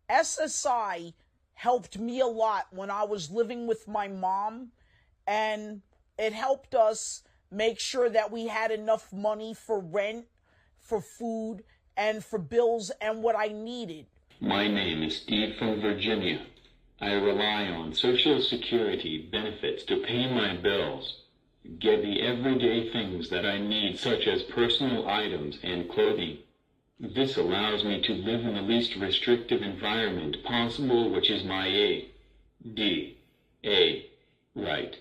SSI helped me a lot when I was living with my mom, and it helped us make sure that we had enough money for rent, for food, and for bills and what I needed. My name is Steve from Virginia. I rely on Social Security benefits to pay my bills, get the everyday things that I need, such as personal items and clothing. This allows me to live in the least restrictive environment possible, which is my right.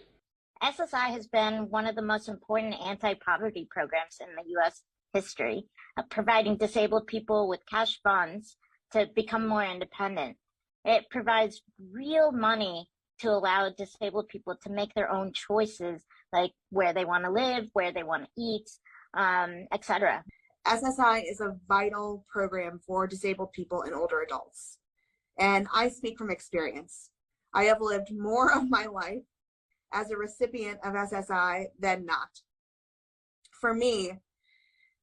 SSI has been one of the most important anti-poverty programs in the U.S. history, providing disabled people with cash funds to become more independent. It provides real money to allow disabled people to make their own choices, like where they want to live, where they want to eat, etc. SSI is a vital program for disabled people and older adults. And I speak from experience. I have lived more of my life as a recipient of SSI than not. For me,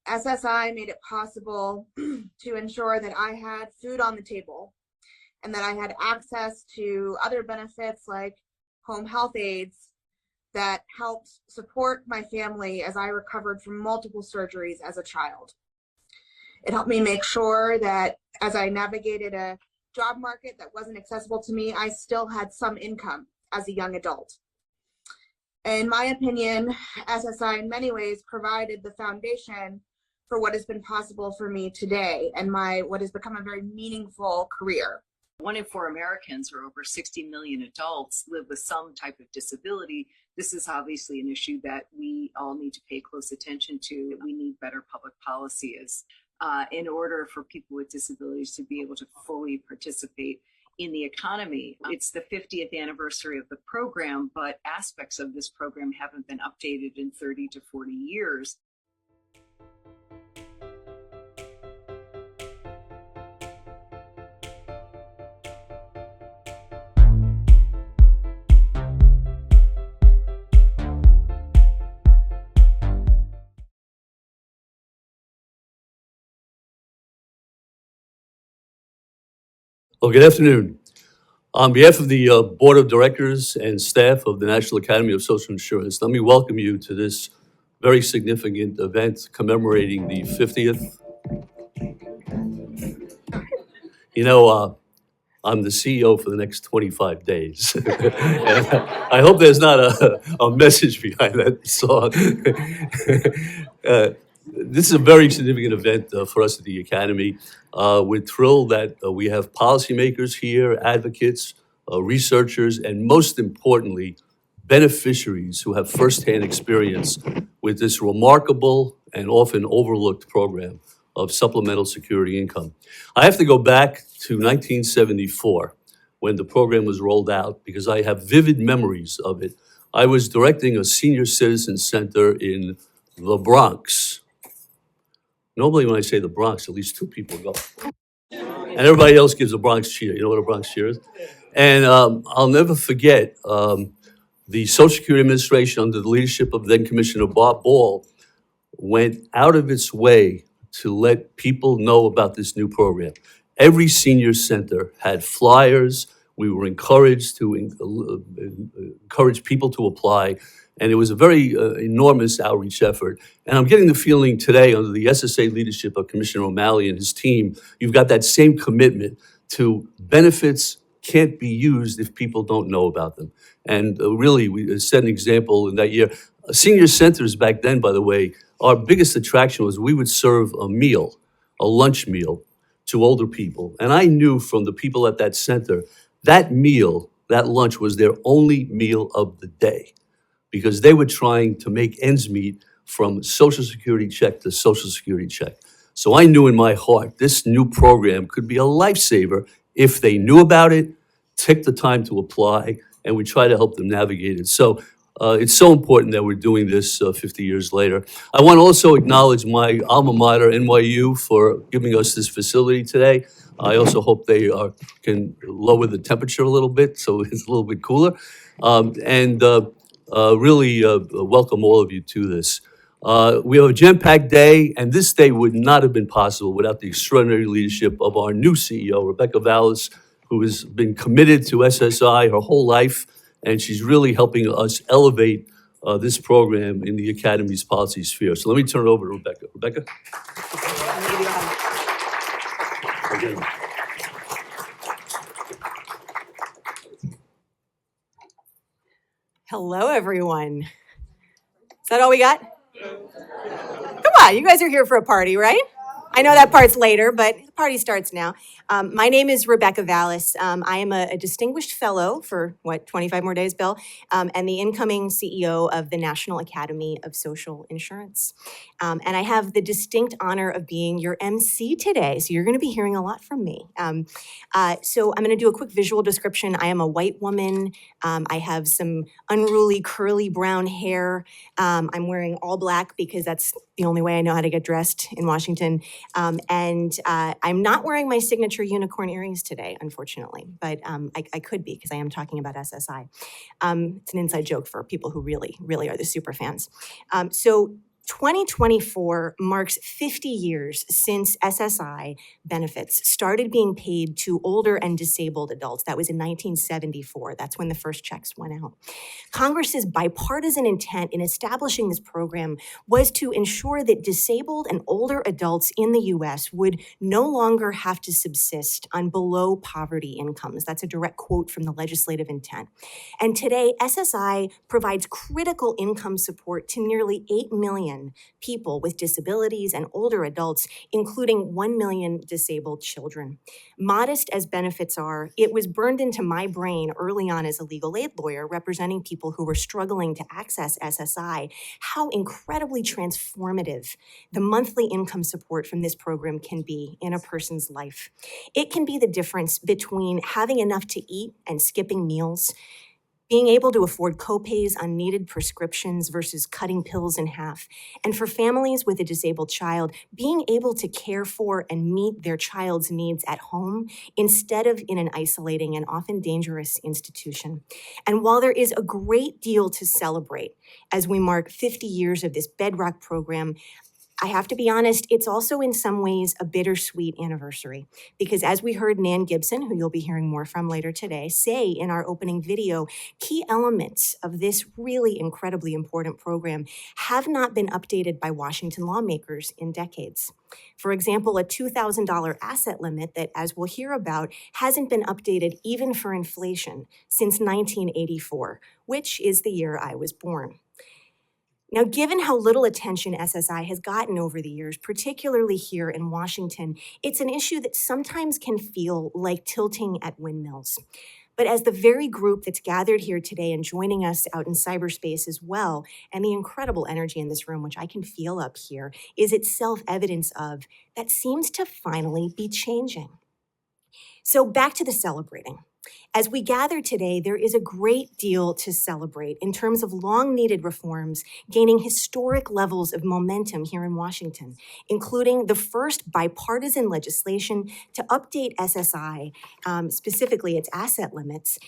SSI made it possible to ensure that I had food on the table and that I had access to other benefits like home health aides that helped support my family as I recovered from multiple surgeries as a child. It helped me make sure that as I navigated a job market that wasn't accessible to me, I still had some income as a young adult. In my opinion, SSI in many ways provided the foundation for what has been possible for me today and what has become a very meaningful career. 1 in 4 Americans, or over 60 million adults, live with some type of disability. This is obviously an issue that we all need to pay close attention to. We need better public policies in order for people with disabilities to be able to fully participate in the economy. It's the 50th anniversary of the program, but aspects of this program haven't been updated in 30 to 40 years. Well, good afternoon. On behalf of the Board of Directors and staff of the National Academy of Social Insurance, let me welcome you to this very significant event commemorating the 50th. You know, I'm the CEO for the next 25 days. And I hope there's not a message behind that song. This is a very significant event for us at the Academy. We're thrilled that we have policymakers here, advocates, researchers, and most importantly, beneficiaries who have firsthand experience with this remarkable and often overlooked program of supplemental security income. I have to go back to 1974 when the program was rolled out because I have vivid memories of it. I was directing a senior citizen center in the Bronx. Normally when I say the Bronx, at least 2 people go. And everybody else gives a Bronx cheer. You know what a Bronx cheer is? And I'll never forget the Social Security Administration under the leadership of then Commissioner Bob Ball went out of its way to let people know about this new program. Every senior center had flyers. We were encouraged to encourage people to apply. And it was a very enormous outreach effort. And I'm getting the feeling today under the SSA leadership of Commissioner O'Malley and his team, you've got that same commitment to benefits can't be used if people don't know about them. And really, we set an example in that year. Senior centers back then, by the way, our biggest attraction was we would serve a meal, a lunch meal, to older people. And I knew from the people at that center, that meal, that lunch was their only meal of the day, because they were trying to make ends meet from Social Security check to Social Security check. So I knew in my heart this new program could be a lifesaver if they knew about it, took the time to apply, and we try to help them navigate it. So it's so important that we're doing this 50 years later. I want to also acknowledge my alma mater, NYU, for giving us this facility today. I also hope they can lower the temperature a little bit so it's a little bit cooler. Really welcome all of you to this. We have a jam-packed day, and this day would not have been possible without the extraordinary leadership of our new CEO, Rebecca Vallas, who has been committed to SSI her whole life, and she's really helping us elevate this program in the Academy's policy sphere. So let me turn it over to Rebecca. Rebecca? Hello, everyone. Is that all we got? Come on, you guys are here for a party, right? I know that part's later, but the party starts now. My name is Rebecca Vallas. I am a distinguished fellow for, 25 more days, Bill, and the incoming CEO of the National Academy of Social Insurance. And I have the distinct honor of being your MC today, so you're going to be hearing a lot from me. So I'm going to do a quick visual description. I am a white woman. I have some unruly curly brown hair. I'm wearing all black because that's the only way I know how to get dressed in Washington. And I'm not wearing my signature unicorn earrings today, unfortunately, but I could be because I am talking about SSI. It's an inside joke for people who really, really are the super fans. So 2024 marks 50 years since SSI benefits started being paid to older and disabled adults. That was in 1974. That's when the first checks went out. Congress's bipartisan intent in establishing this program was to ensure that disabled and older adults in the U.S. would no longer have to subsist on below poverty incomes. That's a direct quote from the legislative intent. And today, SSI provides critical income support to nearly 8 million people with disabilities and older adults, including 1 million disabled children. Modest as benefits are, it was burned into my brain early on as a legal aid lawyer representing people who were struggling to access SSI, how incredibly transformative the monthly income support from this program can be in a person's life. It can be the difference between having enough to eat and skipping meals, being able to afford copays on needed prescriptions versus cutting pills in half. And for families with a disabled child, being able to care for and meet their child's needs at home instead of in an isolating and often dangerous institution. And while there is a great deal to celebrate as we mark 50 years of this bedrock program, I have to be honest, it's also in some ways a bittersweet anniversary because as we heard Nan Gibson, who you'll be hearing more from later today, say in our opening video, key elements of this really incredibly important program have not been updated by Washington lawmakers in decades. For example, a $2,000 asset limit that, as we'll hear about, hasn't been updated even for inflation since 1984, which is the year I was born. Now, given how little attention SSI has gotten over the years, particularly here in Washington, it's an issue that sometimes can feel like tilting at windmills. But as the very group that's gathered here today and joining us out in cyberspace as well, and the incredible energy in this room, which I can feel up here, is itself evidence of, that seems to finally be changing. So back to the celebrating. As we gather today, there is a great deal to celebrate in terms of long-needed reforms gaining historic levels of momentum here in Washington, including the first bipartisan legislation to update SSI, specifically its asset limits,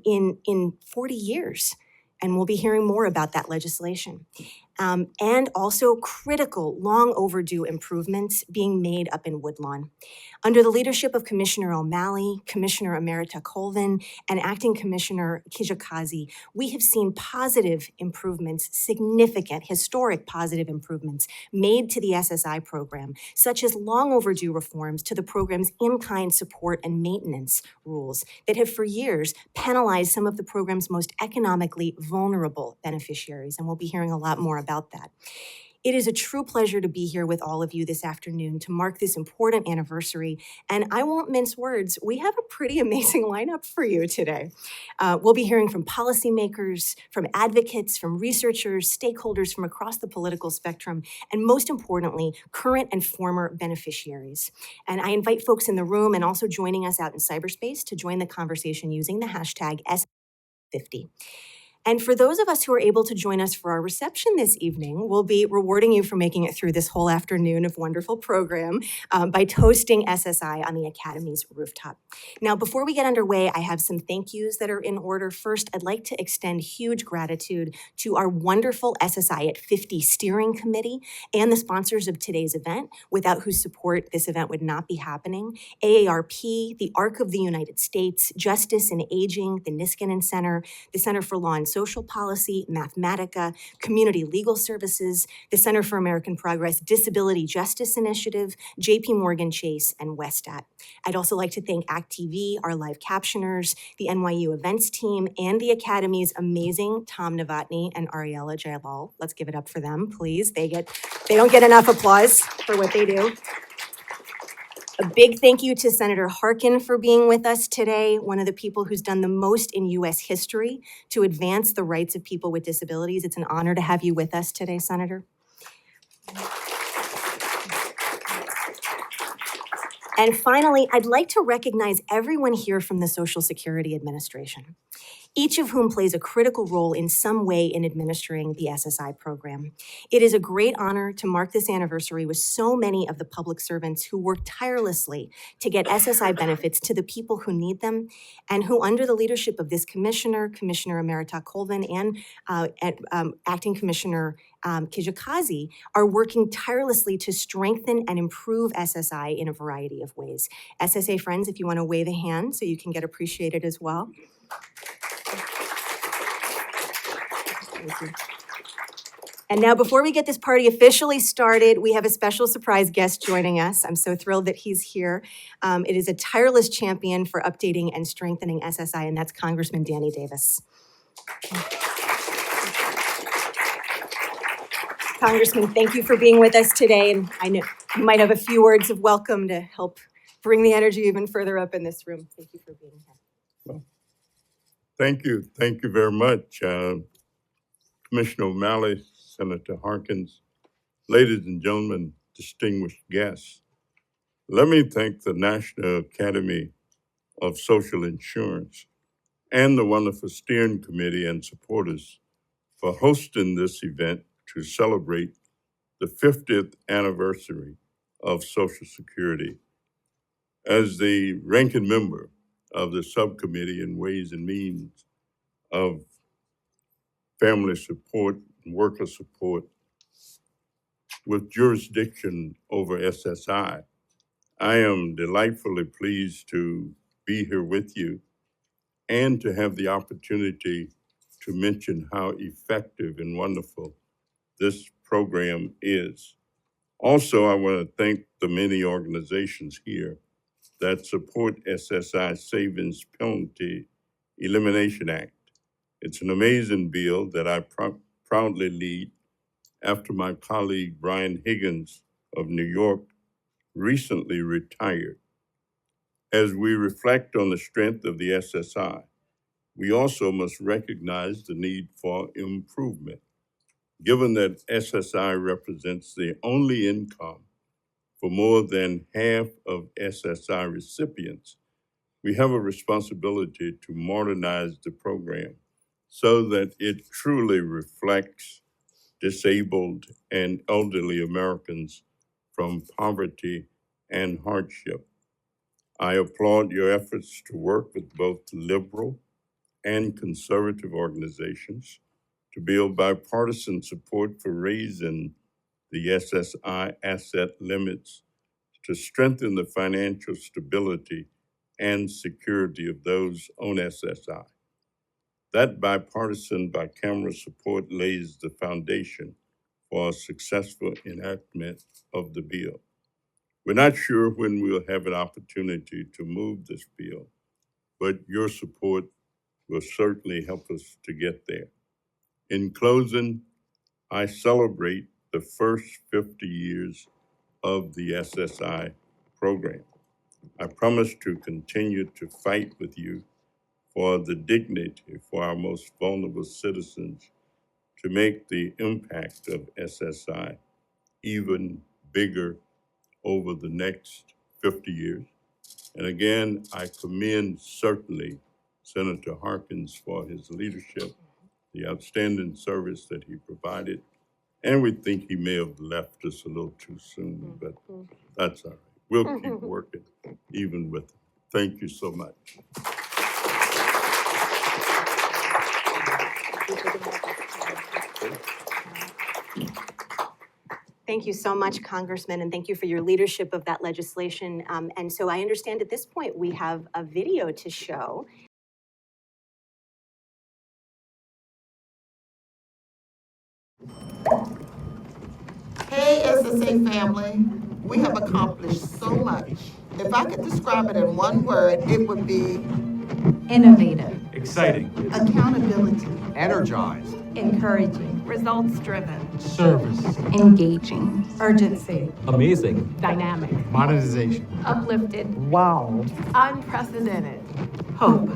in 40 years. And we'll be hearing more about that legislation. And also critical, long overdue improvements being made up in Woodlawn. Under the leadership of Commissioner O'Malley, Commissioner Emerita Colvin, and Acting Commissioner Kijakazi, we have seen positive improvements, significant, historic positive improvements made to the SSI program, such as long overdue reforms to the program's in-kind support and maintenance rules that have for years penalized some of the program's most economically vulnerable beneficiaries. And we'll be hearing a lot more about that. It is a true pleasure to be here with all of you this afternoon to mark this important anniversary. And I won't mince words, we have a pretty amazing lineup for you today. We'll be hearing from policymakers, from advocates, from researchers, stakeholders from across the political spectrum, and most importantly, current and former beneficiaries. And I invite folks in the room and also joining us out in cyberspace to join the conversation using the hashtag S50. And for those of us who are able to join us for our reception this evening, we'll be rewarding you for making it through this whole afternoon of wonderful program by toasting SSI on the Academy's rooftop. Now, before we get underway, I have some thank yous that are in order. First, I'd like to extend huge gratitude to our wonderful SSI at 50 steering committee and the sponsors of today's event, without whose support this event would not be happening. AARP, the ARC of the United States, Justice and Aging, the Niskanen Center, the Center for Law and Social Policy, Mathematica, Community Legal Services, the Center for American Progress, Disability Justice Initiative, JP Morgan Chase, and Westat. I'd also like to thank ACT TV, our live captioners, the NYU events team, and the Academy's amazing Tom Novotny and Ariella Jalal. Let's give it up for them, please. They don't get enough applause for what they do. A big thank you to Senator Harkin for being with us today, one of the people who's done the most in U.S. history to advance the rights of people with disabilities. It's an honor to have you with us today, Senator. And finally, I'd like to recognize everyone here from the Social Security Administration, each of whom plays a critical role in some way in administering the SSI program. It is a great honor to mark this anniversary with so many of the public servants who work tirelessly to get SSI benefits to the people who need them, and who, under the leadership of this commissioner, Commissioner Emerita Colvin, and Acting Commissioner Kijakazi, are working tirelessly to strengthen and improve SSI in a variety of ways. SSA friends, if you want to wave a hand so you can get appreciated as well. Thank you. And now, before we get this party officially started, we have a special surprise guest joining us. I'm so thrilled that he's here. It is a tireless champion for updating and strengthening SSI, and that's Congressman Danny Davis. Congressman, thank you for being with us today. And I know you might have a few words of welcome to help bring the energy even further up in this room. Thank you for being here. Well, thank you. Thank you very much. Commissioner O'Malley, Senator Harkins, ladies and gentlemen, distinguished guests. Let me thank the National Academy of Social Insurance and the wonderful steering committee and supporters for hosting this event to celebrate the 50th anniversary of Social Security. As the ranking member of the subcommittee in Ways and Means of Family Support and Worker Support with jurisdiction over SSI, I am delightfully pleased to be here with you and to have the opportunity to mention how effective and wonderful this program is. Also, I want to thank the many organizations here that support SSI Savings Penalty Elimination Act. It's an amazing bill that I proudly lead after my colleague Brian Higgins of New York recently retired. As we reflect on the strength of the SSI, we also must recognize the need for improvement. Given that SSI represents the only income for more than half of SSI recipients, we have a responsibility to modernize the program so that it truly reflects disabled and elderly Americans from poverty and hardship. I applaud your efforts to work with both liberal and conservative organizations to build bipartisan support for raising the SSI asset limits to strengthen the financial stability and security of those on SSI. That bipartisan bicameral support lays the foundation for a successful enactment of the bill. We're not sure when we'll have an opportunity to move this bill, but your support will certainly help us to get there. In closing, I celebrate the first 50 years of the SSI program. I promise to continue to fight with you for the dignity for our most vulnerable citizens, to make the impact of SSI even bigger over the next 50 years. And again, I commend certainly Senator Harkins for his leadership the outstanding service that he provided. And we think he may have left us a little too soon, but that's all right. We'll keep working even with him. Thank you so much. Thank you so much, Congressman, and thank you for your leadership of that legislation. And so I understand at this point we have a video to show. Hey, SSA family, we have accomplished so much. If I could describe it in one word, it would be innovative, exciting, accountability, energized, encouraging, results-driven, service, engaging, urgency, amazing, dynamic, monetization, uplifted, wow, unprecedented, hope.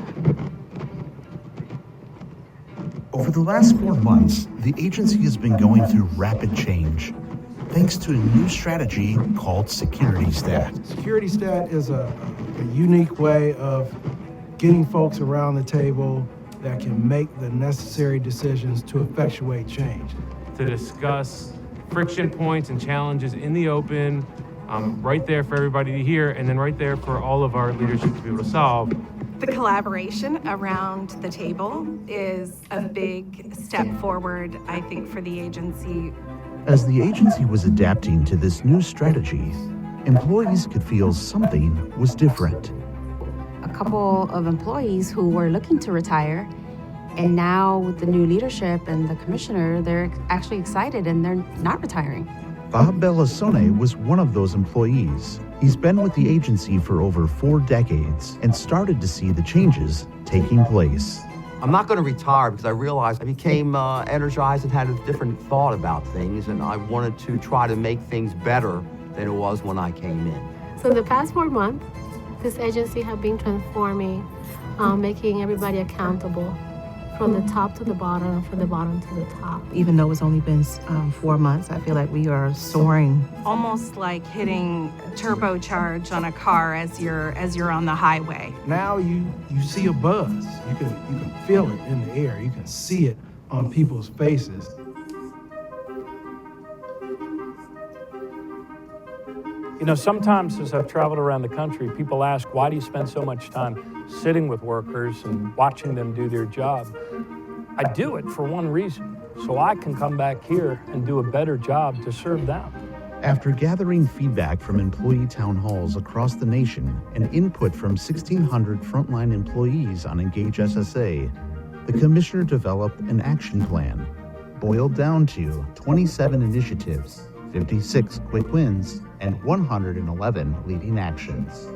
Over the last 4 months, the agency has been going through rapid change, thanks to a new strategy called Security Stat. Security Stat is a unique way of getting folks around the table that can make the necessary decisions to effectuate change. to discuss friction points and challenges in the open, right there for everybody to hear, and then right there for all of our leadership to be able to solve. The collaboration around the table is a big step forward, I think, for the agency. As the agency was adapting to this new strategy, employees could feel something was different. A couple of employees who were looking to retire, and now with the new leadership and the commissioner, they're actually excited and they're not retiring. Bob Bellasone was one of those employees. He's been with the agency for over 4 decades and started to see the changes taking place. I'm not going to retire because I realized I became energized and had a different thought about things, and I wanted to try to make things better than it was when I came in. So the past 4 months, this agency has been transforming, making everybody accountable from the top to the bottom and from the bottom to the top. Even though it's only been 4 months, I feel like we are soaring. Almost like hitting turbocharge on a car as you're on the highway. Now you see a buzz. You can feel it in the air. You can see it on people's faces. You know, sometimes as I've traveled around the country, people ask, why do you spend so much time sitting with workers and watching them do their job? I do it for one reason, so I can come back here and do a better job to serve them. After gathering feedback from employee town halls across the nation and input from 1,600 frontline employees on Engage SSA, the commissioner developed an action plan, boiled down to 27 initiatives, 56 quick wins, and 111 leading actions.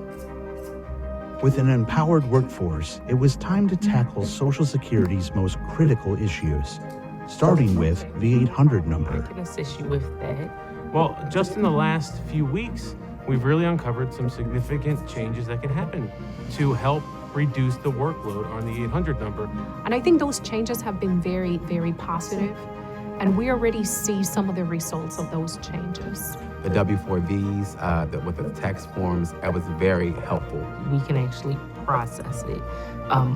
With an empowered workforce, it was time to tackle Social Security's most critical issues, starting with the 800 number. I can assist you with that. Well, just in the last few weeks, we've really uncovered some significant changes that can happen to help reduce the workload on the 800 number. And I think those changes have been very, very positive, and we already see some of the results of those changes. The W-4Vs with the tax forms, that was very helpful. We can actually process it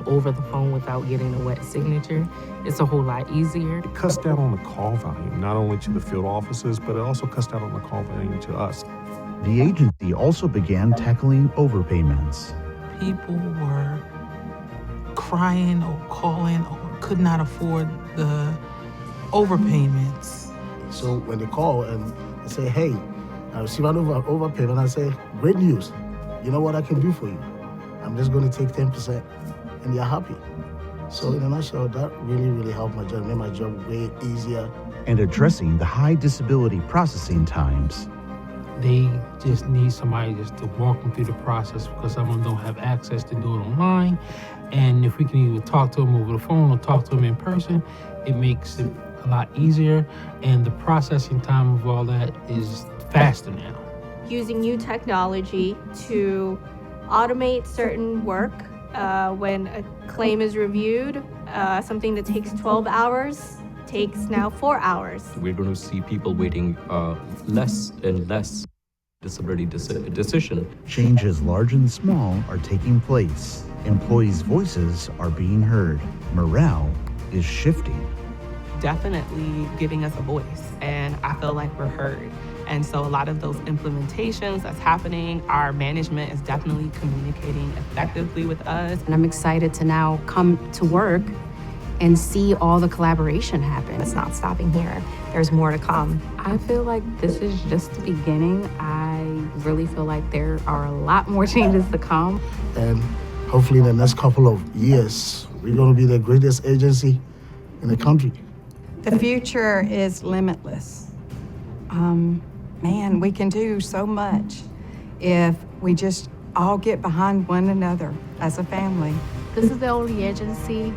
over the phone without getting a wet signature. It's a whole lot easier. It cuts down on the call volume, not only to the field offices, but it also cuts down on the call volume to us. The agency also began tackling overpayments. People were crying or calling or could not afford the overpayments. So when they call and say, hey, I received an overpayment, I say, great news. You know what I can do for you? I'm just going to take 10%, and you're happy. So in a nutshell, that really, really helped my job, made my job way easier. And addressing the high disability processing times. They just need somebody just to walk them through the process because some of them don't have access to do it online. And if we can either talk to them over the phone or talk to them in person, it makes it a lot easier. And the processing time of all that is faster now. Using new technology to automate certain work when a claim is reviewed, something that takes 12 hours takes now 4 hours. We're going to see people waiting less and less disability decision. Changes large and small are taking place. Employees' voices are being heard. Morale is shifting. Definitely giving us a voice, and I feel like we're heard. And so a lot of those implementations that's happening, our management is definitely communicating effectively with us. And I'm excited to now come to work and see all the collaboration happen. It's not stopping here. There's more to come. I feel like this is just the beginning. I really feel like there are a lot more changes to come. And hopefully in the next couple of years, we're going to be the greatest agency in the country. The future is limitless. Man, we can do so much if we just all get behind one another as a family. This is the only agency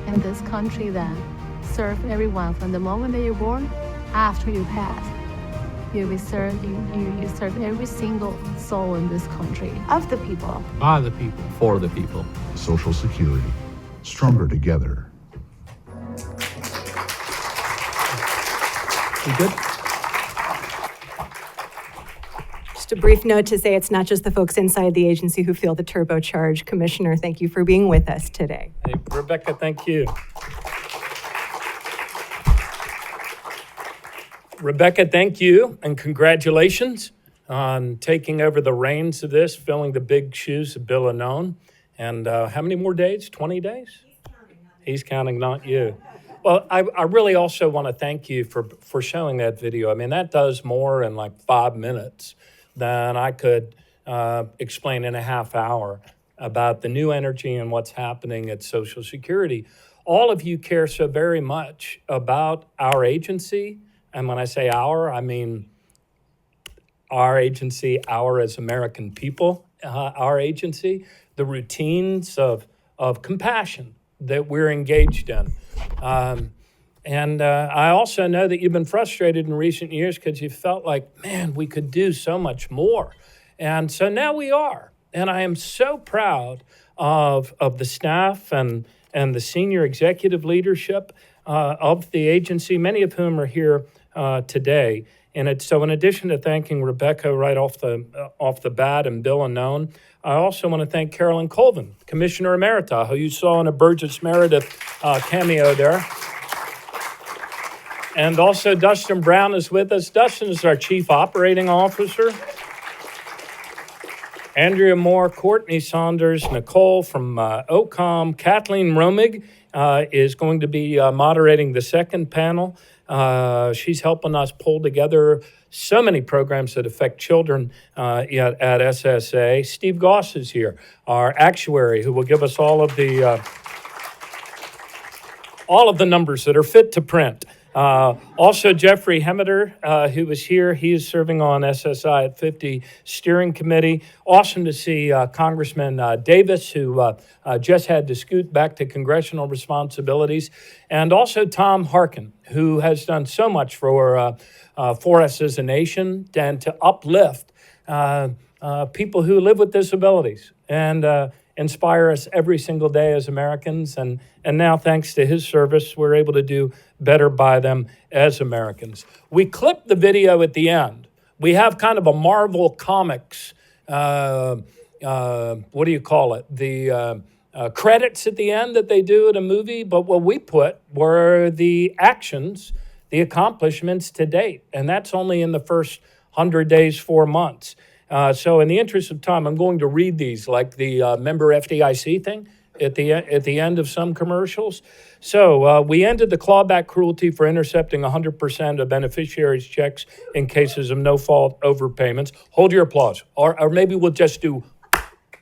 in this country that serves everyone from the moment that you're born after you pass. You'll be served, you serve every single soul in this country. Of the people. By the people. For the people. Social Security, stronger together. You good? Just a brief note to say it's not just the folks inside the agency who feel the turbocharge. Commissioner, thank you for being with us today. Hey, Rebecca, thank you. Rebecca, thank you, and congratulations on taking over the reins of this, filling the big shoes of Bill Arnone. And how many more days? 20 days? He's counting, not you. Well, I really also want to thank you for showing that video. I mean, that does more in like 5 minutes than I could explain in a half hour about the new energy and what's happening at Social Security. All of you care so very much about our agency. And when I say our, I mean our agency, our as American people, our agency, the routines of compassion that we're engaged in. And I also know that you've been frustrated in recent years because you felt like, man, we could do so much more. And so now we are. And I am so proud of the staff and the senior executive leadership of the agency, many of whom are here today. And so in addition to thanking Rebecca right off the bat and Bill Arnone, I also want to thank Carolyn Colvin, Commissioner Emerita, who you saw in a Burgess Meredith cameo there. And also Dustin Brown is with us. Dustin is our Chief Operating Officer. Andrea Moore, Courtney Saunders, Nicole from OCOM, Kathleen Romig is going to be moderating the second panel. She's helping us pull together so many programs that affect children at SSA. Steve Goss is here, our actuary, who will give us all of the numbers that are fit to print. Also, Jeffrey Hemmeter, who was here, he is serving on SSI at 50 steering committee. Awesome to see Congressman Davis, who just had to scoot back to congressional responsibilities. And also Tom Harkin, who has done so much for us as a nation and to uplift people who live with disabilities and inspire us every single day as Americans. And now, thanks to his service, we're able to do better by them as Americans. We clipped the video at the end. We have kind of a Marvel Comics, what do you call it? The credits at the end that they do at a movie. But what we put were the actions, the accomplishments to date. And that's only in the first 100 days, 4 months. So in the interest of time, I'm going to read these like the member FDIC thing at the end of some commercials. So we ended the clawback cruelty for intercepting 100% of beneficiaries' checks in cases of no-fault overpayments. Hold your applause. Or maybe we'll just do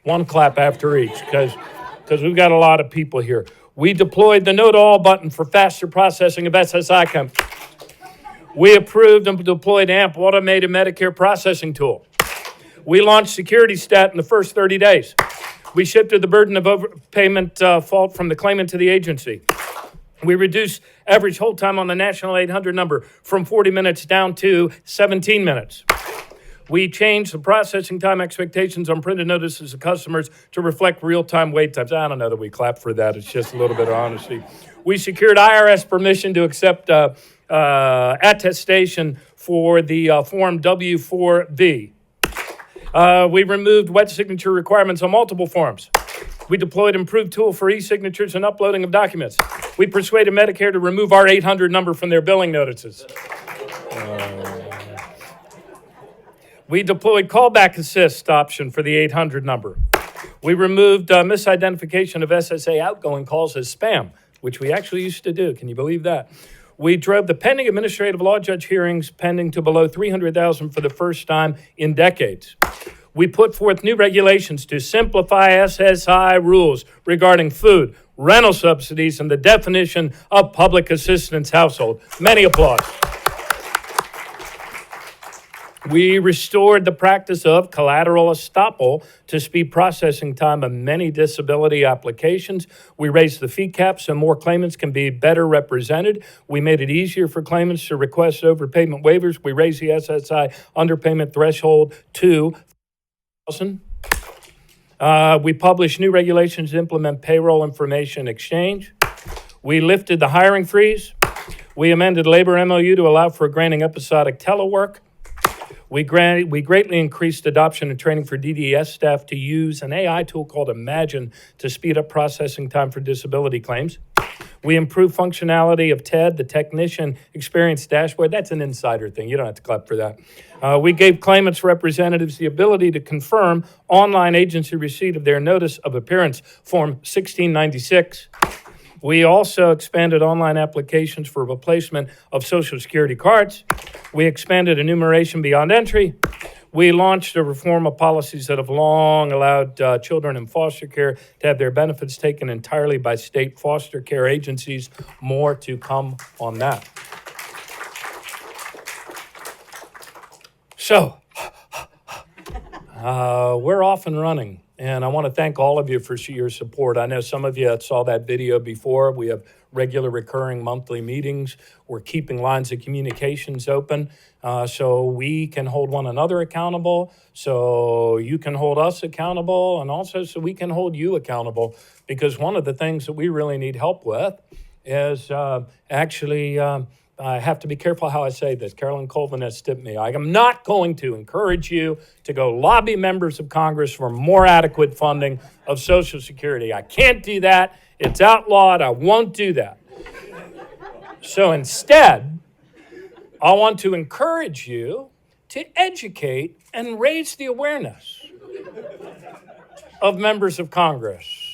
one clap after each because we've got a lot of people here. We deployed the no-to-all button for faster processing of SSI claims. We approved and deployed AMP automated Medicare processing tool. We launched Security Stat in the first 30 days. We shifted the burden of overpayment fault from the claimant to the agency. We reduced average hold time on the national 800 number from 40 minutes down to 17 minutes. We changed the processing time expectations on printed notices to customers to reflect real-time wait times. I don't know that we clap for that. It's just a little bit of honesty. We secured IRS permission to accept attestation for the Form W-4B. We removed wet signature requirements on multiple forms. We deployed improved tool for e-signatures and uploading of documents. We persuaded Medicare to remove our 800 number from their billing notices. We deployed callback assist option for the 800 number. We removed misidentification of SSA outgoing calls as spam, which we actually used to do. Can you believe that? We drove the pending administrative law judge hearings pending to below 300,000 for the first time in decades. We put forth new regulations to simplify SSI rules regarding food, rental subsidies, and the definition of public assistance household. Many applause. We restored the practice of collateral estoppel to speed processing time of many disability applications. We raised the fee cap so more claimants can be better represented. We made it easier for claimants to request overpayment waivers. We raised the SSI underpayment threshold to $1,000. We published new regulations to implement payroll information exchange. We lifted the hiring freeze. We amended labor MOU to allow for granting episodic telework. We greatly increased adoption and training for DDS staff to use an AI tool called Imagine to speed up processing time for disability claims. We improved functionality of TED, the Technician Experience Dashboard. That's an insider thing. You don't have to clap for that. We gave claimants representatives the ability to confirm online agency receipt of their notice of appearance, Form 1696. We also expanded online applications for replacement of Social Security cards. We expanded enumeration beyond entry. We launched a reform of policies that have long allowed children in foster care to have their benefits taken entirely by state foster care agencies. More to come on that. So, we're off and running. And I want to thank all of you for your support. I know some of you saw that video before. We have regular recurring monthly meetings. We're keeping lines of communications open so we can hold one another accountable, so you can hold us accountable, and also so we can hold you accountable. Because one of the things that we really need help with is I have to be careful how I say this. Carolyn Colvin has tipped me. I am not going to encourage you to go lobby members of Congress for more adequate funding of Social Security. I can't do that. It's outlawed. I won't do that. So instead, I want to encourage you to educate and raise the awareness of members of Congress.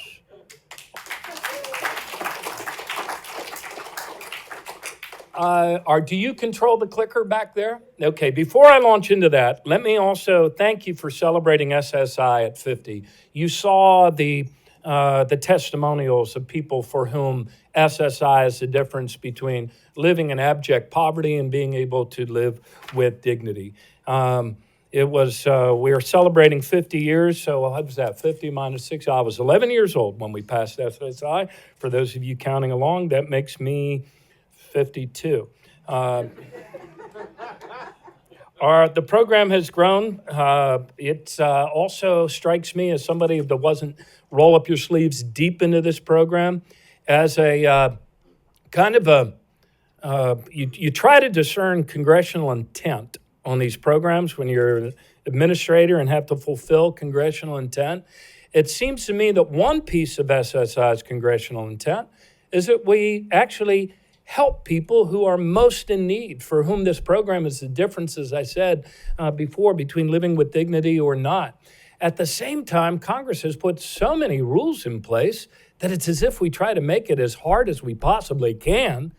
Do you control the clicker back there? Okay, before I launch into that, let me also thank you for celebrating SSI at 50. You saw the testimonials of people for whom SSI is the difference between living in abject poverty and being able to live with dignity. We are celebrating 50 years, so what was that, 50 minus 6? I was 11 years old when we passed SSI. For those of you counting along, that makes me 52. The program has grown. It also strikes me as somebody that wasn't roll up your sleeves deep into this program as a you try to discern congressional intent on these programs when you're an administrator and have to fulfill congressional intent. It seems to me that one piece of SSI's congressional intent is that we actually help people who are most in need, for whom this program is the difference, as I said before, between living with dignity or not. At the same time, Congress has put so many rules in place that it's as if we try to make it as hard as we possibly can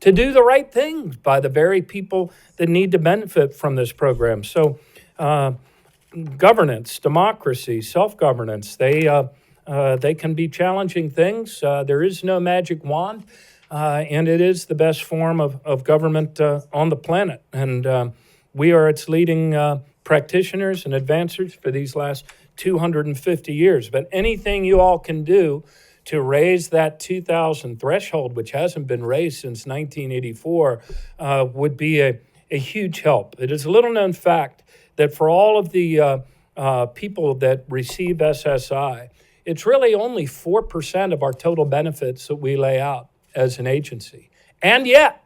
to do the right things by the very people that need to benefit from this program. So governance, democracy, self-governance, they can be challenging things. There is no magic wand. And it is the best form of government on the planet. And we are its leading practitioners and advancers for these last 250 years. But anything you all can do to raise that 2,000 threshold, which hasn't been raised since 1984, would be a huge help. It is a little known fact that for all of the people that receive SSI, it's really only 4% of our total benefits that we lay out as an agency. And yet,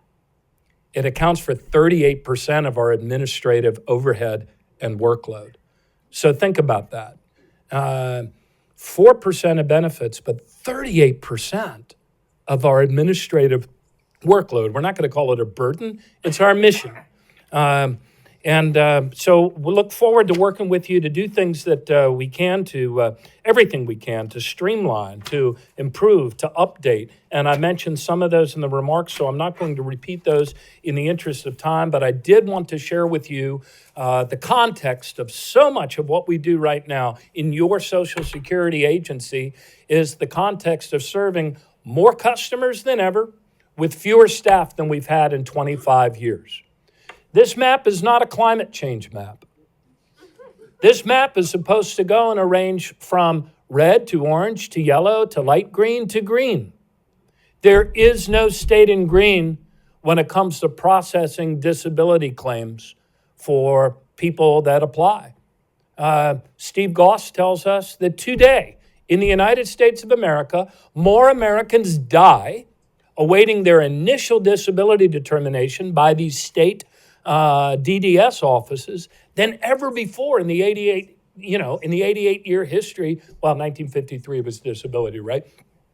it accounts for 38% of our administrative overhead and workload. So think about that. 4% of benefits, but 38% of our administrative workload. We're not going to call it a burden. It's our mission. So we look forward to working with you to do things that we can to, everything we can to streamline, to improve, to update. And I mentioned some of those in the remarks, so I'm not going to repeat those in the interest of time, but I did want to share with you the context of so much of what we do right now in your Social Security agency is the context of serving more customers than ever with fewer staff than we've had in 25 years. This map is not a climate change map. This map is supposed to go in a range from red to orange to yellow to light green to green. There is no state in green when it comes to processing disability claims for people that apply. Steve Goss tells us that today, in the United States of America, more Americans die awaiting their initial disability determination by these state DDS offices than ever before in the 88-year history. Well, 1953 was disability, right?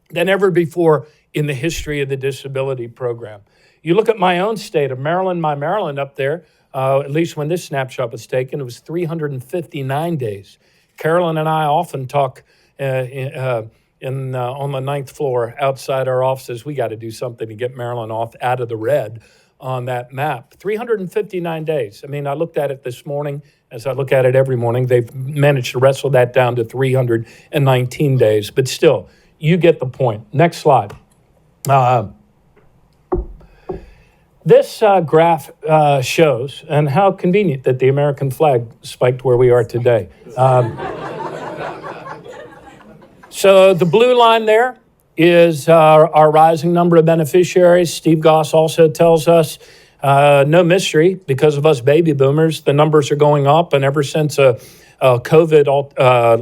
Than ever before in the history of the disability program. You look at my own state of Maryland, my Maryland up there, at least when this snapshot was taken, it was 359 days. Carolyn and I often talk on the ninth floor outside our offices. We got to do something to get Maryland out of the red on that map. 359 days. I mean, I looked at it this morning, as I look at it every morning. They've managed to wrestle that down to 319 days. But still, you get the point. Next slide. This graph shows, and how convenient that the American flag spiked where we are today. So the blue line there is our rising number of beneficiaries. Steve Goss also tells us, no mystery, because of us baby boomers, the numbers are going up, and ever since a COVID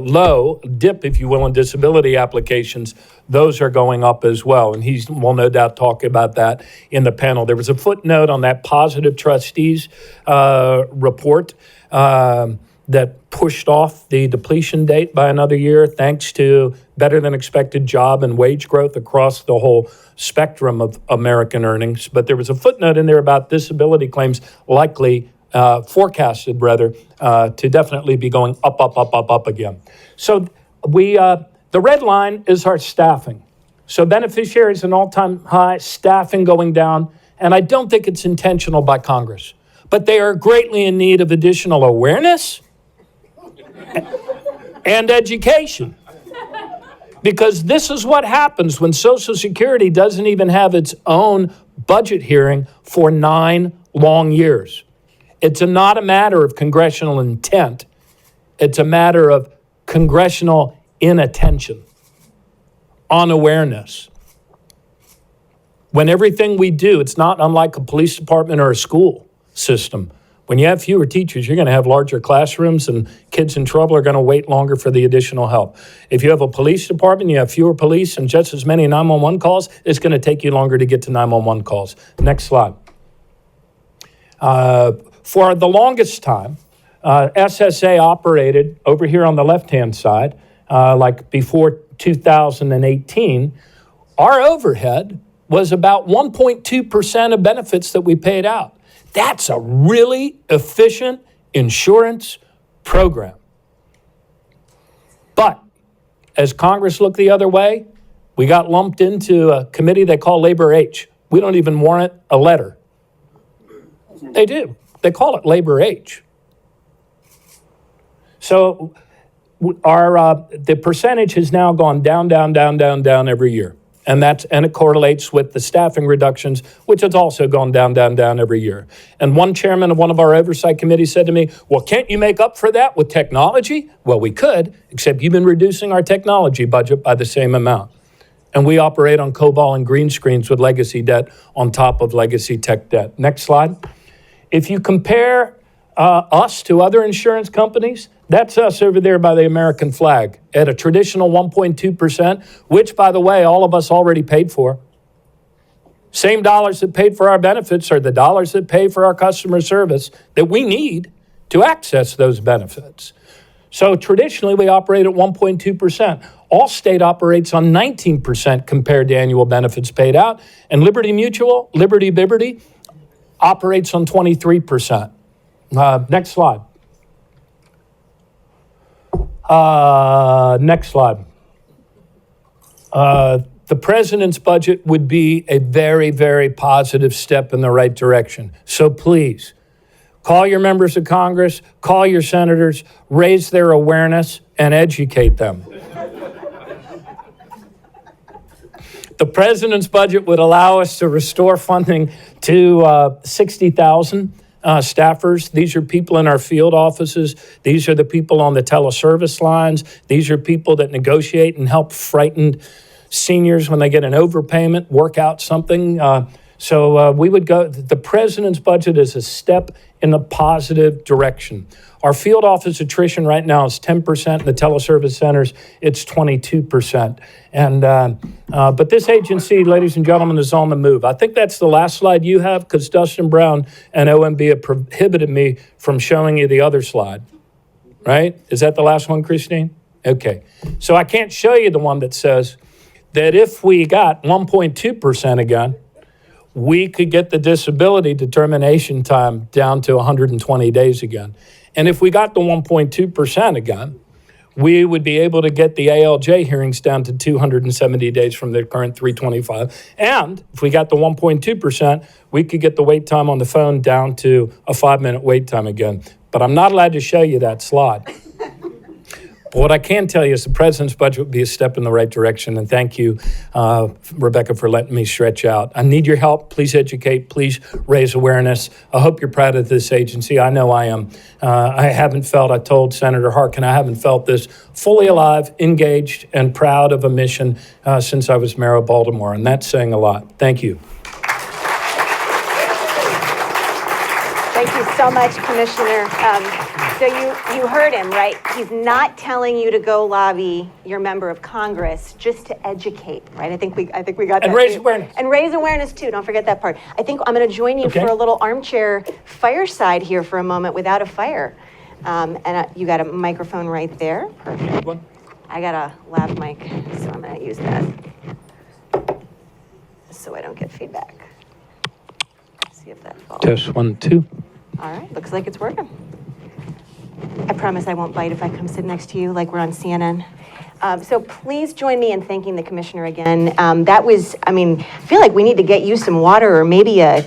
low dip, if you will, in disability applications, those are going up as well. And he will no doubt talk about that in the panel. There was a footnote on that positive trustees report that pushed off the depletion date by another year, thanks to better than expected job and wage growth across the whole spectrum of American earnings. But there was a footnote in there about disability claims likely forecasted rather to definitely be going up again. So the red line is our staffing. So beneficiaries an all-time high, staffing going down, and I don't think it's intentional by Congress, but they are greatly in need of additional awareness and education. Because this is what happens when Social Security doesn't even have its own budget hearing for 9 long years. It's not a matter of congressional intent. It's a matter of congressional inattention, unawareness. When everything we do, it's not unlike a police department or a school system. When you have fewer teachers, you're going to have larger classrooms, and kids in trouble are going to wait longer for the additional help. If you have a police department, you have fewer police and just as many 911 calls, it's going to take you longer to get to 911 calls. Next slide. For the longest time, SSA operated over here on the left-hand side, like before 2018, our overhead was about 1.2% of benefits that we paid out. That's a really efficient insurance program. But as Congress looked the other way, we got lumped into a committee they call Labor H. We don't even warrant a letter. They do. They call it Labor H. So the percentage has now gone down every year. And it correlates with the staffing reductions, which has also gone down every year. And one chairman of one of our oversight committees said to me, well, can't you make up for that with technology? Well, we could, except you've been reducing our technology budget by the same amount. And we operate on COBOL and green screens with legacy debt on top of legacy tech debt. Next slide. If you compare us to other insurance companies, that's us over there by the American flag at a traditional 1.2%, which, by the way, all of us already paid for. Same dollars that paid for our benefits are the dollars that pay for our customer service that we need to access those benefits. So traditionally, we operate at 1.2%. Allstate operates on 19% compared to annual benefits paid out, and Liberty Mutual, Liberty operates on 23%. Next slide. Next slide. The president's budget would be a very, very positive step in the right direction. So please, call your members of Congress, call your senators, raise their awareness, and educate them. The president's budget would allow us to restore funding to 60,000 staffers. These are people in our field offices. These are the people on the teleservice lines. These are people that negotiate and help frightened seniors when they get an overpayment, work out something. So we would go, the president's budget is a step in the positive direction. Our field office attrition right now is 10%. In the teleservice centers, it's 22%. And but this agency, ladies and gentlemen, is on the move. I think that's the last slide you have, because Dustin Brown and OMB have prohibited me from showing you the other slide. Right? Is that the last one, Christine? Okay. So I can't show you the one that says that if we got 1.2% again, we could get the disability determination time down to 120 days again. And if we got the 1.2% again, we would be able to get the ALJ hearings down to 270 days from their current 325. And if we got the 1.2%, we could get the wait time on the phone down to a 5-minute wait time again. But I'm not allowed to show you that slide. But what I can tell you is the president's budget would be a step in the right direction. And thank you, Rebecca, for letting me stretch out. I need your help. Please educate. Please raise awareness. I hope you're proud of this agency. I know I am. I told Senator Harkin, I haven't felt this fully alive, engaged, and proud of a mission since I was mayor of Baltimore. And that's saying a lot. Thank you. Thank you so much, Commissioner. So you heard him, right? He's not telling you to go lobby your member of Congress, just to educate, right? I think we got that. And raise awareness. And raise awareness too. Don't forget that part. I think I'm going to join you for a little armchair fireside here for a moment without a fire. You got a microphone right there. Perfect. I got a lav mic, so I'm going to use that so I don't get feedback. Let's see if that falls. Test 1, 2. All right, looks like it's working. I promise I won't bite if I come sit next to you like we're on CNN. So please join me in thanking the commissioner again. That was, I feel like we need to get you some water or maybe a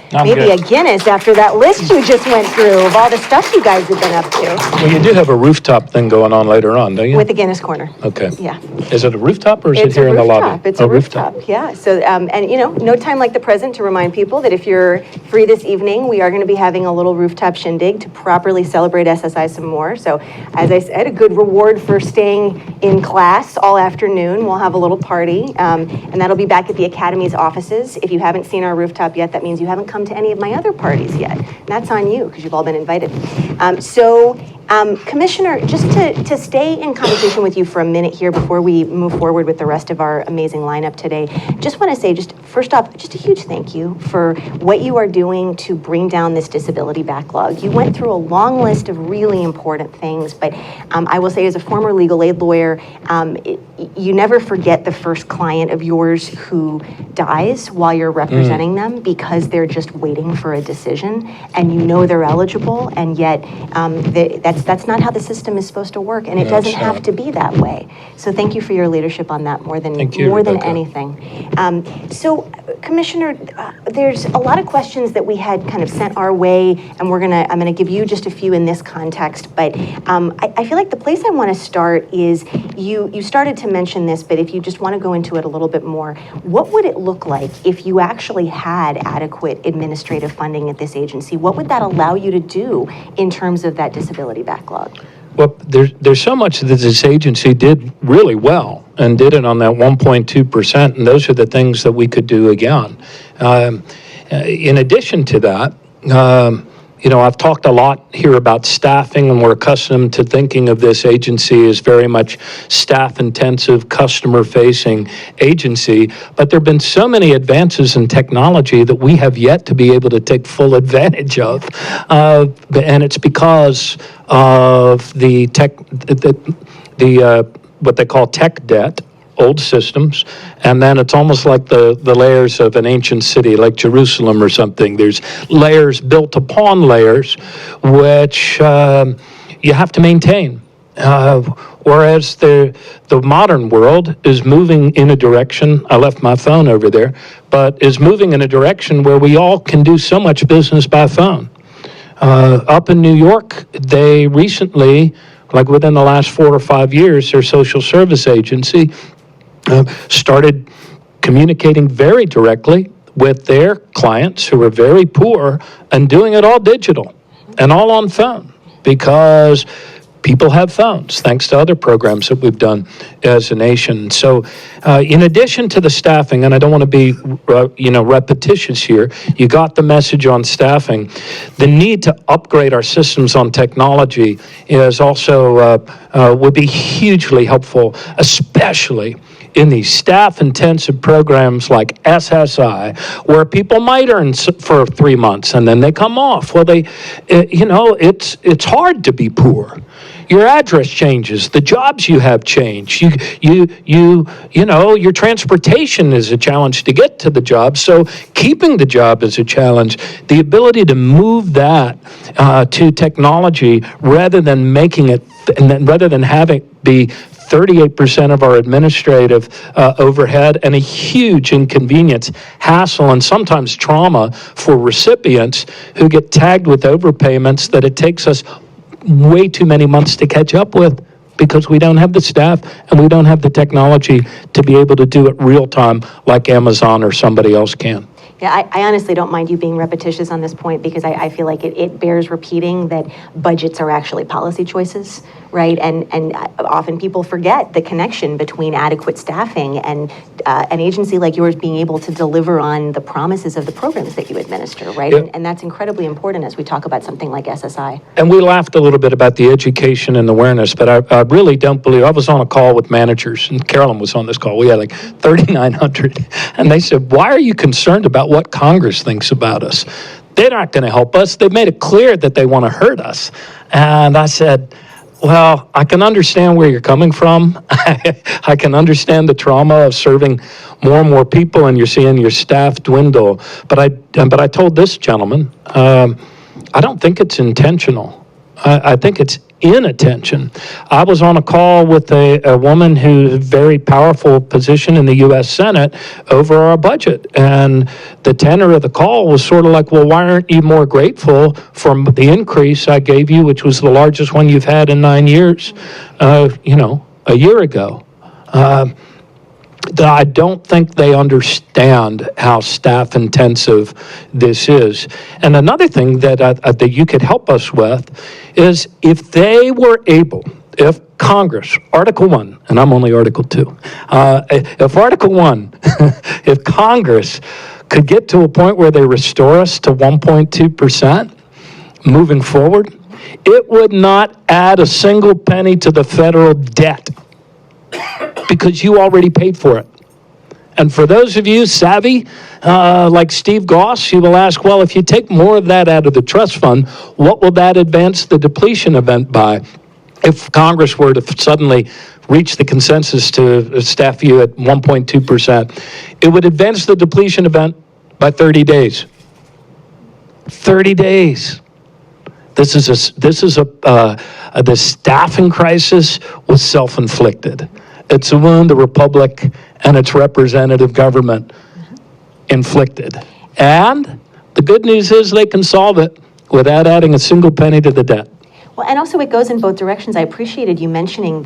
Guinness after that list you just went through of all the stuff you guys have been up to. Well, you do have a rooftop thing going on later on, don't you? With the Guinness Corner. Okay. Yeah. Is it a rooftop or is it here in the lobby? It's a rooftop, yeah. So, and no time like the present to remind people that if you're free this evening, we are going to be having a little rooftop shindig to properly celebrate SSI some more. So, as I said, a good reward for staying in class all afternoon. We'll have a little party, and that'll be back at the Academy's offices. If you haven't seen our rooftop yet, that means you haven't come to any of my other parties yet. And that's on you, because you've all been invited. Commissioner, just to stay in conversation with you for a minute here before we move forward with the rest of our amazing lineup today, just want to say, first off, just a huge thank you for what you are doing to bring down this disability backlog. You went through a long list of really important things, but I will say, as a former legal aid lawyer, you never forget the first client of yours who dies while you're representing them because they're just waiting for a decision, and you know they're eligible, and yet that's not how the system is supposed to work, and it doesn't have to be that way. So thank you for your leadership on that more than anything. So, Commissioner, there's a lot of questions that we had kind of sent our way, and I'm gonna give you just a few in this context. But I feel like the place I want to start is you started to mention this, but if you just want to go into it a little bit more, what would it look like if you actually had adequate administrative funding at this agency? What would that allow you to do in terms of that disability backlog? Well, there's so much that this agency did really well and did it on that 1.2%, and those are the things that we could do again. In addition to that, I've talked a lot here about staffing, and we're accustomed to thinking of this agency as very much staff-intensive, customer-facing agency, but there have been so many advances in technology that we have yet to be able to take full advantage of, and it's because of the what they call tech debt, old systems, and then it's almost like the layers of an ancient city like Jerusalem or something. There's layers built upon layers, which you have to maintain. Whereas the modern world is moving in a direction, I left my phone over there, but is moving in a direction where we all can do so much business by phone. Up in New York, they recently, like within the last 4 or 5 years, their social service agency started communicating very directly with their clients who are very poor and doing it all digital and all on phone because people have phones, thanks to other programs that we've done as a nation. So in addition to the staffing, and I don't want to be repetitious here, you got the message on staffing. The need to upgrade our systems on technology is also would be hugely helpful, especially in these staff-intensive programs like SSI, where people might earn for 3 months and then they come off. Well, it's hard to be poor. Your address changes, the jobs you have change. Your transportation is a challenge to get to the job, so keeping the job is a challenge. The ability to move that to technology rather than making it, and then rather than having it be 38% of our administrative overhead and a huge inconvenience, hassle, and sometimes trauma for recipients who get tagged with overpayments that it takes us way too many months to catch up with because we don't have the staff and we don't have the technology to be able to do it real time like Amazon or somebody else can. Yeah, I honestly don't mind you being repetitious on this point because I feel like it bears repeating that budgets are actually policy choices, right? And often people forget the connection between adequate staffing and an agency like yours being able to deliver on the promises of the programs that you administer, right? Yep. And that's incredibly important as we talk about something like SSI. And we laughed a little bit about the education and awareness, but I really don't believe, I was on a call with managers, and Carolyn was on this call, we had like 3,900, and they said, why are you concerned about what Congress thinks about us? They're not going to help us. They've made it clear that they want to hurt us. And I said, well, I can understand where you're coming from. I can understand the trauma of serving more and more people and you're seeing your staff dwindle. But I told this gentleman, I don't think it's intentional. I think it's inattention. I was on a call with a woman who's a very powerful position in the U.S. Senate over our budget. And the tenor of the call was sort of like, well, why aren't you more grateful for the increase I gave you, which was the largest one you've had in 9 years, a year ago? I don't think they understand how staff intensive this is. And another thing that you could help us with is if they were able, if Congress, Article 1, and I'm only Article 2, if Article 1, if Congress could get to a point where they restore us to 1.2% moving forward, it would not add a single penny to the federal debt, because you already paid for it. And for those of you savvy, like Steve Goss, you will ask, well, if you take more of that out of the trust fund, what will that advance the depletion event by? If Congress were to suddenly reach the consensus to staff you at 1.2%, it would advance the depletion event by 30 days. 30 days. The staffing crisis was self-inflicted. It's a wound the Republic and its representative government inflicted. And the good news is they can solve it without adding a single penny to the debt. Well, and also it goes in both directions. I appreciated you mentioning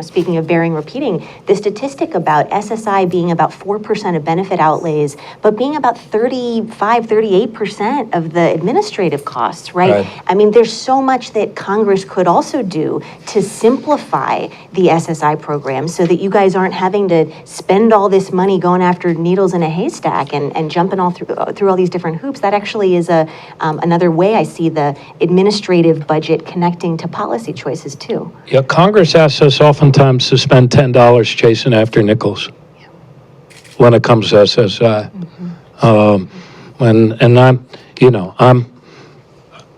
speaking of bearing repeating, the statistic about SSI being about 4% of benefit outlays, but being about 38% of the administrative costs, right? I mean, there's so much that Congress could also do to simplify the SSI program so that you guys aren't having to spend all this money going after needles in a haystack and jumping all through all these different hoops. That actually is another way I see the administrative budget connecting to policy choices too. Yeah, Congress asks us oftentimes to spend $10 chasing after nickels when it comes to SSI.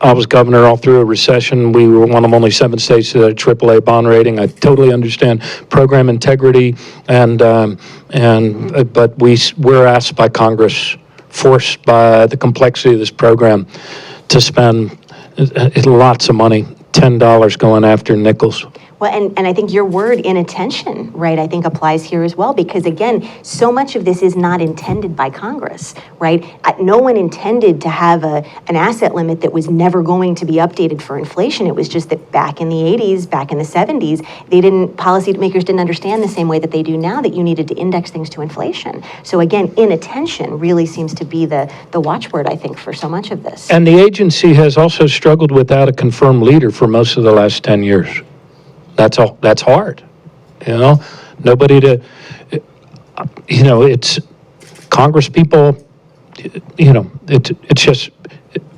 I was governor all through a recession. We were one of only 7 states that had a AAA bond rating. I totally understand program integrity, but we're asked by Congress, forced by the complexity of this program, to spend lots of money, $10 going after nickels. Well, and I think your word inattention, right, I think applies here as well, because again, so much of this is not intended by Congress, right? No one intended to have an asset limit that was never going to be updated for inflation. It was just that back in the 80s, back in the 70s, policymakers didn't understand the same way that they do now that you needed to index things to inflation. So again, inattention really seems to be the watchword, I think, for so much of this. And the agency has also struggled without a confirmed leader for most of the last 10 years. That's hard, nobody it's Congress people, it's just,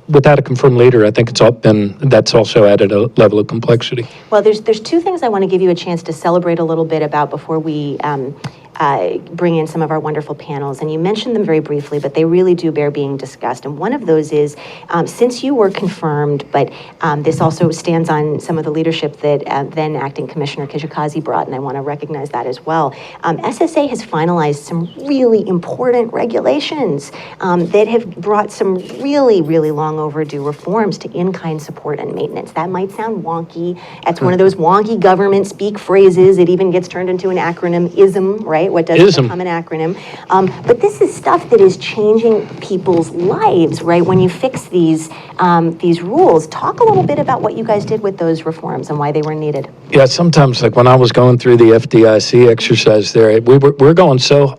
without a confirmed leader, I think that's also added a level of complexity. Well, there's 2 things I want to give you a chance to celebrate a little bit about before we bring in some of our wonderful panels. And you mentioned them very briefly, but they really do bear being discussed. And one of those is, since you were confirmed, but this also stands on some of the leadership that then Acting Commissioner Kijakazi brought, and I want to recognize that as well. SSA has finalized some really important regulations that have brought some really, really long overdue reforms to in-kind support and maintenance. That might sound wonky. That's one of those wonky government speak phrases. It even gets turned into an acronym, ISM, right? What does become an acronym. But this is stuff that is changing people's lives, right? When you fix these rules. Talk a little bit about what you guys did with those reforms and why they were needed. Yeah, sometimes, like when I was going through the FDIC exercise there, we're going so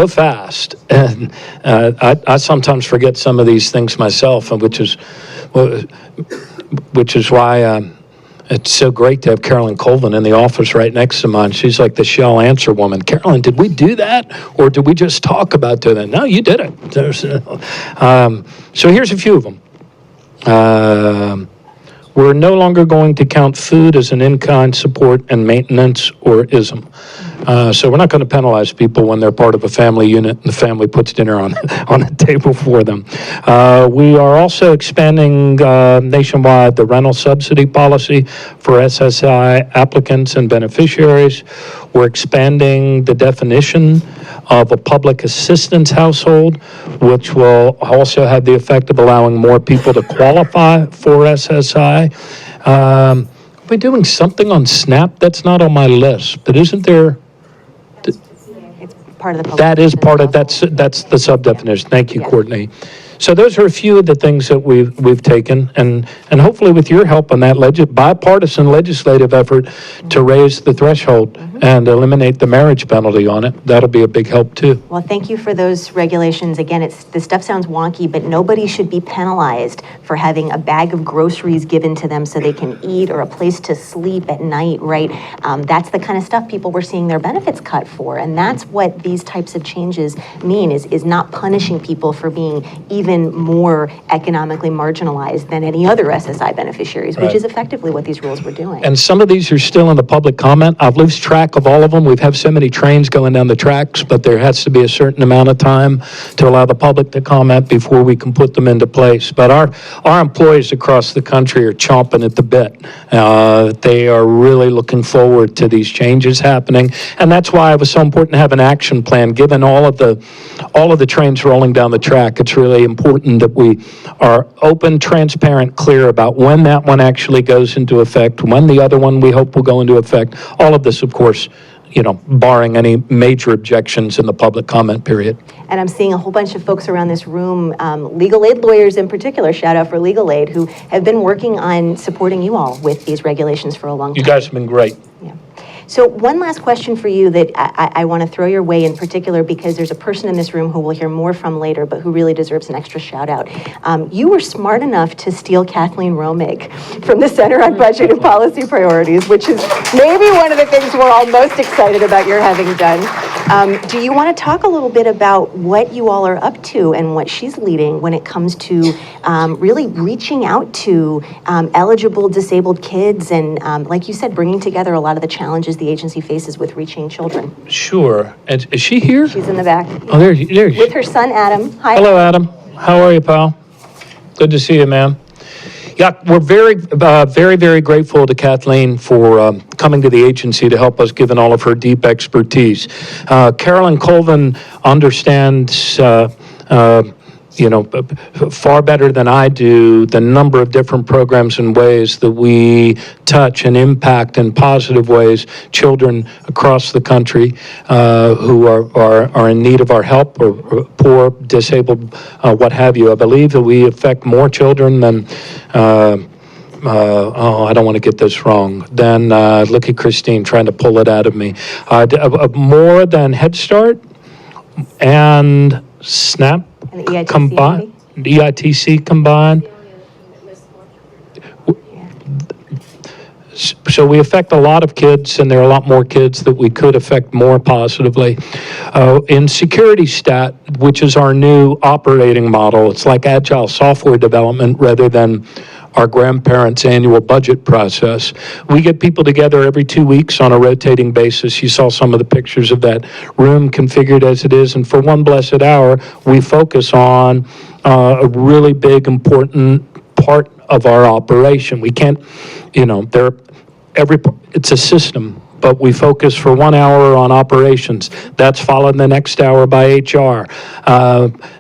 fast, and I sometimes forget some of these things myself, which is why it's so great to have Carolyn Colvin in the office right next to mine. She's like the shell answer woman. Carolyn, did we do that, or did we just talk about doing that? No, you did it. So here's a few of them. We're no longer going to count food as an in-kind support and maintenance or ISM. So we're not going to penalize people when they're part of a family unit and the family puts dinner on the table for them. We are also expanding nationwide the rental subsidy policy for SSI applicants and beneficiaries. We're expanding the definition of a public assistance household, which will also have the effect of allowing more people to qualify for SSI. We're doing something on SNAP that's not on my list, but isn't there? It's part of the. That is part of that's the sub-definition. Thank you, Courtney. So those are a few of the things that we've taken, and hopefully with your help on that bipartisan legislative effort to raise the threshold and eliminate the marriage penalty on it, that'll be a big help too. Well, thank you for those regulations. Again, this stuff sounds wonky, but nobody should be penalized for having a bag of groceries given to them so they can eat, or a place to sleep at night, right? That's the kind of stuff people were seeing their benefits cut for, and that's what these types of changes mean, is not punishing people for being even more economically marginalized than any other SSI beneficiaries, which is effectively what these rules were doing. And some of these are still in the public comment. I've lost track of all of them. We've had so many trains going down the tracks, but there has to be a certain amount of time to allow the public to comment before we can put them into place. But our employees across the country are chomping at the bit. They are really looking forward to these changes happening, and that's why it was so important to have an action plan. Given all of the trains rolling down the track, it's really important that we are open, transparent, clear about when that one actually goes into effect, when the other one we hope will go into effect. All of this, of course, barring any major objections in the public comment period. And I'm seeing a whole bunch of folks around this room, legal aid lawyers in particular, shout out for legal aid, who have been working on supporting you all with these regulations for a long time. You guys have been great. So one last question for you that I want to throw your way in particular, because there's a person in this room who we'll hear more from later, but who really deserves an extra shout out. You were smart enough to steal Kathleen Romig from the Center on Budget and Policy Priorities, which is maybe one of the things we're all most excited about your having done. Do you want to talk a little bit about what you all are up to and what she's leading when it comes to really reaching out to eligible disabled kids and, like you said, bringing together a lot of the challenges the agency faces with reaching children? Sure. And is she here? She's in the back. Oh, there she is. With her son, Adam. Hi. Hello, Adam. How are you, pal? Good to see you, ma'am. Yeah, we're very, very grateful to Kathleen for coming to the agency to help us, given all of her deep expertise. Carolyn Colvin understands far better than I do the number of different programs and ways that we touch and impact in positive ways children across the country who are in need of our help, or poor, disabled, what have you. I believe that we affect more children than I don't want to get this wrong. Then look at Christine trying to pull it out of me. More than Head Start and SNAP And the EITC combined. EITC combined. So we affect a lot of kids, and there are a lot more kids that we could affect more positively. In Security Stat, which is our new operating model, it's like agile software development rather than our grandparents' annual budget process. We get people together every 2 weeks on a rotating basis. You saw some of the pictures of that room configured as it is, and for one blessed hour, we focus on a really big, important part of our operation. We can't, it's a system, but we focus for 1 hour on operations. That's followed the next hour by HR.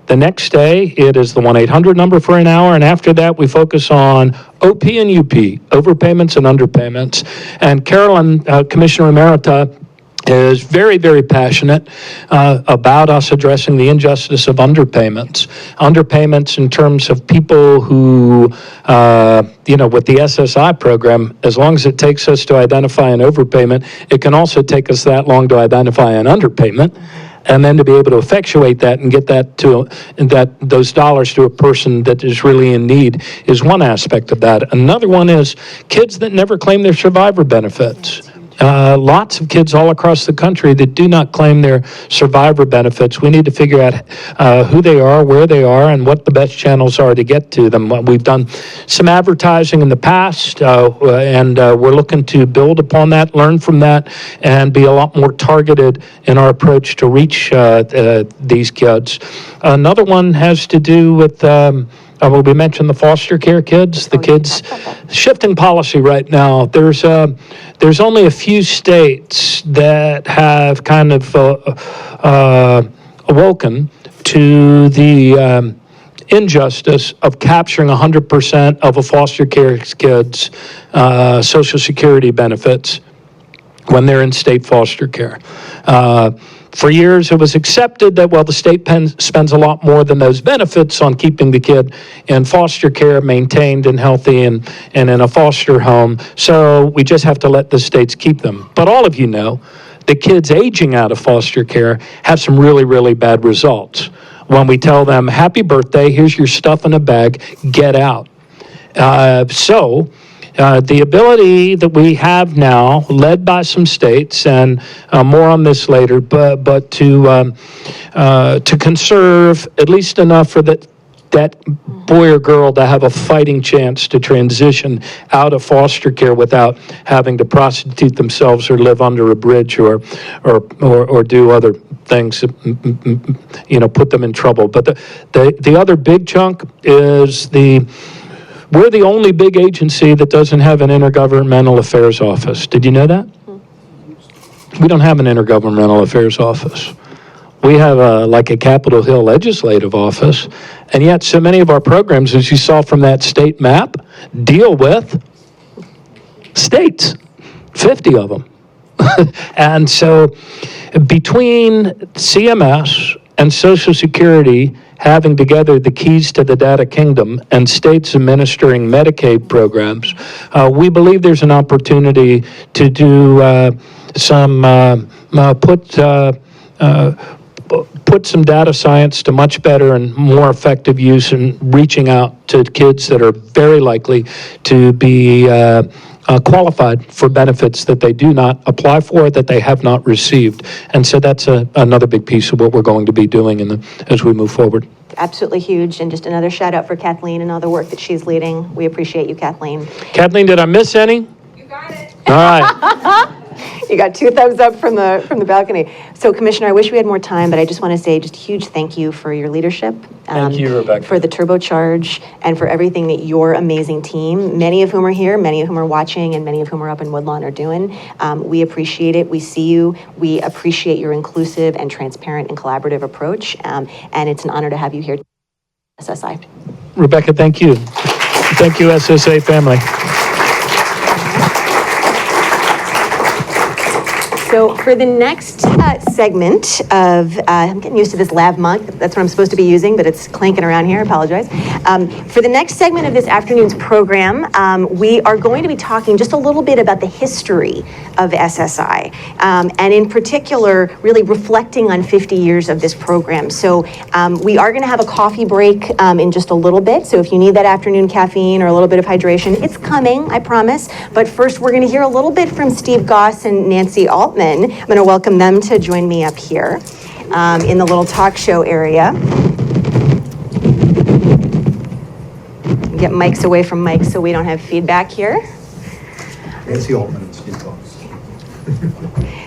The next day, it is the 1-800 number for an hour, and after that, we focus on OP and UP, overpayments and underpayments. And Carolyn, Commissioner Emerita, is very, very passionate about us addressing the injustice of underpayments. Underpayments in terms of people who, with the SSI program, as long as it takes us to identify an overpayment, it can also take us that long to identify an underpayment. And then to be able to effectuate that and get that those dollars to a person that is really in need is one aspect of that. Another one is kids that never claim their survivor benefits. Lots of kids all across the country that do not claim their survivor benefits. We need to figure out who they are, where they are, and what the best channels are to get to them. We've done some advertising in the past, and we're looking to build upon that, learn from that, and be a lot more targeted in our approach to reach these kids. Another one has to do with we mentioned the foster care kids, the kids. Shifting policy right now. There's only a few states that have kind of awoken to the injustice of capturing 100% of a foster care kid's Social Security benefits when they're in state foster care. For years, it was accepted that, the state spends a lot more than those benefits on keeping the kid in foster care, maintained and healthy and in a foster home, so we just have to let the states keep them. But all of you know, the kids aging out of foster care have some really, really bad results. When we tell them, happy birthday, here's your stuff in a bag, get out. The ability that we have now, led by some states, and more on this later, but to conserve at least enough for that boy or girl to have a fighting chance to transition out of foster care without having to prostitute themselves or live under a bridge or do other things, put them in trouble. But the other big chunk is we're the only big agency that doesn't have an intergovernmental affairs office. Did you know that? We don't have an intergovernmental affairs office. We have a Capitol Hill legislative office, and yet so many of our programs, as you saw from that state map, deal with states, 50 of them. And so between CMS and Social Security having together the keys to the data kingdom and states administering Medicaid programs, we believe there's an opportunity to do put some data science to much better and more effective use in reaching out to kids that are very likely to be qualified for benefits that they do not apply for, that they have not received. And so that's another big piece of what we're going to be doing as we move forward. Absolutely huge. And just another shout out for Kathleen and all the work that she's leading. We appreciate you, Kathleen. Kathleen, did I miss any? You got it. All right. You got 2 thumbs up from the balcony. So, Commissioner, I wish we had more time, but I just want to say just a huge thank you for your leadership. Thank you, Rebecca. For the turbocharge and for everything that your amazing team, many of whom are here, many of whom are watching, and many of whom are up in Woodlawn are doing. We appreciate it. We see you. We appreciate your inclusive and transparent and collaborative approach. And it's an honor to have you here, SSI. Rebecca, thank you. Thank you, SSA family. So for the next segment of, I'm getting used to this lav mug. That's what I'm supposed to be using, but it's clanking around here. I apologize. For the next segment of this afternoon's program, we are going to be talking just a little bit about the history of SSI, and in particular, really reflecting on 50 years of this program. So we are going to have a coffee break in just a little bit. So if you need that afternoon caffeine or a little bit of hydration, it's coming, I promise. But first, we're going to hear a little bit from Steve Goss and Nancy Altman. I'm going to welcome them to join me up here in the little talk show area. Get mics away from mics so we don't have feedback here. Nancy Altman and Steve Goss.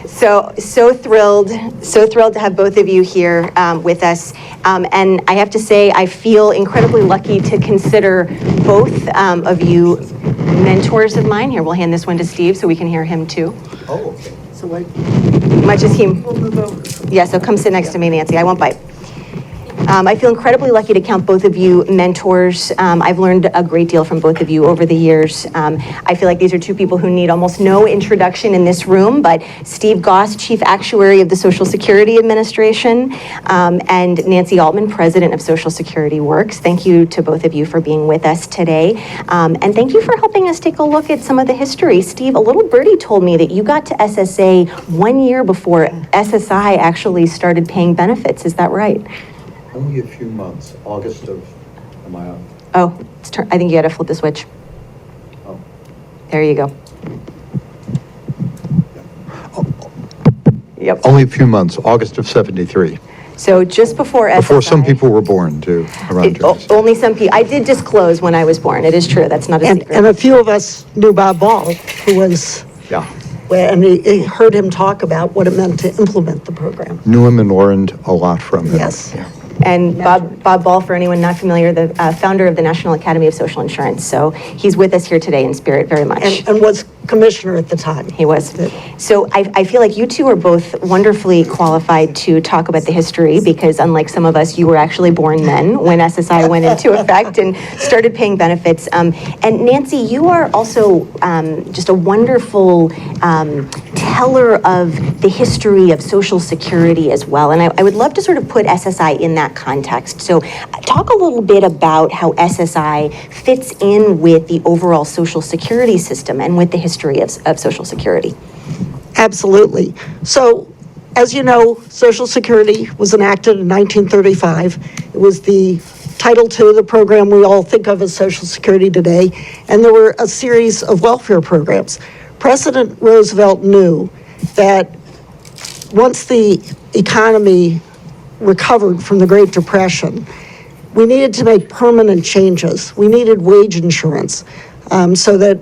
So thrilled to have both of you here with us. And I have to say, I feel incredibly lucky to consider both of you mentors of mine. Here, we'll hand this one to Steve so we can hear him too. Oh, okay. So wait. Much as he, yeah, so come sit next to me, Nancy. I won't bite. I feel incredibly lucky to count both of you mentors. I've learned a great deal from both of you over the years. I feel like these are two people who need almost no introduction in this room, but Steve Goss, Chief Actuary of the Social Security Administration, and Nancy Altman, President of Social Security Works. Thank you to both of you for being with us today. And thank you for helping us take a look at some of the history. Steve, a little birdie told me that you got to SSA 1 year before SSI actually started paying benefits. Is that right? Only a few months. August of, am I up? Oh, I think you got to flip the switch. Oh. There you go. Yep. Only a few months, August of 73. So just before SSI. Before some people were born, too, around here. Only some people. I did disclose when I was born. It is true. That's not a secret. And a few of us knew Bob Ball, who was... Yeah. And he heard him talk about what it meant to implement the program. Knew him and learned a lot from him. Yes. Yeah. And Bob Ball, for anyone not familiar, the founder of the National Academy of Social Insurance. So he's with us here today in spirit very much. And was commissioner at the time. He was. So I feel like you two are both wonderfully qualified to talk about the history because unlike some of us, you were actually born then when SSI went into effect and started paying benefits. And Nancy, you are also just a wonderful teller of the history of Social Security as well. And I would love to sort of put SSI in that context. So talk a little bit about how SSI fits in with the overall Social Security system and with the history of Social Security. Absolutely. So, as you know, Social Security was enacted in 1935. It was the Title II of the program we all think of as Social Security today, and there were a series of welfare programs. President Roosevelt knew that once the economy recovered from the Great Depression, we needed to make permanent changes. We needed wage insurance so that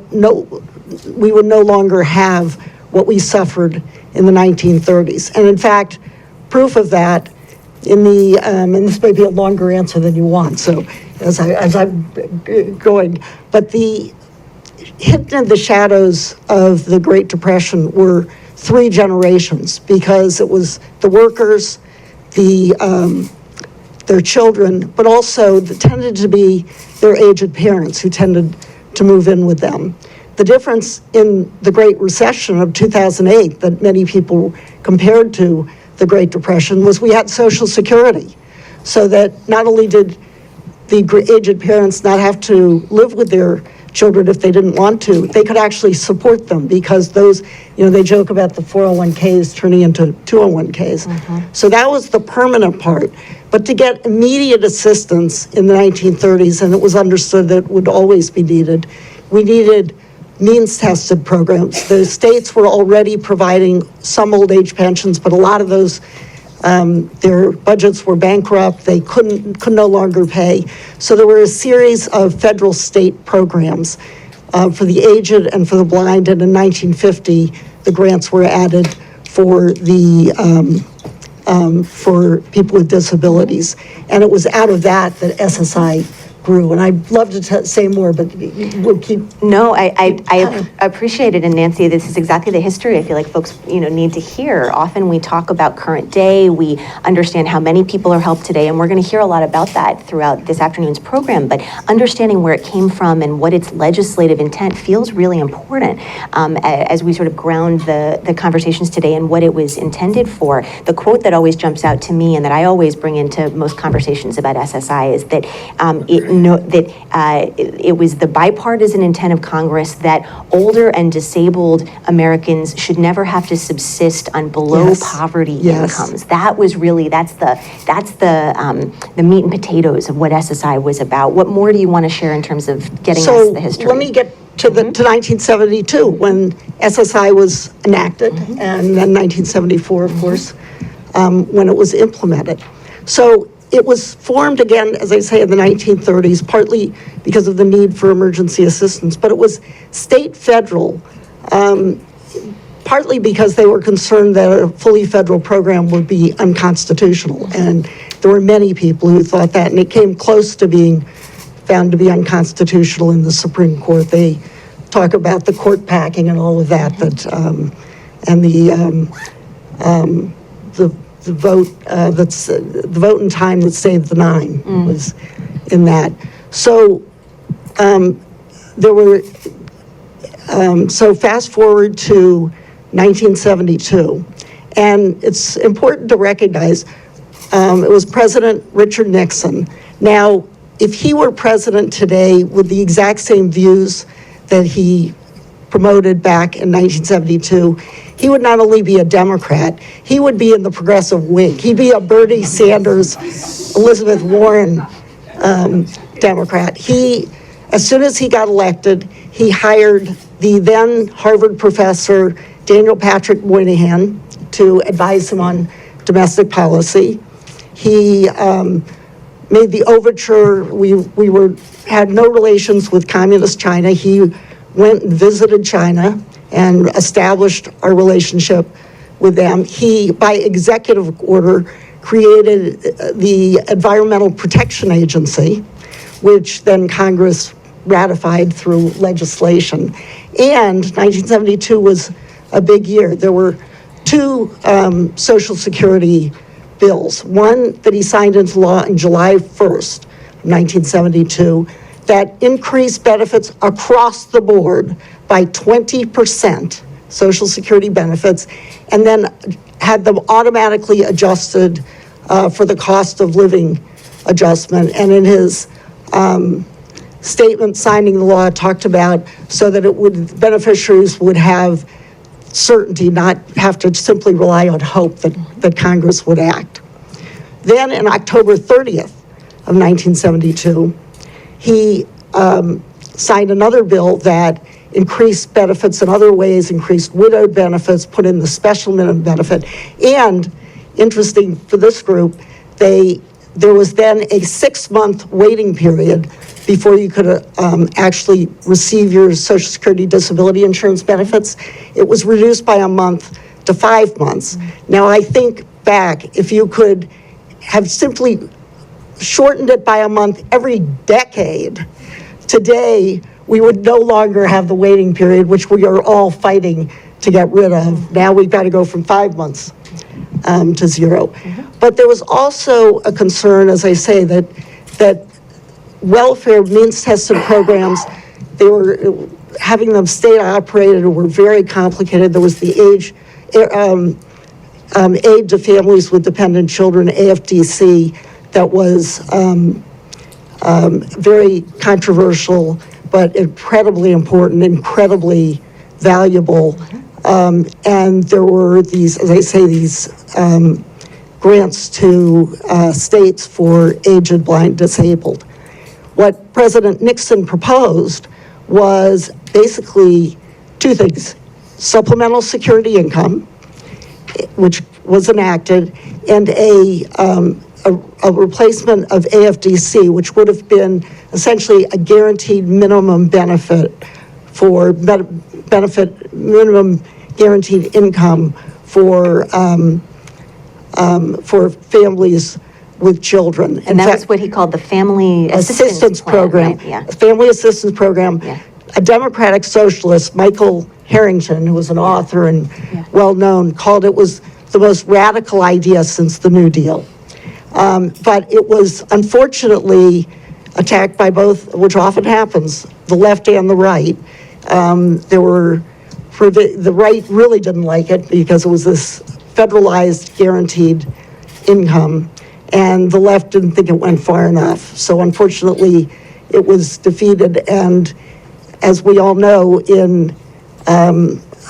we would no longer have what we suffered in the 1930s. And in fact, proof of that and this may be a longer answer than you want, so as I'm going, but hidden in the shadows of the Great Depression were 3 generations, because it was the workers, their children, but also tended to be their aged parents who tended to move in with them. the difference in the Great Recession of 2008 that many people compared to the Great Depression was we had Social Security. So that not only did the aged parents not have to live with their children if they didn't want to, they could actually support them because those, they joke about the 401ks turning into 201ks. So that was the permanent part. But to get immediate assistance in the 1930s, and it was understood that it would always be needed, we needed means-tested programs. The states were already providing some old age pensions, but a lot of those, their budgets were bankrupt. They could no longer pay. So there were a series of federal state programs for the aged and for the blind. And in 1950, the grants were added for for people with disabilities. And it was out of that SSI grew. And I'd love to say more, but we'll keep. No, I appreciate it. And Nancy, this is exactly the history I feel like folks, need to hear. Often we talk about current day, we understand how many people are helped today, and we're going to hear a lot about that throughout this afternoon's program, but understanding where it came from and what its legislative intent feels really important as we sort of ground the conversations today and what it was intended for. The quote that always jumps out to me and that I always bring into most conversations about SSI is that it was the bipartisan intent of Congress that older and disabled Americans should never have to subsist on below poverty incomes. That was really, that's the meat and potatoes of what SSI was about. What more do you want to share in terms of getting us the history? Let me get to 1972 when SSI was enacted, and then 1974, of course, when it was implemented. So it was formed again, as I say, in the 1930s, partly because of the need for emergency assistance, but it was state federal, partly because they were concerned that a fully federal program would be unconstitutional. And there were many people who thought that, and it came close to being found to be unconstitutional in the Supreme Court. They talk about the court packing and all of that, and the vote the vote in time that saved the nine was in that. So there were so fast forward to 1972, and it's important to recognize it was President Richard Nixon. Now, if he were president today with the exact same views that he promoted back in 1972, he would not only be a Democrat, he would be in the progressive wing. He'd be a Bernie Sanders, Elizabeth Warren Democrat. As soon as he got elected, he hired the then Harvard professor, Daniel Patrick Moynihan, to advise him on domestic policy. He made the overture. We had no relations with communist China. He went and visited China and established our relationship with them. He, by executive order, created the Environmental Protection Agency, which then Congress ratified through legislation. And 1972 was a big year. There were two Social Security bills. One that he signed into law on July 1st, 1972, that increased benefits across the board by 20%, Social Security benefits, and then had them automatically adjusted for the cost of living adjustment. And in his statement signing the law, talked about so that beneficiaries would have certainty, not have to simply rely on hope that Congress would act. Then in October 30th of 1972, he signed another bill that increased benefits in other ways, increased widowed benefits, put in the special minimum benefit. And interesting for this group, there was then a 6-month waiting period before you could actually receive your Social Security disability insurance benefits. It was reduced by a month to 5 months. Now, I think back, if you could have simply shortened it by a month every decade, today we would no longer have the waiting period, which we are all fighting to get rid of. Now we've got to go from 5 months to 0. But there was also a concern, as I say, that welfare means-tested programs, they were having them state operated were very complicated. There was the Aid to Families with Dependent Children, AFDC, that was very controversial, but incredibly important, incredibly valuable. And there were these, as I say, these grants to states for aged, blind, disabled. What President Nixon proposed was basically two things: supplemental security income, which was enacted, and a replacement of AFDC, which would have been essentially a guaranteed minimum benefit for minimum guaranteed income for families with children. And that was what he called the Family Assistance Program. Right? Yeah. Family Assistance Program. Yeah. A Democratic socialist, Michael Harrington, who was an author and well-known, called it was the most radical idea since the New Deal. But it was unfortunately attacked by both, which often happens, the left and the right. The right really didn't like it because it was this federalized guaranteed income, and the left didn't think it went far enough. So unfortunately, it was defeated, and as we all know,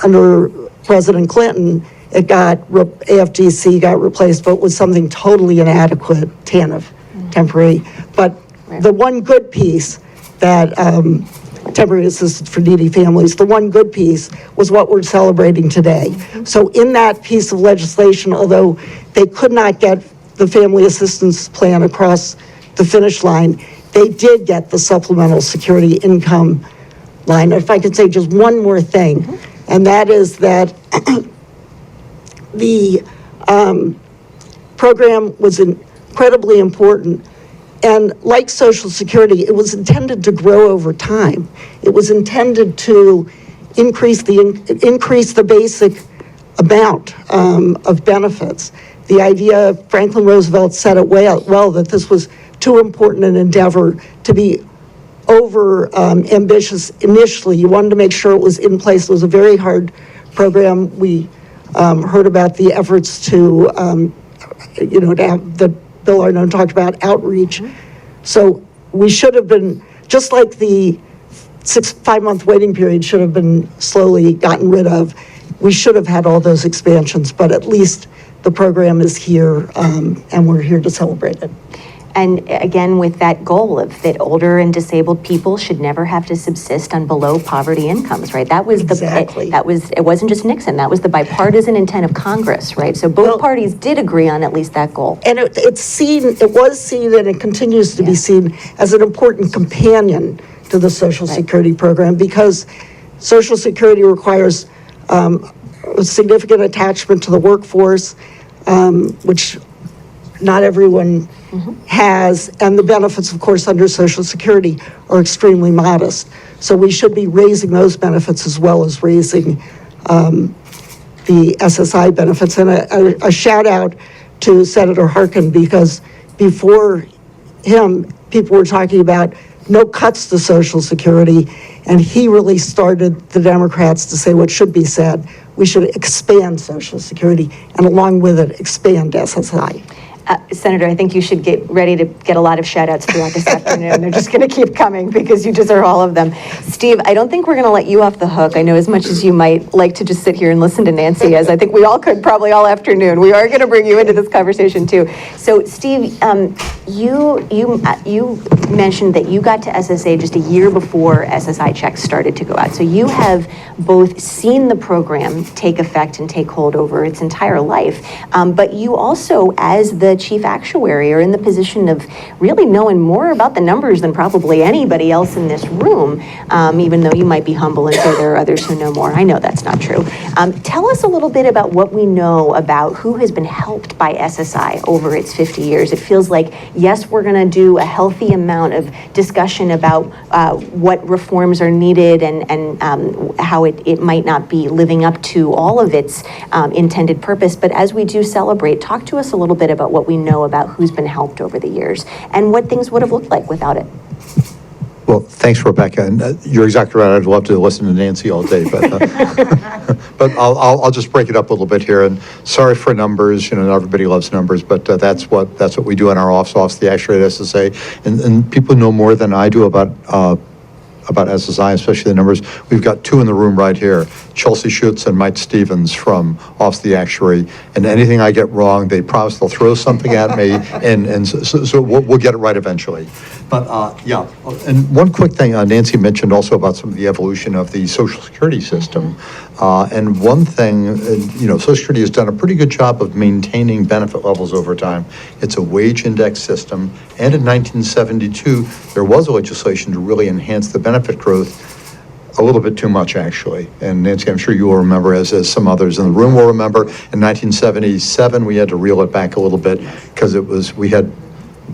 under President Clinton, AFDC got replaced, but with something totally inadequate, TANF, temporary. But the one good piece that temporary assistance for needy families, the one good piece was what we're celebrating today. So in that piece of legislation, although they could not get the family assistance plan across the finish line, they did get the supplemental security income line. If I could say just one more thing, and that is that the program was incredibly important. And like Social Security, it was intended to grow over time. It was intended to increase the basic amount of benefits. The idea, Franklin Roosevelt said it well, that this was too important an endeavor to be over ambitious initially. You wanted to make sure it was in place. It was a very hard program. We heard about the efforts to have the Bill Arnone talked about outreach. So we should have been, just like the 5-month waiting period should have been slowly gotten rid of, we should have had all those expansions, but at least the program is here, and we're here to celebrate it. And again, with that goal of that older and disabled people should never have to subsist on below poverty incomes, right? That was exactly. It wasn't just Nixon, that was the bipartisan intent of Congress, right? So both parties did agree on at least that goal. And it was seen, and it continues to be seen as an important companion to the Social Security program, because Social Security requires a significant attachment to the workforce, which not everyone has, and the benefits, of course, under Social Security are extremely modest. So we should be raising those benefits as well as raising the SSI benefits. And a shout out to Senator Harkin, because before him, people were talking about no cuts to Social Security, and he really started the Democrats to say what should be said. We should expand Social Security, and along with it, expand SSI. Senator, I think you should get ready to get a lot of shout outs throughout this afternoon. They're just going to keep coming because you deserve all of them. Steve, I don't think we're going to let you off the hook. I know as much as you might like to just sit here and listen to Nancy, as I think we all could probably all afternoon, we are going to bring you into this conversation too. So Steve, you mentioned that you got to SSA just a year before SSI checks started to go out. So you have both seen the program take effect and take hold over its entire life, but you also, as the chief actuary, are in the position of really knowing more about the numbers than probably anybody else in this room, even though you might be humble and say there are others who know more. I know that's not true. Tell us a little bit about what we know about who has been helped by SSI over its 50 years. It feels like, yes, we're going to do a healthy amount of discussion about what reforms are needed and how it might not be living up to all of its intended purpose. But as we do celebrate, talk to us a little bit about what we know about who's been helped over the years and what things would have looked like without it. Well, thanks, Rebecca, and you're exactly right. I'd love to listen to Nancy all day, but but I'll just break it up a little bit here. And sorry for numbers. Not everybody loves numbers, but that's what we do in our office, the actuary at SSA, and people know more than I do about SSI, especially the numbers. We've got two in the room right here, Chelsea Schutz and Mike Stevens from Office of the Actuary. And anything I get wrong, they promise they'll throw something at me, and so we'll get it right eventually. But yeah, and one quick thing, Nancy mentioned also about some of the evolution of the Social Security system. And one thing, Social Security has done a pretty good job of maintaining benefit levels over time. It's a wage index system. And in 1972, there was legislation to really enhance the benefit growth a little bit too much, actually. And Nancy, I'm sure you will remember, as some others in the room will remember, in 1977, we had to reel it back a little bit because we had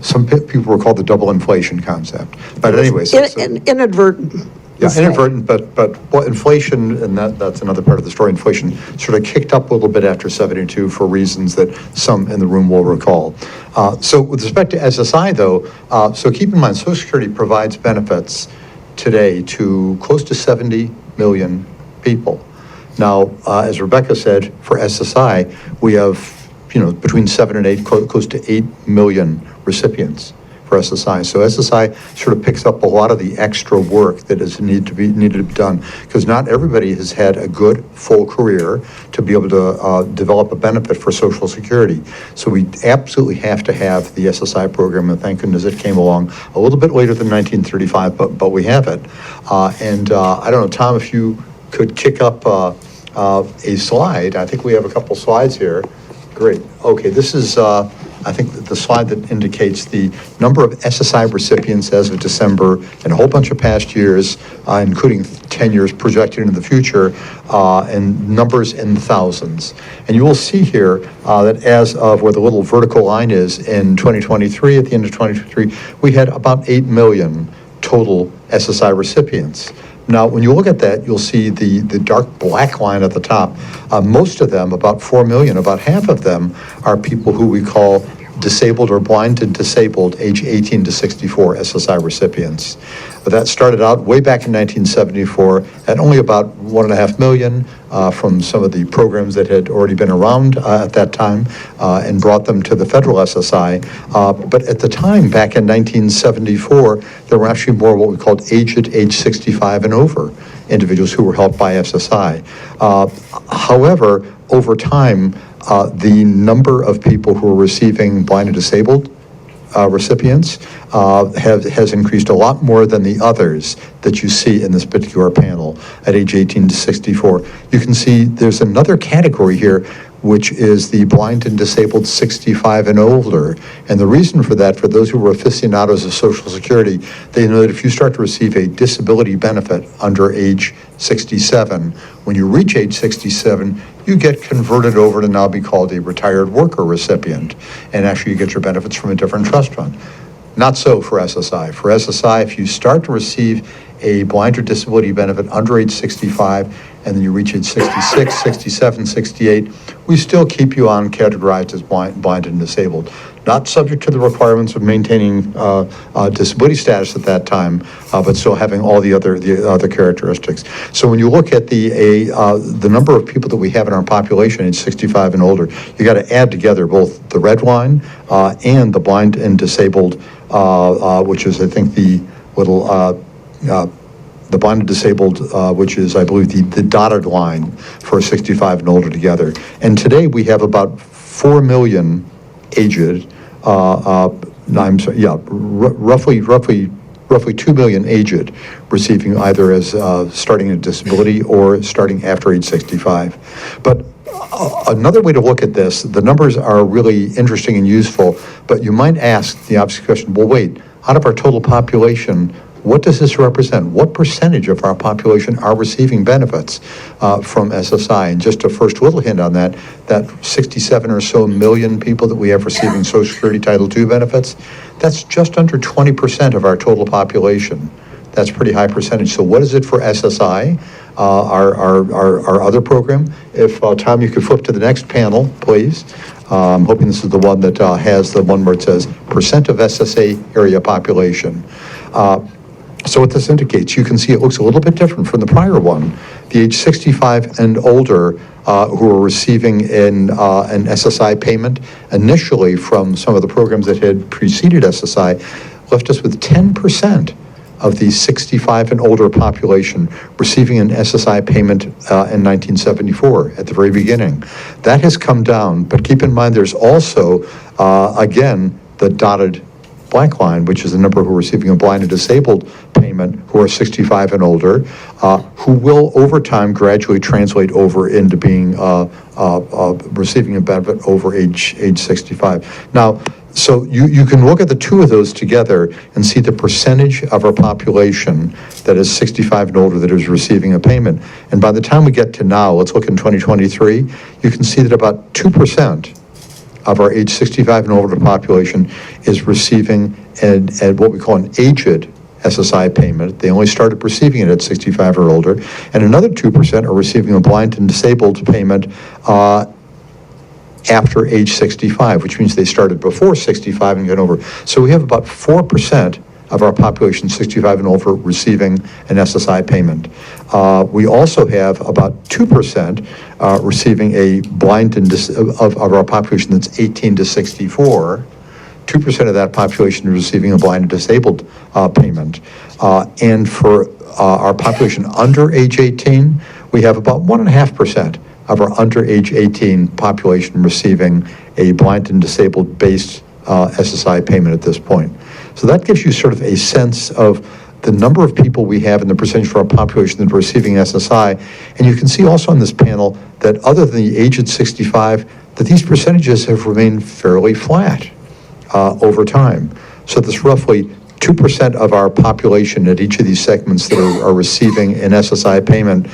some people were called the double inflation concept. But anyways. Inadvertent. Yeah, inadvertent, but inflation, and that's another part of the story, inflation sort of kicked up a little bit after 72 for reasons that some in the room will recall. So with respect to SSI, though, so keep in mind, Social Security provides benefits today to close to 70 million people. Now, as Rebecca said, for SSI, we have, between 7 and 8, close to 8 million recipients for SSI. So SSI sort of picks up a lot of the extra work that is needed to be done, because not everybody has had a good full career to be able to develop a benefit for Social Security. So we absolutely have to have the SSI program, and thank goodness it came along a little bit later than 1935, but we have it. And I don't know, Tom, if you could kick up a slide. I think we have a couple slides here. Great. Okay, this is I think the slide that indicates the number of SSI recipients as of December and a whole bunch of past years, including 10 years projected into the future, and numbers in the thousands. And you will see here that as of where the little vertical line is in 2023, at the end of 2023, we had about 8 million total SSI recipients. Now, when you look at that, you'll see the dark black line at the top. Most of them, about 4 million, about half of them are people who we call disabled or blind and disabled, age 18 to 64 SSI recipients. But that started out way back in 1974 at only about 1.5 million from some of the programs that had already been around at that time and brought them to the federal SSI. But at the time, back in 1974, there were actually more what we called aged age 65 and over individuals who were helped by SSI. However, over time, the number of people who are receiving blind and disabled recipients has increased a lot more than the others that you see in this particular panel at age 18 to 64. You can see there's another category here, which is the blind and disabled 65 and older. And the reason for that, for those who are aficionados of Social Security, they know that if you start to receive a disability benefit under age 67, when you reach age 67, you get converted over to now be called a retired worker recipient. And actually you get your benefits from a different trust fund. Not so for SSI. For SSI, if you start to receive a blind or disability benefit under age 65, and then you reach age 66, 67, 68, we still keep you on categorized as blind and disabled. Not subject to the requirements of maintaining disability status at that time, but still having all the other characteristics. So when you look at the number of people that we have in our population, age 65 and older, you got to add together both the red line and the blind and disabled, which is I think the little the blind and disabled, which is, I believe, the dotted line for 65 and older together. And today we have about 4 million aged, roughly 2 million aged receiving either as starting a disability or starting after age 65. But another way to look at this, the numbers are really interesting and useful, but you might ask the obvious question, well, wait, out of our total population, what does this represent? What percentage of our population are receiving benefits from SSI? And just a first little hint on that 67 or so million people that we have receiving Social Security Title II benefits, that's just under 20% of our total population. That's a pretty high percentage. So what is it for SSI, our other program? If, Tom, you could flip to the next panel, please. I'm hoping this is the one that has the one where it says percent of SSA area population. So what this indicates, you can see it looks a little bit different from the prior one. The age 65 and older who are receiving an SSI payment initially from some of the programs that had preceded SSI left us with 10% of the 65 and older population receiving an SSI payment in 1974 at the very beginning. That has come down, but keep in mind there's also, again, the dotted black line, which is the number who are receiving a blind and disabled payment who are 65 and older, who will over time gradually translate over into being receiving a benefit over age 65. Now, so you can look at the two of those together and see the percentage of our population that is 65 and older that is receiving a payment. And by the time we get to now, let's look in 2023, you can see that about 2% of our age 65 and older population is receiving what we call an aged SSI payment. They only started receiving it at 65 or older. And another 2% are receiving a blind and disabled payment after age 65, which means they started before 65 and got over. So we have about 4% of our population 65 and over receiving an SSI payment. We also have about 2% receiving a blind and of our population that's 18 to 64. 2% of that population is receiving a blind and disabled payment. And for our population under age 18, we have about 1.5% of our under age 18 population receiving a blind and disabled based SSI payment at this point. So that gives you sort of a sense of the number of people we have and the percentage of our population that are receiving SSI. And you can see also on this panel that other than the age at 65, that these percentages have remained fairly flat over time. So there's roughly 2% of our population at each of these segments that are receiving an SSI payment.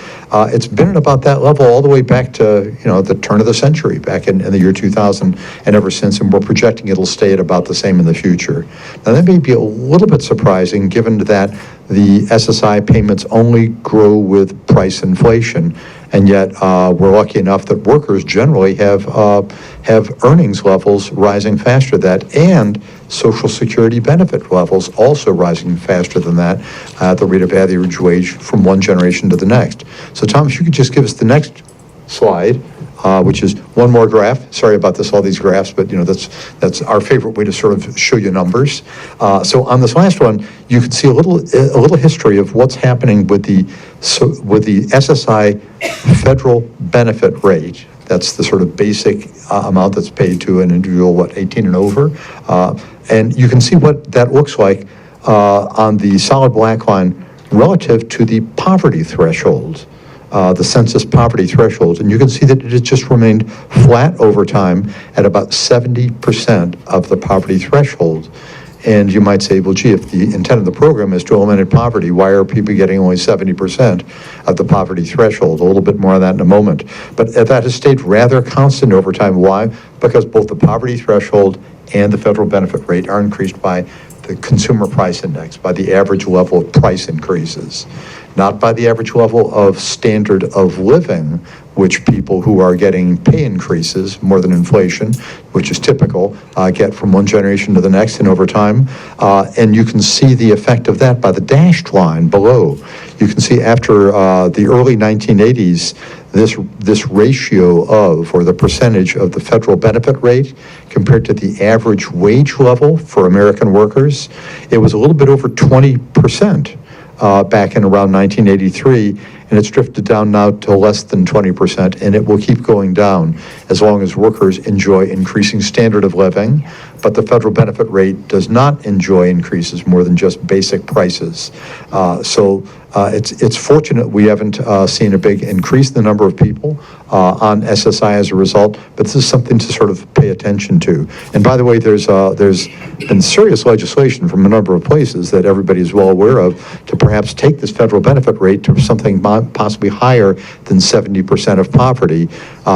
It's been at about that level all the way back to, the turn of the century, back in the year 2000 and ever since, and we're projecting it'll stay at about the same in the future. Now that may be a little bit surprising given that the SSI payments only grow with price inflation, and yet we're lucky enough that workers generally have earnings levels rising faster than that, and Social Security benefit levels also rising faster than that at the rate of average wage from one generation to the next. So Tom, if you could just give us the next slide, which is one more graph. Sorry about this, all these graphs, but that's our favorite way to sort of show you numbers. So on this last one, you can see a little history of what's happening with the SSI federal benefit rate. That's the sort of basic amount that's paid to an individual, 18 and over. And you can see what that looks like on the solid black line relative to the poverty threshold, the census poverty threshold. And you can see that it has just remained flat over time at about 70% of the poverty threshold. And you might say, well, gee, if the intent of the program is to eliminate poverty, why are people getting only 70% of the poverty threshold? A little bit more on that in a moment. But that has stayed rather constant over time. Why? Because both the poverty threshold and the federal benefit rate are increased by the consumer price index, by the average level of price increases, not by the average level of standard of living, which people who are getting pay increases more than inflation, which is typical, get from one generation to the next and over time. And you can see the effect of that by the dashed line below. You can see after the early 1980s, this ratio of, or the percentage of the federal benefit rate compared to the average wage level for American workers, it was a little bit over 20% back in around 1983, and it's drifted down now to less than 20%, and it will keep going down as long as workers enjoy increasing standard of living, but the federal benefit rate does not enjoy increases more than just basic prices. So it's fortunate we haven't seen a big increase in the number of people on SSI as a result, but this is something to sort of pay attention to. And by the way, there's been serious legislation from a number of places that everybody is well aware of to perhaps take this federal benefit rate to something possibly higher than 70% of poverty,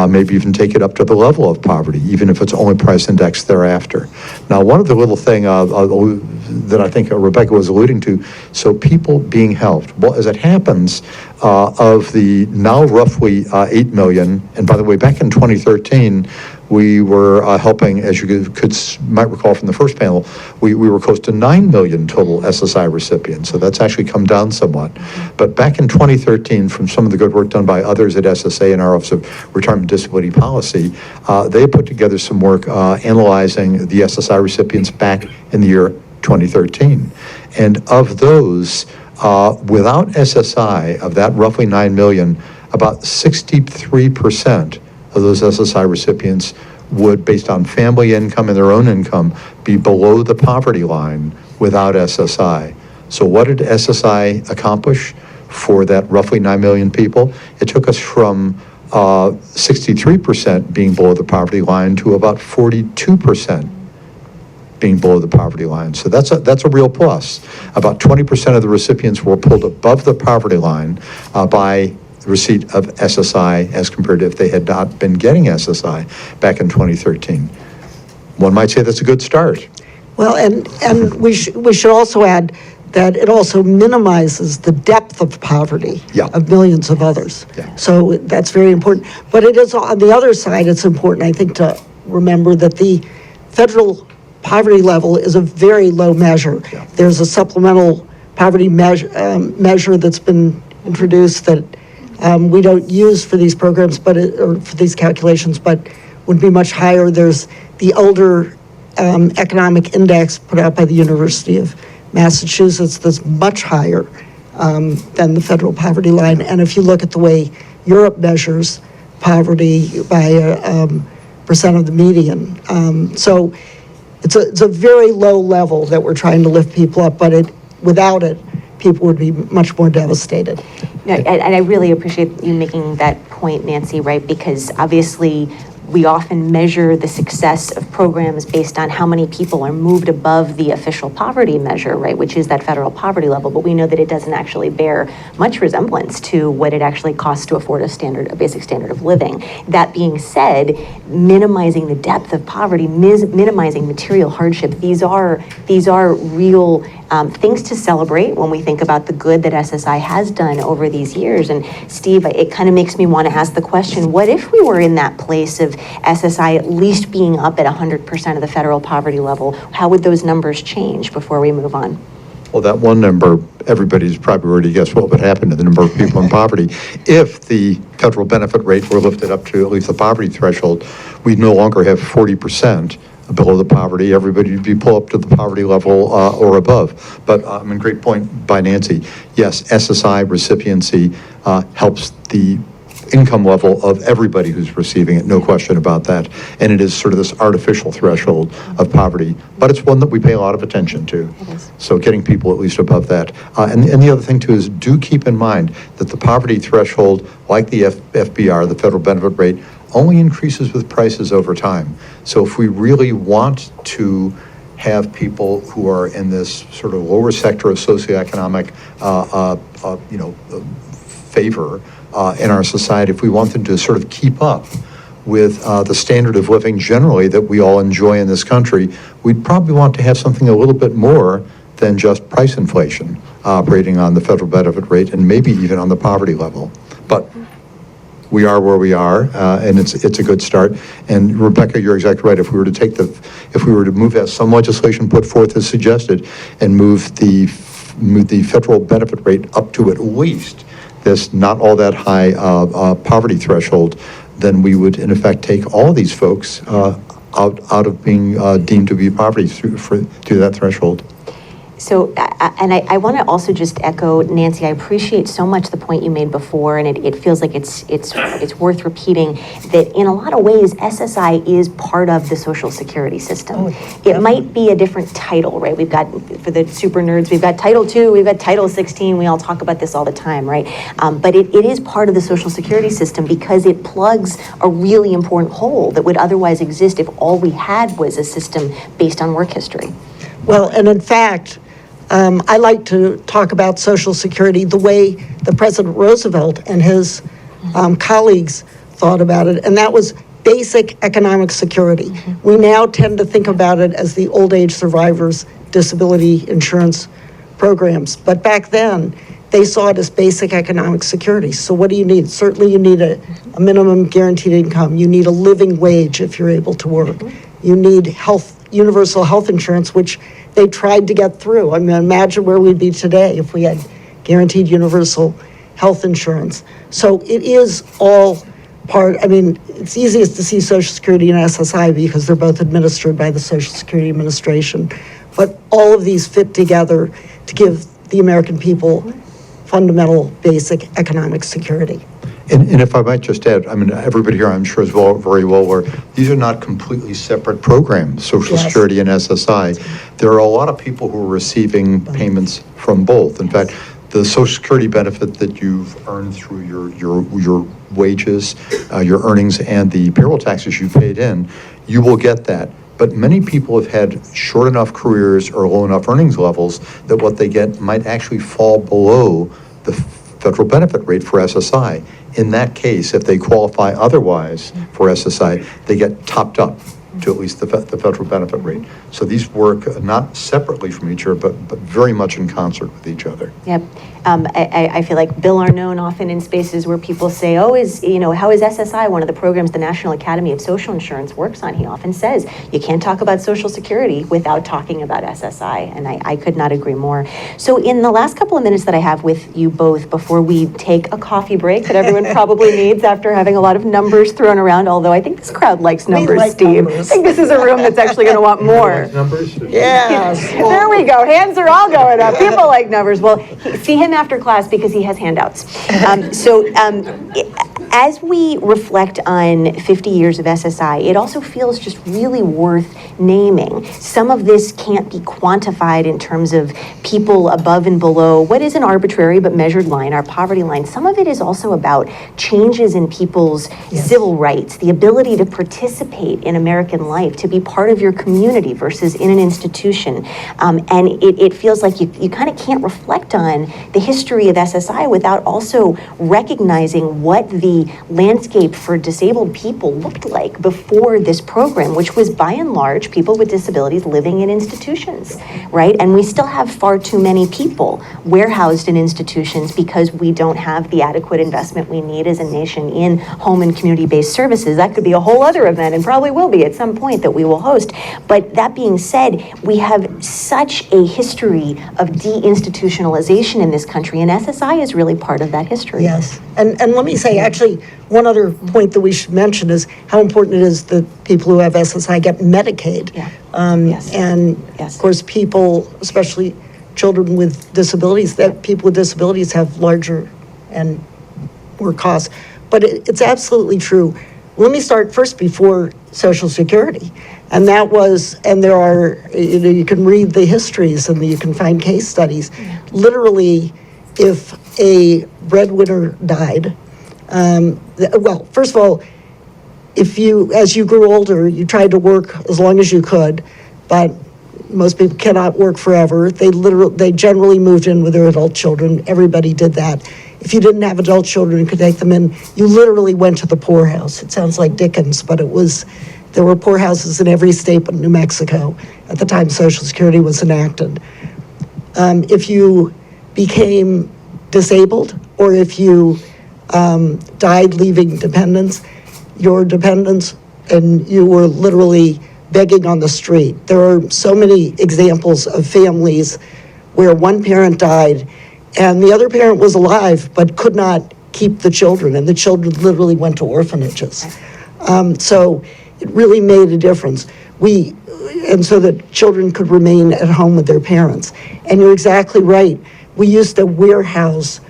maybe even take it up to the level of poverty, even if it's only price indexed thereafter. Now, one of the little thing that I think Rebecca was alluding to, so people being helped. Well, as it happens, of the now roughly 8 million, and by the way, back in 2013, we were helping, as you might recall from the first panel, we were close to 9 million total SSI recipients. So that's actually come down somewhat. But back in 2013, from some of the good work done by others at SSA and our Office of Retirement Disability Policy, they put together some work analyzing the SSI recipients back in the year 2013. And of those, without SSI, of that roughly 9 million, about 63% of those SSI recipients would, based on family income and their own income, be below the poverty line without SSI. So what did SSI accomplish for that roughly 9 million people? It took us from 63% being below the poverty line to about 42% being below the poverty line. So that's a real plus. About 20% of the recipients were pulled above the poverty line by receipt of SSI as compared to if they had not been getting SSI back in 2013. One might say that's a good start. Well, and we should also add that it also minimizes the depth of poverty of millions of others. So that's very important. But it is, on the other side, it's important, I think, to remember that the federal poverty level is a very low measure. There's a supplemental poverty measure that's been introduced that we don't use for these programs, or for these calculations, but would be much higher. There's the Elder Economic Index put out by the University of Massachusetts that's much higher than the federal poverty line. And if you look at the way Europe measures poverty by percent of the median, so it's a very low level that we're trying to lift people up, but without it, people would be much more devastated. No, and I really appreciate you making that point, Nancy, right? Because obviously we often measure the success of programs based on how many people are moved above the official poverty measure, right, which is that federal poverty level, but we know that it doesn't actually bear much resemblance to what it actually costs to afford a basic standard of living. That being said, minimizing the depth of poverty, minimizing material hardship, these are real things to celebrate when we think about the good that SSI has done over these years. And Steve, it kind of makes me want to ask the question, what if we were in that place of SSI at least being up at 100% of the federal poverty level? How would those numbers change before we move on? Well, that one number, everybody's probably already guessed what would happen to the number of people in poverty. If the federal benefit rate were lifted up to at least the poverty threshold, we'd no longer have 40% below the poverty. Everybody would be pulled up to the poverty level or above. But great point by Nancy. Yes, SSI recipiency helps the income level of everybody who's receiving it, no question about that. And it is sort of this artificial threshold of poverty, but it's one that we pay a lot of attention to. So getting people at least above that. And the other thing too is do keep in mind that the poverty threshold, like the FBR, the federal benefit rate, only increases with prices over time. So if we really want to have people who are in this sort of lower sector of socioeconomic, favor in our society, if we want them to sort of keep up with the standard of living generally that we all enjoy in this country, we'd probably want to have something a little bit more than just price inflation operating on the federal benefit rate and maybe even on the poverty level. But we are where we are, and it's a good start. And Rebecca, you're exactly right. If we were to move as some legislation put forth as suggested, and move the federal benefit rate up to at least this not all that high poverty threshold, then we would in effect take all these folks out of being deemed to be poverty through that threshold. So, and I want to also just echo, Nancy, I appreciate so much the point you made before, and it feels like it's worth repeating, that in a lot of ways, SSI is part of the Social Security system. It might be a different title, right? We've got, for the super nerds, we've got Title II, we've got Title 16, we all talk about this all the time, right? But it is part of the Social Security system because it plugs a really important hole that would otherwise exist if all we had was a system based on work history. Well, and in fact, I like to talk about Social Security the way the President Roosevelt and his colleagues thought about it, and that was basic economic security. We now tend to think about it as the old age survivors disability insurance programs, but back then they saw it as basic economic security. So what do you need? Certainly you need a minimum guaranteed income. You need a living wage if you're able to work. You need universal health insurance, which they tried to get through. I mean, imagine where we'd be today if we had guaranteed universal health insurance. So it is all part, I mean, it's easiest to see Social Security and SSI because they're both administered by the Social Security Administration. But all of these fit together to give the American people fundamental, basic economic security. And if I might just add, I mean, everybody here I'm sure is very well aware, these are not completely separate programs, Social Security and SSI. There are a lot of people who are receiving payments from both. In fact, the Social Security benefit that you've earned through your wages, your earnings, and the payroll taxes you paid in, you will get that. But many people have had short enough careers or low enough earnings levels that what they get might actually fall below the federal benefit rate for SSI. In that case, if they qualify otherwise for SSI, they get topped up to at least the federal benefit rate. So these work not separately from each other, but very much in concert with each other. Yep. I feel like Bill Arnone often in spaces where people say, how is SSI one of the programs the National Academy of Social Insurance works on? He often says, you can't talk about Social Security without talking about SSI, and I could not agree more. So in the last couple of minutes that I have with you both before we take a coffee break that everyone probably needs after having a lot of numbers thrown around, although I think this crowd likes numbers, Steve. I think this is a room that's actually going to want more. Numbers? Yes. There we go. Hands are all going up. People like numbers. Well, see him after class because he has handouts. As we reflect on 50 years of SSI, it also feels just really worth naming. Some of this can't be quantified in terms of people above and below what is an arbitrary but measured line, our poverty line. Some of it is also about changes in people's civil rights, the ability to participate in American life, to be part of your community versus in an institution. And it feels like you kind of can't reflect on the history of SSI without also recognizing what the landscape for disabled people looked like before this program, which was by and large people with disabilities living in institutions, right? And we still have far too many people warehoused in institutions because we don't have the adequate investment we need as a nation in home and community-based services. That could be a whole other event and probably will be at some point that we will host. But that being said, we have such a history of deinstitutionalization in this country, and SSI is really part of that history. Yes, and let me say, actually, one other point that we should mention is how important it is that people who have SSI get Medicaid. And of course, people, especially children with disabilities, that people with disabilities have larger and more costs. But it's absolutely true. Let me start first before Social Security. And that was, and there are, you can read the histories and you can find case studies. Literally, if a breadwinner died, well, first of all, as you grew older, you tried to work as long as you could, but most people cannot work forever. They generally moved in with their adult children. Everybody did that. If you didn't have adult children and could take them in, you literally went to the poorhouse. It sounds like Dickens, but there were poorhouses in every state but New Mexico at the time Social Security was enacted. If you became disabled or if you died leaving dependents, your dependents, and you were literally begging on the street. There are so many examples of families where one parent died and the other parent was alive but could not keep the children, and the children literally went to orphanages. So it really made a difference. And so that children could remain at home with their parents. And you're exactly right. We used to warehouse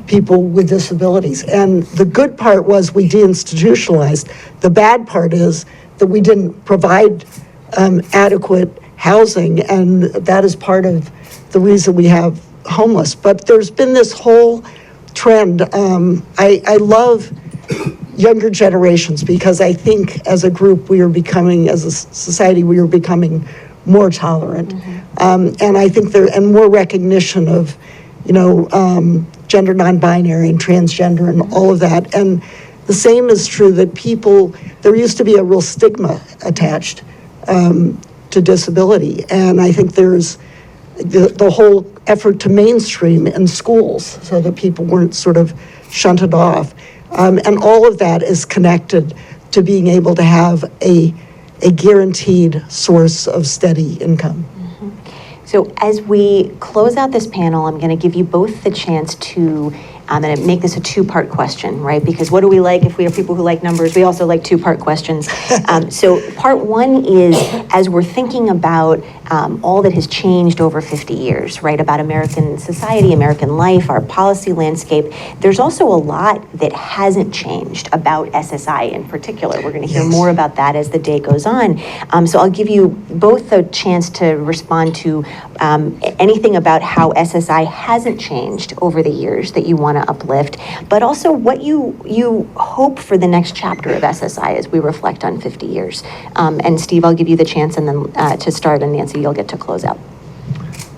people with disabilities. And the good part was we deinstitutionalized. The bad part is that we didn't provide adequate housing, and that is part of the reason we have homeless. But there's been this whole trend. I love younger generations because I think as a group we are becoming, as a society, we are becoming more tolerant. And I think and more recognition of, gender non-binary and transgender and all of that. And the same is true that there used to be a real stigma attached to disability. And I think there's the whole effort to mainstream in schools so that people weren't sort of shunted off. And all of that is connected to being able to have a guaranteed source of steady income. So as we close out this panel, I'm going to give you both the chance to I'm going to make this a two-part question, right? Because what do we like if we are people who like numbers? We also like two-part questions. So part one is, as we're thinking about all that has changed over 50 years, right? About American society, American life, our policy landscape, there's also a lot that hasn't changed about SSI in particular. We're going to hear more about that as the day goes on. So I'll give you both a chance to respond to anything about how SSI hasn't changed over the years that you want to uplift, but also what you hope for the next chapter of SSI as we reflect on 50 years. And Steve, I'll give you the chance and then to start, and Nancy, you'll get to close out.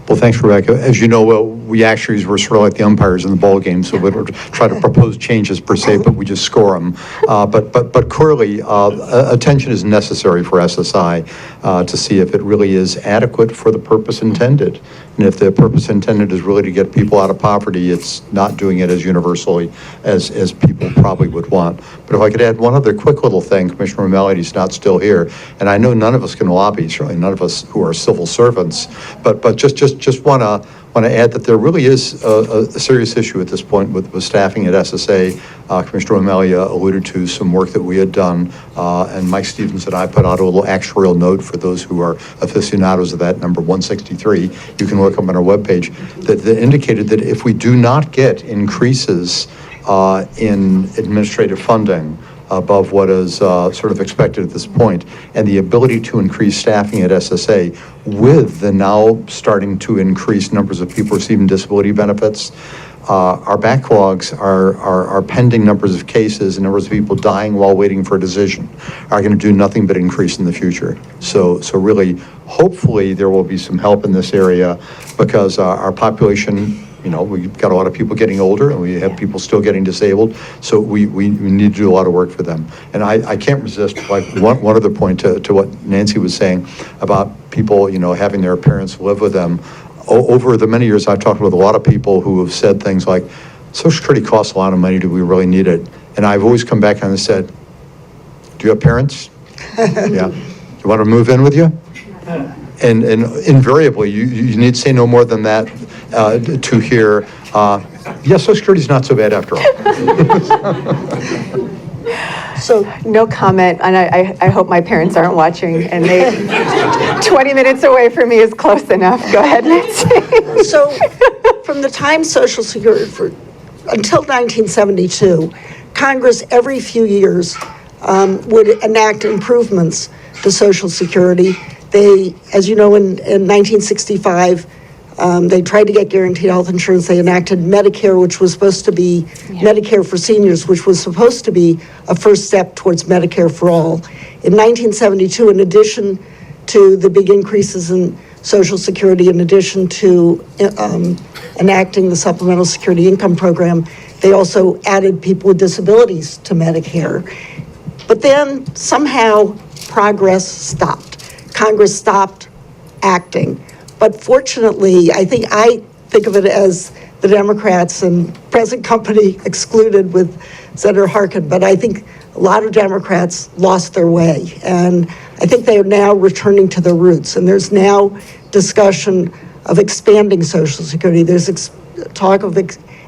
Well, thanks, Rebecca. As you know, we actually were sort of like the umpires in the ball game, so we don't try to propose changes per se, but we just score them. But clearly, attention is necessary for SSI to see if it really is adequate for the purpose intended. And if the purpose intended is really to get people out of poverty, it's not doing it as universally as people probably would want. But if I could add one other quick little thing, Commissioner O'Malley's not still here, and I know none of us can lobby, certainly none of us who are civil servants, but just want to add that there really is a serious issue at this point with staffing at SSA. Commissioner O'Malley alluded to some work that we had done, and Mike Stevens and I put out a little actuarial note for those who are aficionados of that, number 163. You can look up on our webpage that indicated that if we do not get increases in administrative funding above what is sort of expected at this point, and the ability to increase staffing at SSA with the now starting to increase numbers of people receiving disability benefits, our backlogs, our pending numbers of cases and numbers of people dying while waiting for a decision are going to do nothing but increase in the future. So really, hopefully there will be some help in this area, because our population, you know, we've got a lot of people getting older, and we have people still getting disabled, so we need to do a lot of work for them. And I can't resist, like, one other point to what Nancy was saying about people, you know, having their parents live with them. Over the many years, I've talked with a lot of people who have said things like, Social Security costs a lot of money, do we really need it? And I've always come back and said, do you have parents? Yeah. Do you want to move in with you? And invariably, you need to say no more than that to hear, yeah, Social Security is not so bad after all. So no comment, and I hope my parents aren't watching, and they 20 minutes away from me is close enough. Go ahead, Nancy. So from the time Social Security, until 1972, Congress every few years would enact improvements to Social Security. They, as you know, in 1965, they tried to get guaranteed health insurance. They enacted Medicare, which was supposed to be Medicare for seniors, which was supposed to be a first step towards Medicare for all. In 1972, in addition to the big increases in Social Security, in addition to enacting the Supplemental Security Income Program, they also added people with disabilities to Medicare. But then somehow progress stopped. Congress stopped acting. But fortunately, I think of it as the Democrats and present company excluded with Senator Harkin, but I think a lot of Democrats lost their way. And I think they are now returning to their roots. And there's now discussion of expanding Social Security. There's talk of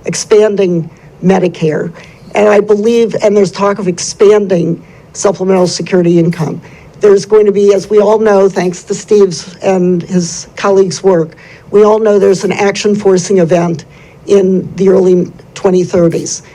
expanding Medicare. And I believe, and there's talk of expanding Supplemental Security Income. There's going to be, as we all know, thanks to Steve's and his colleagues' work, we all know there's an action forcing event in the early 2030s.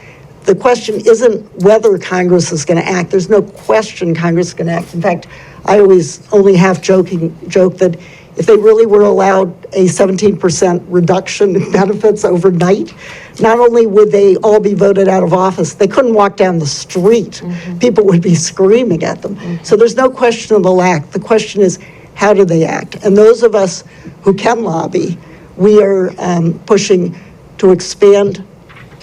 The question isn't whether Congress is going to act. There's no question Congress is going to act. In fact, I always only half joke that if they really were allowed a 17% reduction in benefits overnight, not only would they all be voted out of office, they couldn't walk down the street. People would be screaming at them. So there's no question of the lack. The question is, how do they act? And those of us who can lobby, we are pushing to expand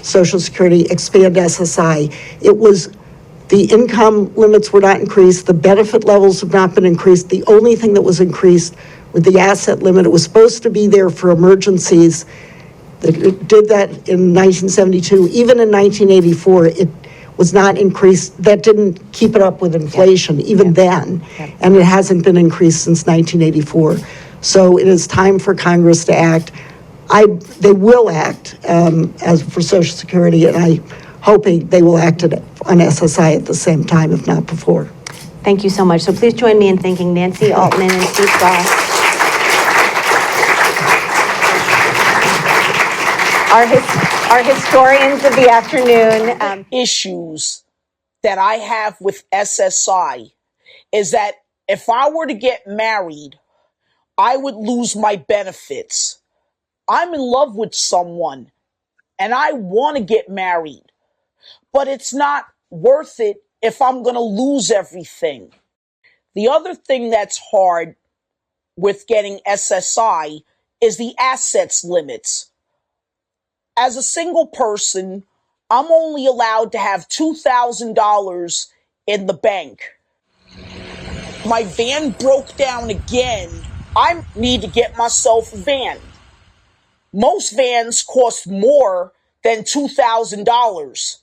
Social Security, expand SSI. It was, the income limits were not increased, the benefit levels have not been increased. The only thing that was increased with the asset limit. It was supposed to be there for emergencies. It did that in 1972. Even in 1984, it was not increased. That didn't keep it up with inflation, even then. And it hasn't been increased since 1984. So it is time for Congress to act. They will act as for Social Security, and I'm hoping they will act on SSI at the same time, if not before. Thank you so much. So please join me in thanking Nancy Altman and Steve Goss. Our historians of the afternoon. Issues that I have with SSI is that if I were to get married, I would lose my benefits. I'm in love with someone and I want to get married, but it's not worth it if I'm going to lose everything. The other thing that's hard with getting SSI is the assets limits. As a single person, I'm only allowed to have $2,000 in the bank. My van broke down again. I need to get myself a van. Most vans cost more than $2,000,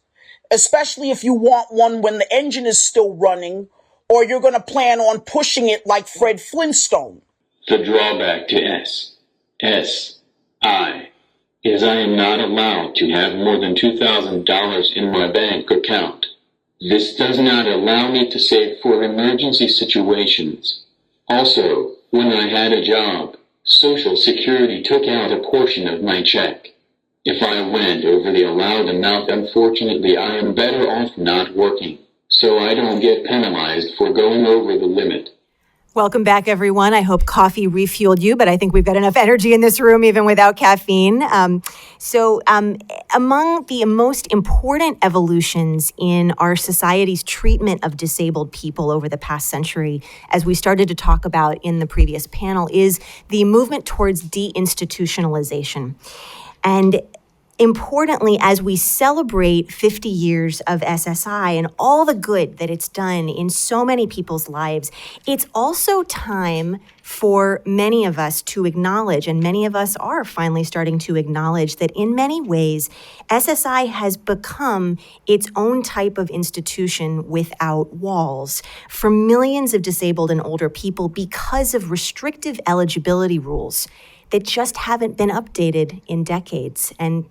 especially if you want one when the engine is still running or you're going to plan on pushing it like Fred Flintstone. The drawback to SSI is I am not allowed to have more than $2,000 in my bank account. This does not allow me to save for emergency situations. Also, when I had a job, Social Security took out a portion of my check. If I went over the allowed amount, unfortunately, I am better off not working, so I don't get penalized for going over the limit. Welcome back, everyone. I hope coffee refueled you, but I think we've got enough energy in this room even without caffeine. Among the most important evolutions in our society's treatment of disabled people over the past century, as we started to talk about in the previous panel, is the movement towards deinstitutionalization. And importantly, as we celebrate 50 years of SSI and all the good that it's done in so many people's lives, it's also time for many of us to acknowledge, and many of us are finally starting to acknowledge, that in many ways, SSI has become its own type of institution without walls for millions of disabled and older people because of restrictive eligibility rules that just haven't been updated in decades. And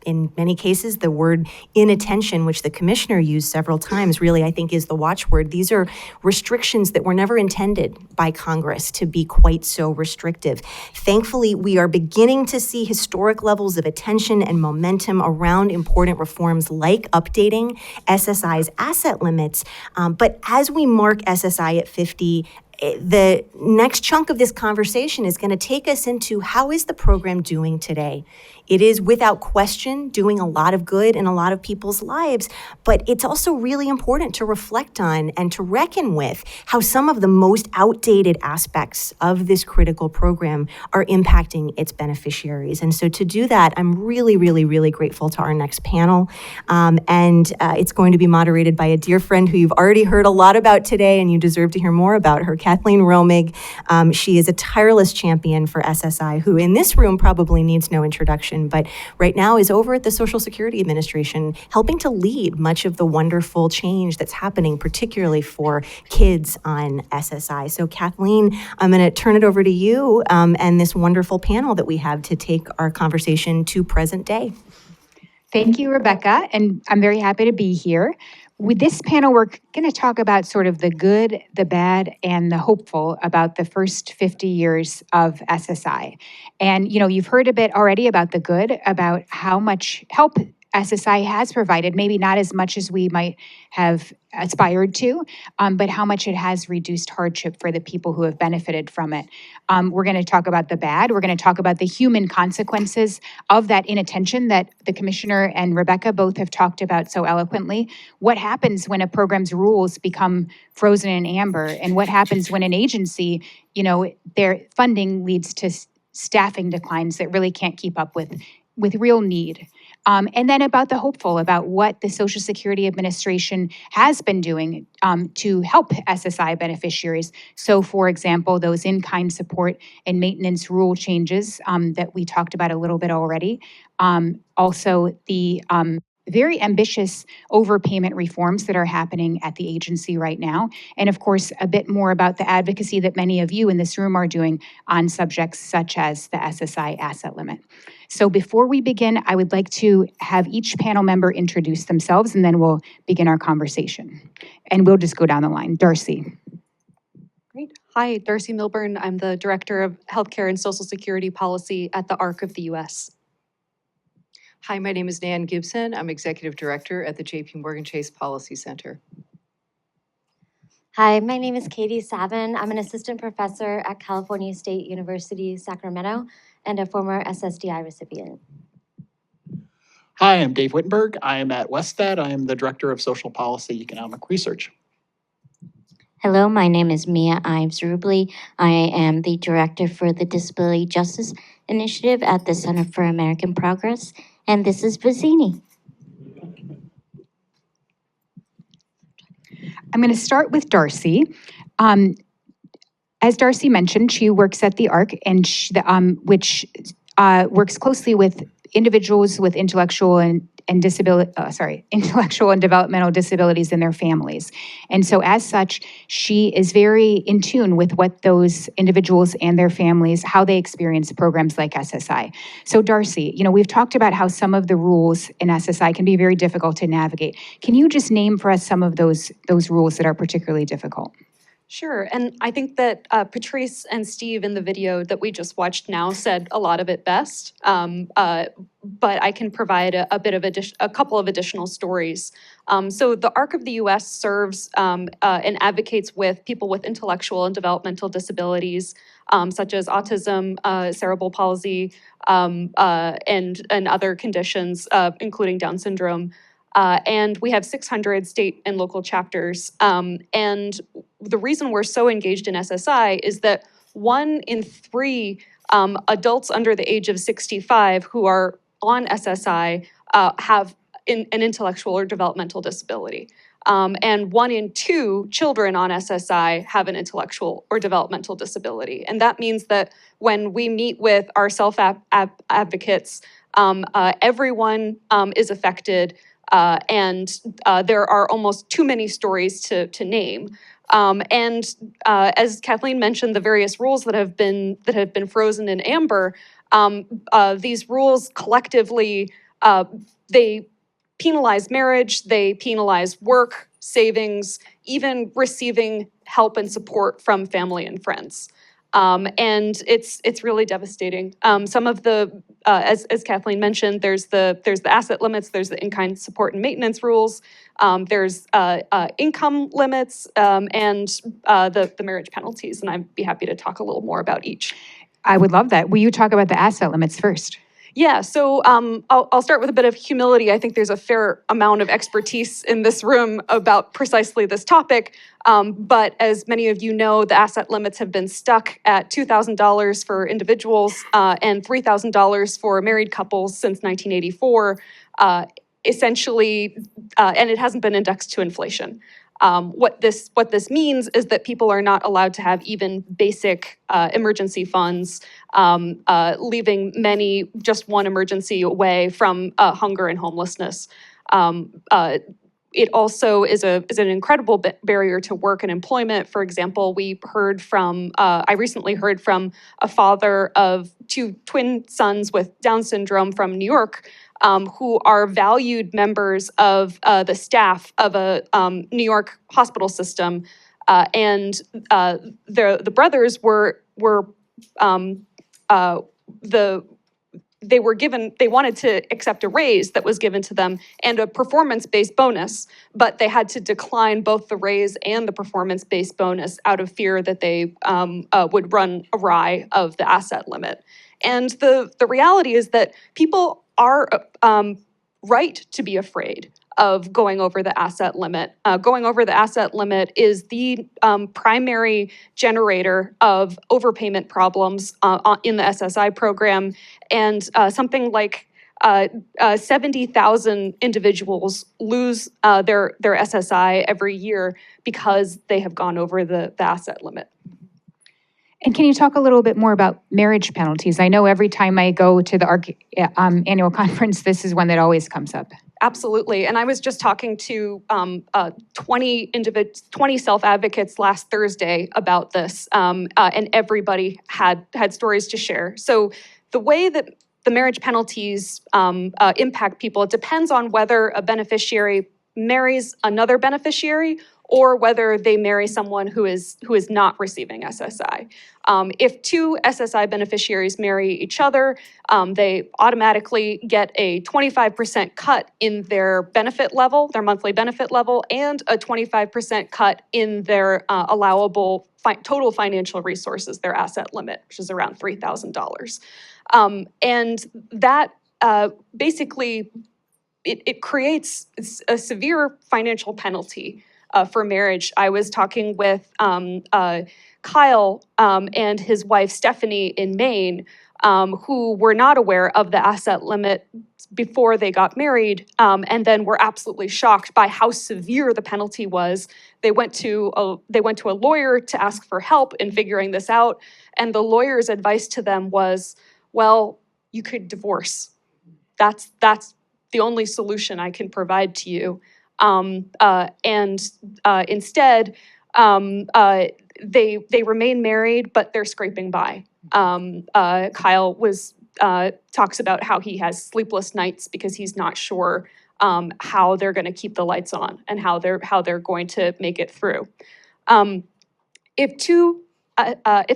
in many cases, the word inattention, which the commissioner used several times, really, I think, is the watchword. These are restrictions that were never intended by Congress to be quite so restrictive. Thankfully, we are beginning to see historic levels of attention and momentum around important reforms like updating SSI's asset limits. But as we mark SSI at 50, the next chunk of this conversation is going to take us into how is the program doing today? It is without question doing a lot of good in a lot of people's lives, but it's also really important to reflect on and to reckon with how some of the most outdated aspects of this critical program are impacting its beneficiaries. And so to do that, I'm really, really, really grateful to our next panel. It's going to be moderated by a dear friend who you've already heard a lot about today, and you deserve to hear more about her, Kathleen Romig. She is a tireless champion for SSI, who in this room probably needs no introduction, but right now is over at the Social Security Administration, helping to lead much of the wonderful change that's happening, particularly for kids on SSI. So Kathleen, I'm going to turn it over to you and this wonderful panel that we have to take our conversation to present day. Thank you, Rebecca, and I'm very happy to be here. With this panel, we're going to talk about sort of the good, the bad, and the hopeful about the first 50 years of SSI. And, you know, you've heard a bit already about the good, about how much help SSI has provided, maybe not as much as we might have aspired to, but how much it has reduced hardship for the people who have benefited from it. We're going to talk about the bad. We're going to talk about the human consequences of that inattention that the commissioner and Rebecca both have talked about so eloquently. What happens when a program's rules become frozen in amber? And what happens when an agency, you know, their funding leads to staffing declines that really can't keep up with real need? And then about the hopeful, about what the Social Security Administration has been doing to help SSI beneficiaries. So, for example, those in-kind support and maintenance rule changes that we talked about a little bit already. Also, the very ambitious overpayment reforms that are happening at the agency right now. And of course, a bit more about the advocacy that many of you in this room are doing on subjects such as the SSI asset limit. So before we begin, I would like to have each panel member introduce themselves, and then we'll begin our conversation. And we'll just go down the line. Darcy. Great. Hi, Darcy Milburn. I'm the Director of Healthcare and Social Security Policy at the ARC of the U.S. Hi, my name is Nan Gibson. I'm Executive Director at the JPMorgan Chase Policy Center. Hi, my name is Katie Savin. I'm an assistant professor at California State University, Sacramento, and a former SSDI recipient. Hi, I'm Dave Wittenberg. I am at Westat. I am the Director of Social Policy Economic Research. Hello, my name is Mia Ives-Rublee. I am the Director for the Disability Justice Initiative at the Center for American Progress, and this is Vicini. I'm going to start with Darcy. As Darcy mentioned, she works at the ARC, and which works closely with individuals with intellectual and developmental disabilities and their families. And so as such, she is very in tune with what those individuals and their families, how they experience programs like SSI. So Darcy, we've talked about how some of the rules in SSI can be very difficult to navigate. Can you just name for us some of those rules that are particularly difficult? Sure, and I think that Patrice and Steve in the video that we just watched now said a lot of it best, but I can provide a couple of additional stories. So the ARC of the U.S. serves and advocates with people with intellectual and developmental disabilities, such as autism, cerebral palsy, and other conditions, including Down syndrome. And we have 600 state and local chapters. And the reason we're so engaged in SSI is that 1 in 3 adults under the age of 65 who are on SSI have an intellectual or developmental disability. And 1 in 2 children on SSI have an intellectual or developmental disability. And that means that when we meet with our self-advocates, everyone is affected. And there are almost too many stories to name. And as Kathleen mentioned, the various rules that have been frozen in amber, these rules collectively, they penalize marriage, they penalize work, savings, even receiving help and support from family and friends. And it's really devastating. Some of the, as Kathleen mentioned, there's the asset limits, there's the in-kind support and maintenance rules, there's income limits, and the marriage penalties. And I'd be happy to talk a little more about each. I would love that. Will you talk about the asset limits first? Yeah, so I'll start with a bit of humility. I think there's a fair amount of expertise in this room about precisely this topic. But as many of you know, the asset limits have been stuck at $2,000 for individuals and $3,000 for married couples since 1984, essentially, and it hasn't been indexed to inflation. What this means is that people are not allowed to have even basic emergency funds, leaving many just one emergency away from hunger and homelessness. It also is an incredible barrier to work and employment. For example, I recently heard from a father of 2 twin sons with Down syndrome from New York, who are valued members of the staff of a New York hospital system, and the brothers they wanted to accept a raise that was given to them and a performance-based bonus, but they had to decline both the raise and the performance-based bonus out of fear that they would run awry of the asset limit. And the reality is that people are right to be afraid of going over the asset limit. Going over the asset limit is the primary generator of overpayment problems in the SSI program, and something like 70,000 individuals lose their SSI every year because they have gone over the asset limit. And can you talk a little bit more about marriage penalties? I know every time I go to the annual conference, this is one that always comes up. Absolutely. And I was just talking to 20 self-advocates last Thursday about this, and everybody had stories to share. So the way that the marriage penalties impact people, it depends on whether a beneficiary marries another beneficiary or whether they marry someone who is not receiving SSI. If two SSI beneficiaries marry each other, they automatically get a 25% cut in their benefit level, their monthly benefit level, and a 25% cut in their allowable total financial resources, their asset limit, which is around $3,000. And that basically, it creates a severe financial penalty for marriage. I was talking with Kyle and his wife Stephanie in Maine, who were not aware of the asset limit before they got married, and then were absolutely shocked by how severe the penalty was. They went to a lawyer to ask for help in figuring this out, and the lawyer's advice to them was, well, you could divorce. That's the only solution I can provide to you. Instead, they remain married, but they're scraping by. Kyle talks about how he has sleepless nights because he's not sure how they're going to keep the lights on and how they're going to make it through. If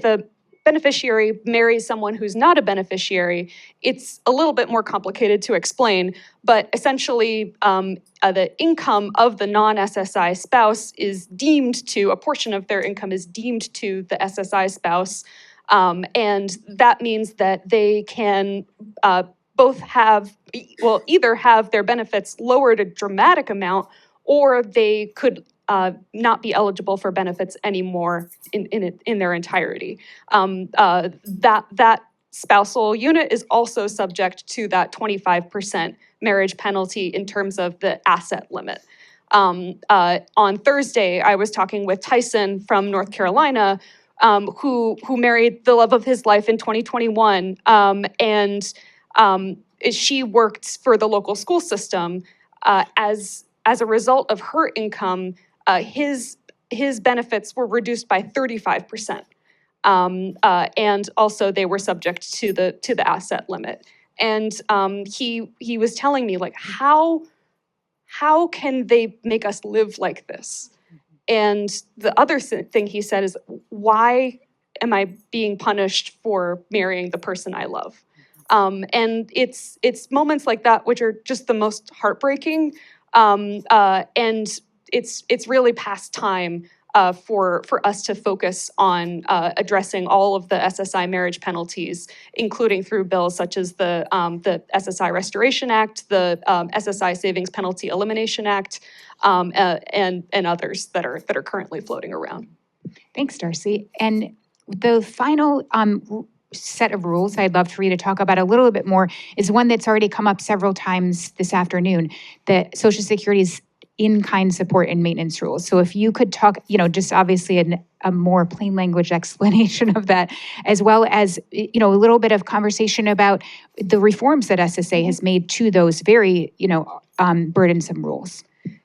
a beneficiary marries someone who's not a beneficiary, it's a little bit more complicated to explain, but essentially the income of the non-SSI spouse is deemed to, a portion of their income is deemed to the SSI spouse, and that means that they can either have their benefits lowered a dramatic amount, or they could not be eligible for benefits anymore in their entirety. That spousal unit is also subject to that 25% marriage penalty in terms of the asset limit. On Thursday, I was talking with Tyson from North Carolina, who married the love of his life in 2021, and she worked for the local school system. As a result of her income, his benefits were reduced by 35%, and also they were subject to the asset limit. And he was telling me, like, how can they make us live like this? And the other thing he said is, why am I being punished for marrying the person I love? And it's moments like that which are just the most heartbreaking, and it's really past time for us to focus on addressing all of the SSI marriage penalties, including through bills such as the SSI Restoration Act, the SSI Savings Penalty Elimination Act, and others that are currently floating around. Thanks, Darcy. And the final set of rules I'd love for you to talk about a little bit more is one that's already come up several times this afternoon, the Social Security's in-kind support and maintenance rules. So if you could talk, just obviously a more plain language explanation of that, as well as, a little bit of conversation about the reforms that SSA has made to those very, burdensome rules.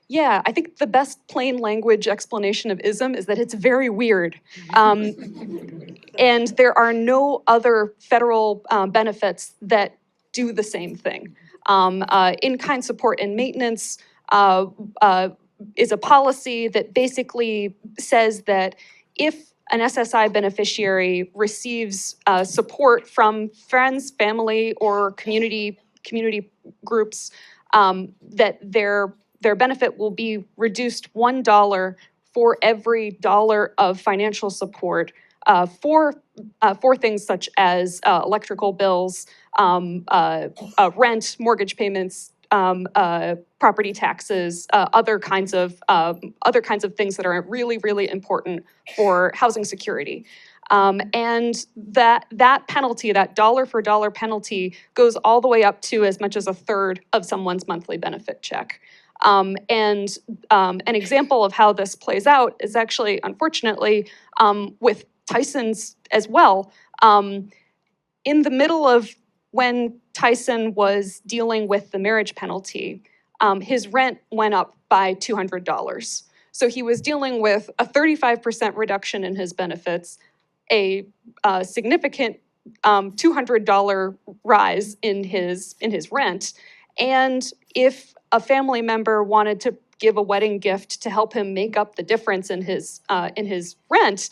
Yeah, I think the best plain language explanation of ISM is that it's very weird. And there are no other federal benefits that do the same thing. In-kind support and maintenance is a policy that basically says that if an SSI beneficiary receives support from friends, family, or community groups, that their benefit will be reduced $1 for every dollar of financial support for things such as electrical bills, rent, mortgage payments, property taxes, other kinds of things that are really, really important for housing security. And that penalty, that dollar for dollar penalty, goes all the way up to as much as a third of someone's monthly benefit check. And an example of how this plays out is actually, unfortunately, with Tyson's as well. In the middle of when Tyson was dealing with the marriage penalty, his rent went up by $200. So he was dealing with a 35% reduction in his benefits, a significant $200 rise in his rent, and if a family member wanted to give a wedding gift to help him make up the difference in his rent,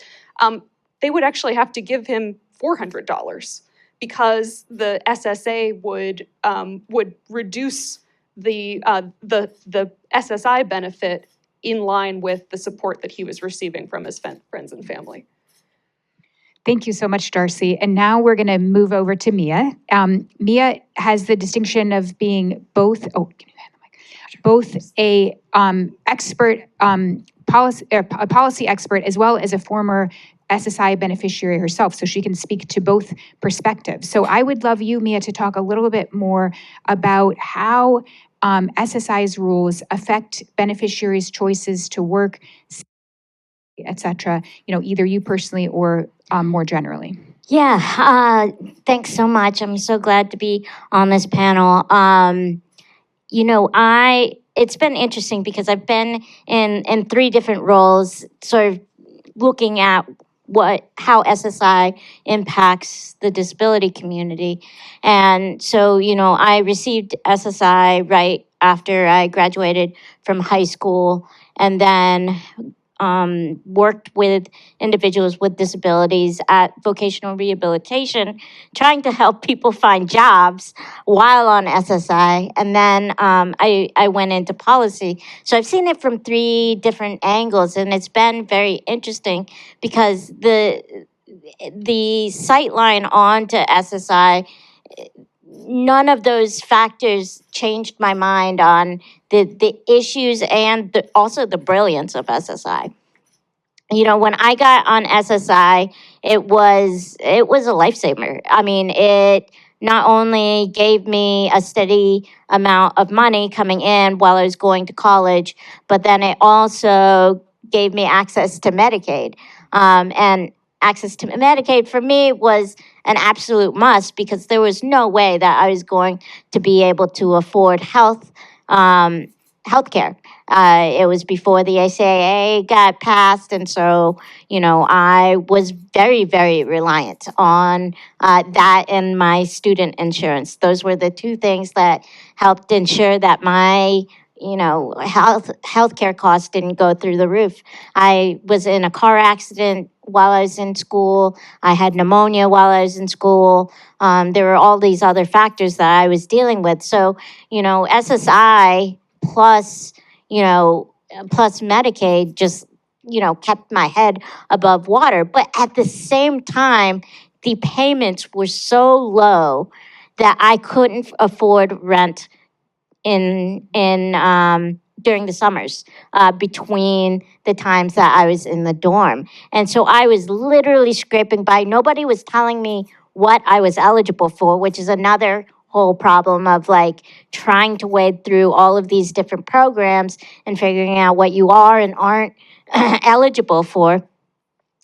they would actually have to give him $400 because the SSA would reduce the SSI benefit in line with the support that he was receiving from his friends and family. Thank you so much, Darcy. And now we're going to move over to Mia. Mia has the distinction of being both, can you hand the mic? Both a expert, a policy expert, as well as a former SSI beneficiary herself, so she can speak to both perspectives. So I would love you, Mia, to talk a little bit more about how SSI's rules affect beneficiaries' choices to work, et cetera, either you personally or more generally. Yeah, thanks so much. I'm so glad to be on this panel. It's been interesting because I've been in 3 different roles, sort of looking at how SSI impacts the disability community. And so, I received SSI right after I graduated from high school, and then worked with individuals with disabilities at vocational rehabilitation, trying to help people find jobs while on SSI. And then I went into policy. So I've seen it from 3 different angles, and it's been very interesting because the sightline onto SSI, none of those factors changed my mind on the issues and also the brilliance of SSI. When I got on SSI, it was a lifesaver. I mean, it not only gave me a steady amount of money coming in while I was going to college, but then it also gave me access to Medicaid. And access to Medicaid for me was an absolute must because there was no way that I was going to be able to afford health care. It was before the ACA got passed, and so, I was very, very reliant on that and my student insurance. Those were the 2 things that helped ensure that my healthcare costs didn't go through the roof. I was in a car accident while I was in school. I had pneumonia while I was in school. There were all these other factors that I was dealing with. So, SSI plus Medicaid just, kept my head above water. But at the same time, the payments were so low that I couldn't afford rent during the summers between the times that I was in the dorm. And so I was literally scraping by. Nobody was telling me what I was eligible for, which is another whole problem of trying to wade through all of these different programs and figuring out what you are and aren't eligible for.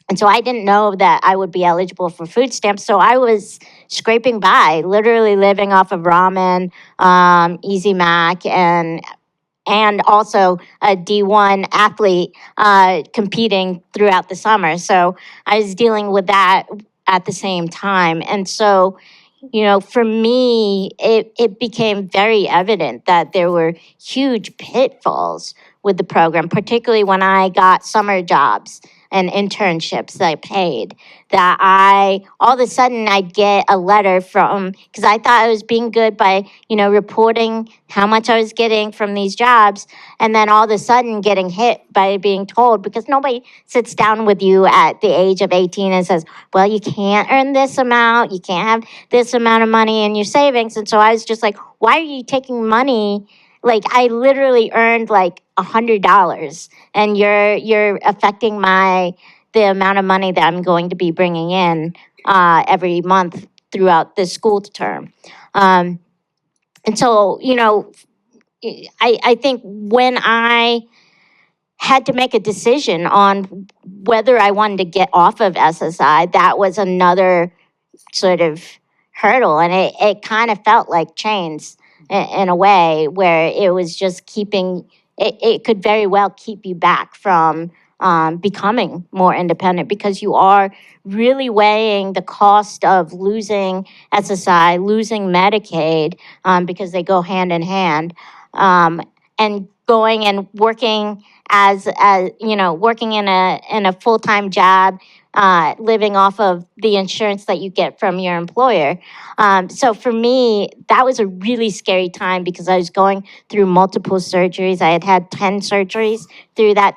And so I didn't know that I would be eligible for food stamps. So I was scraping by, literally living off of ramen, Easy Mac, and also a D1 athlete competing throughout the summer. So I was dealing with that at the same time. And so, for me, it became very evident that there were huge pitfalls with the program, particularly when I got summer jobs and internships that I paid, that all of a sudden I'd get a letter because I thought I was being good by, reporting how much I was getting from these jobs, and then all of a sudden getting hit by being told, because nobody sits down with you at the age of 18 and says, well, you can't earn this amount, you can't have this amount of money in your savings. And so I was just like, why are you taking money? I literally earned $100, and you're affecting my the amount of money that I'm going to be bringing in every month throughout the school term. And so, I think when I had to make a decision on whether I wanted to get off of SSI, that was another sort of hurdle. And it kind of felt like chains in a way, where it was just it could very well keep you back from becoming more independent, because you are really weighing the cost of losing SSI, losing Medicaid, because they go hand in hand, and going and working as working in a full-time job, living off of the insurance that you get from your employer. So for me, that was a really scary time, because I was going through multiple surgeries. I had 10 surgeries through that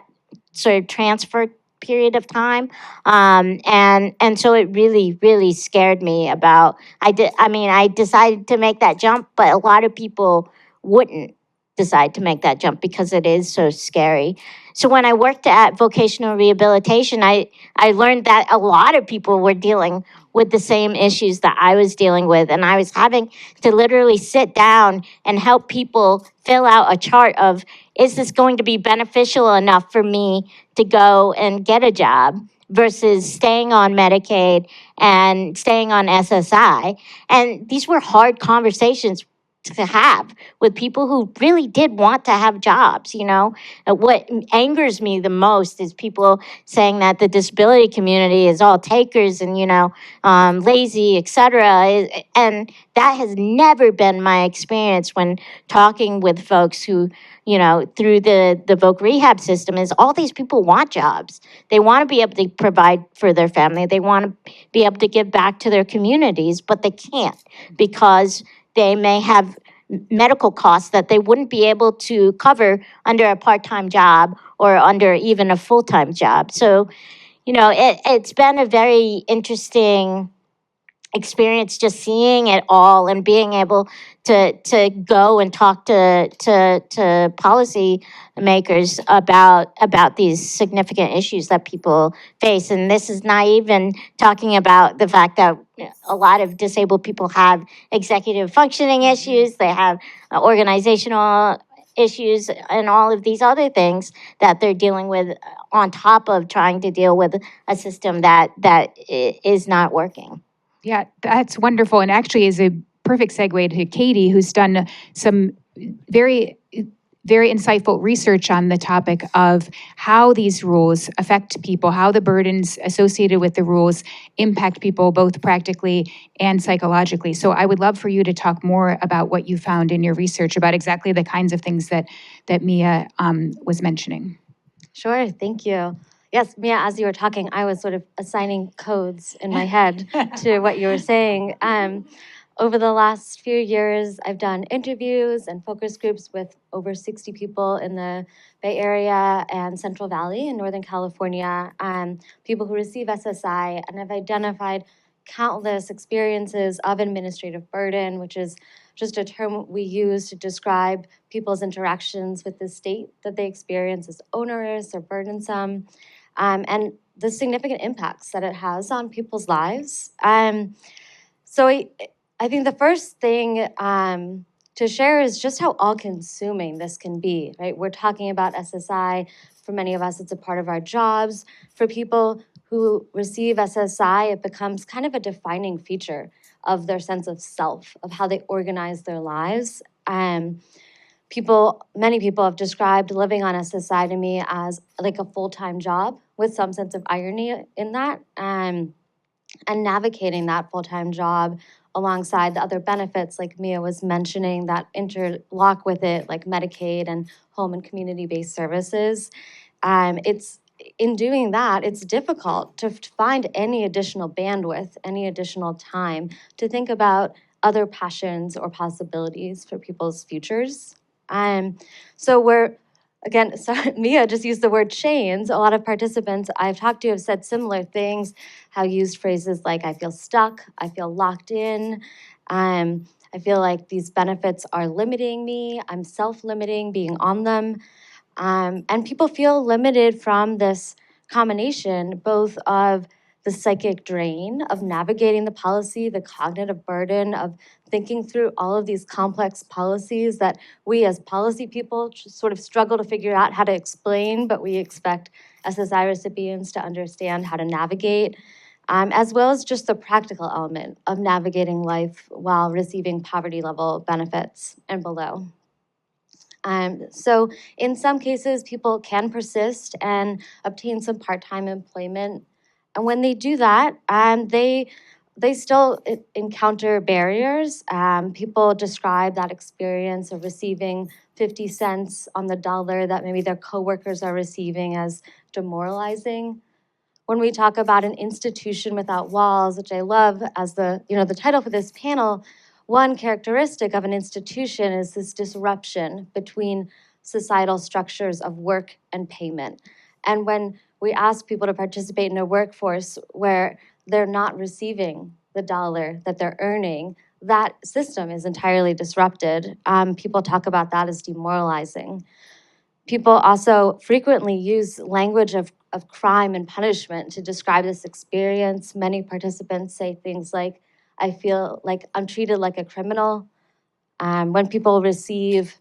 sort of transfer period of time. And so it really, really scared me about, I decided to make that jump, but a lot of people wouldn't decide to make that jump because it is so scary. So when I worked at vocational rehabilitation, I learned that a lot of people were dealing with the same issues that I was dealing with. And I was having to literally sit down and help people fill out a chart of, is this going to be beneficial enough for me to go and get a job versus staying on Medicaid and staying on SSI? And these were hard conversations to have with people who really did want to have jobs. What angers me the most is people saying that the disability community is all takers and, lazy, etc. And that has never been my experience when talking with folks who, through the voc rehab system, is all these people want jobs. They want to be able to provide for their family. They want to be able to give back to their communities, but they can't, because they may have medical costs that they wouldn't be able to cover under a part-time job or under even a full-time job. So, it's been a very interesting experience just seeing it all and being able to go and talk to policy makers about these significant issues that people face. And this is not even talking about the fact that a lot of disabled people have executive functioning issues, they have organizational issues, and all of these other things that they're dealing with on top of trying to deal with a system that is not working. Yeah, that's wonderful, and actually is a perfect segue to Katie, who's done some very, very insightful research on the topic of how these rules affect people, how the burdens associated with the rules impact people both practically and psychologically. So I would love for you to talk more about what you found in your research about exactly the kinds of things that Mia was mentioning. Sure, thank you. Yes, Mia, as you were talking, I was sort of assigning codes in my head to what you were saying. Over the last few years, I've done interviews and focus groups with over 60 people in the Bay Area and Central Valley in Northern California, people who receive SSI, and I've identified countless experiences of administrative burden, which is just a term we use to describe people's interactions with the state that they experience as onerous or burdensome, and the significant impacts that it has on people's lives. So I think the first thing to share is just how all-consuming this can be, right? We're talking about SSI. For many of us, it's a part of our jobs. For people who receive SSI, it becomes kind of a defining feature of their sense of self, of how they organize their lives. Many people have described living on SSI to me as like a full-time job with some sense of irony in that, and navigating that full-time job alongside the other benefits like Mia was mentioning that interlock with it, like Medicaid and home and community-based services. In doing that, it's difficult to find any additional bandwidth, any additional time to think about other passions or possibilities for people's futures. Mia just used the word chains. A lot of participants I've talked to have said similar things, have used phrases like, I feel stuck, I feel locked in, I feel like these benefits are limiting me, I'm self-limiting being on them. And people feel limited from this combination both of the psychic drain of navigating the policy, the cognitive burden of thinking through all of these complex policies that we as policy people sort of struggle to figure out how to explain, but we expect SSI recipients to understand how to navigate, as well as just the practical element of navigating life while receiving poverty level benefits and below. So in some cases, people can persist and obtain some part-time employment. And when they do that, they still encounter barriers. People describe that experience of receiving 50 cents on the dollar that maybe their coworkers are receiving as demoralizing. When we talk about an institution without walls, which I love as the title for this panel, one characteristic of an institution is this disruption between societal structures of work and payment. And when we ask people to participate in a workforce where they're not receiving the dollar that they're earning, that system is entirely disrupted. People talk about that as demoralizing. People also frequently use language of crime and punishment to describe this experience. Many participants say things like, I feel like I'm treated like a criminal. When people receive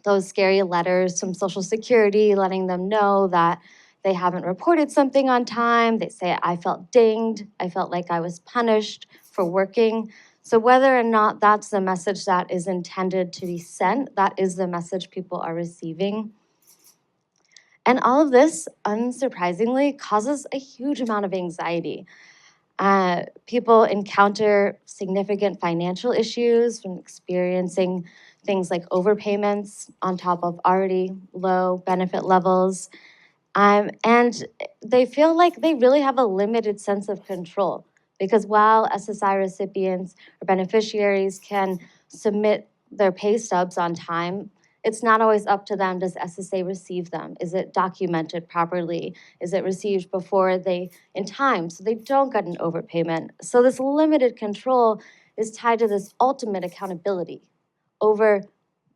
those scary letters from Social Security letting them know that they haven't reported something on time, they say, I felt dinged, I felt like I was punished for working. So whether or not that's the message that is intended to be sent, that is the message people are receiving. And all of this, unsurprisingly, causes a huge amount of anxiety. People encounter significant financial issues from experiencing things like overpayments on top of already low benefit levels. And they feel like they really have a limited sense of control because while SSI recipients or beneficiaries can submit their pay stubs on time, it's not always up to them. Does SSA receive them? Is it documented properly? Is it received before in time so they don't get an overpayment? So this limited control is tied to this ultimate accountability over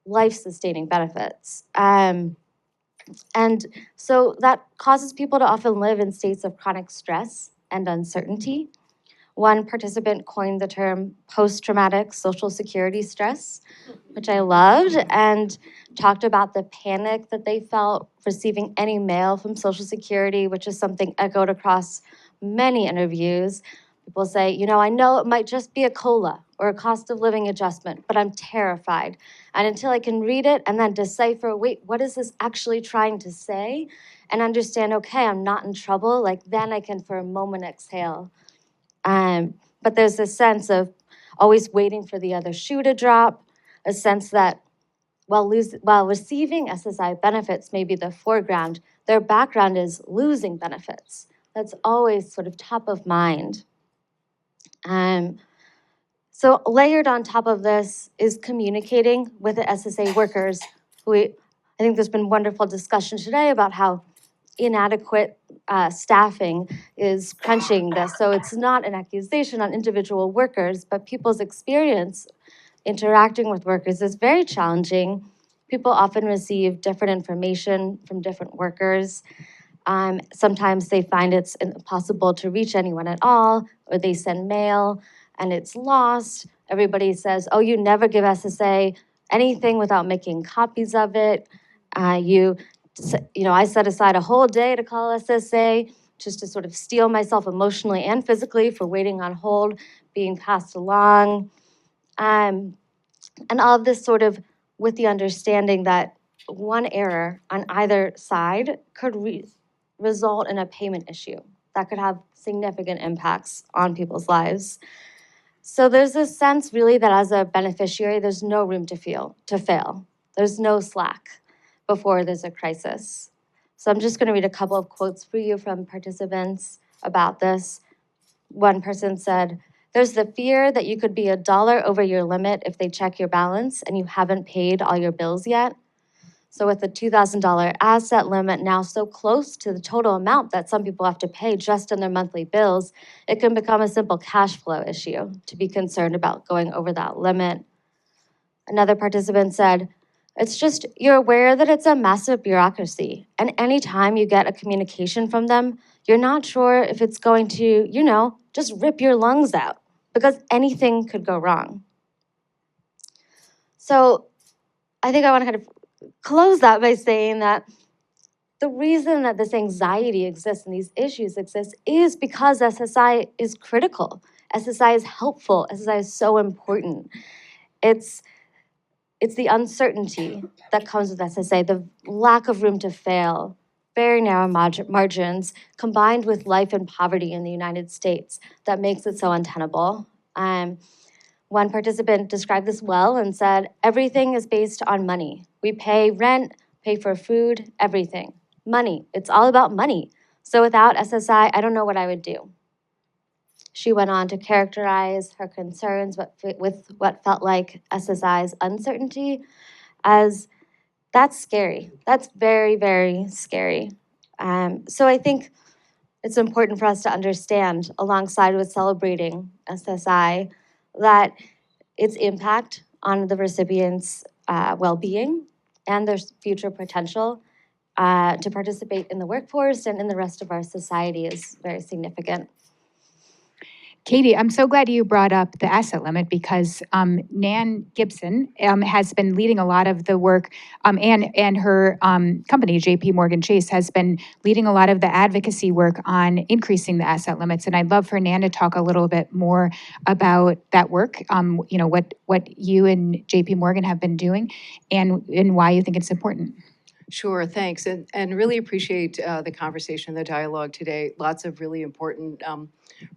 life-sustaining benefits. And so that causes people to often live in states of chronic stress and uncertainty. One participant coined the term post-traumatic social security stress, which I loved, and talked about the panic that they felt receiving any mail from Social Security, which is something echoed across many interviews. People say, I know it might just be a COLA or a cost of living adjustment, but I'm terrified. And until I can read it and then decipher, wait, what is this actually trying to say? And understand, okay, I'm not in trouble, then I can for a moment exhale. But there's this sense of always waiting for the other shoe to drop, a sense that while receiving SSI benefits may be the foreground, their background is losing benefits. That's always sort of top of mind. So layered on top of this is communicating with the SSA workers. I think there's been wonderful discussion today about how inadequate staffing is crunching this. So it's not an accusation on individual workers, but people's experience interacting with workers is very challenging. People often receive different information from different workers. Sometimes they find it's impossible to reach anyone at all, or they send mail and it's lost. Everybody says, oh, you never give SSA anything without making copies of it. I set aside a whole day to call SSA just to sort of steel myself emotionally and physically for waiting on hold, being passed along. And all of this sort of with the understanding that one error on either side could result in a payment issue that could have significant impacts on people's lives. So there's this sense really that as a beneficiary, there's no room to fail. There's no slack before there's a crisis. So I'm just going to read a couple of quotes for you from participants about this. One person said, there's the fear that you could be $1 over your limit if they check your balance and you haven't paid all your bills yet. So with the $2,000 asset limit now so close to the total amount that some people have to pay just in their monthly bills, it can become a simple cash flow issue to be concerned about going over that limit. Another participant said, It's just, you're aware that it's a massive bureaucracy. And anytime you get a communication from them, you're not sure if it's going to, just rip your lungs out, because anything could go wrong. So I think I want to kind of close that by saying that the reason that this anxiety exists and these issues exist is because SSI is critical. SSI is helpful. SSI is so important. It's the uncertainty that comes with SSA, the lack of room to fail, very narrow margins, combined with life and poverty in the United States, that makes it so untenable. One participant described this well and said, everything is based on money. We pay rent, pay for food, everything. Money, it's all about money. So without SSI, I don't know what I would do. She went on to characterize her concerns with what felt like SSI's uncertainty as, that's scary. That's very, very scary. So I think it's important for us to understand, alongside with celebrating SSI, that its impact on the recipients' well-being and their future potential to participate in the workforce and in the rest of our society is very significant. Katie, I'm so glad you brought up the asset limit, because Nan Gibson has been leading a lot of the work, and her company, JPMorgan Chase, has been leading a lot of the advocacy work on increasing the asset limits. And I'd love for Nan to talk a little bit more about that work, what you and JPMorgan have been doing, and why you think it's important. Sure, thanks. And really appreciate the conversation, the dialogue today. Lots of really important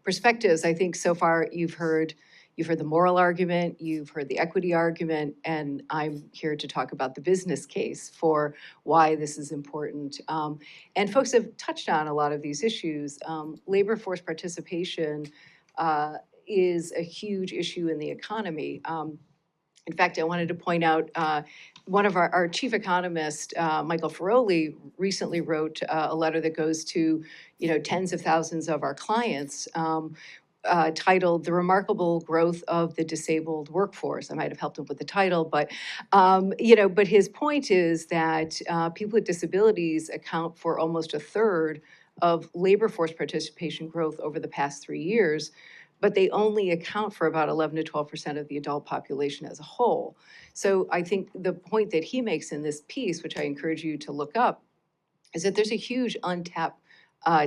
perspectives. I think so far you've heard the moral argument, you've heard the equity argument, and I'm here to talk about the business case for why this is important. And folks have touched on a lot of these issues. Labor force participation is a huge issue in the economy. In fact, I wanted to point out one of our chief economist, Michael Feroli, recently wrote a letter that goes to tens of thousands of our clients, titled "The Remarkable Growth of the Disabled Workforce." I might have helped him with the title, but but his point is that people with disabilities account for almost a third of labor force participation growth over the past 3 years, but they only account for about 11 to 12% of the adult population as a whole. So I think the point that he makes in this piece, which I encourage you to look up, is that there's a huge untapped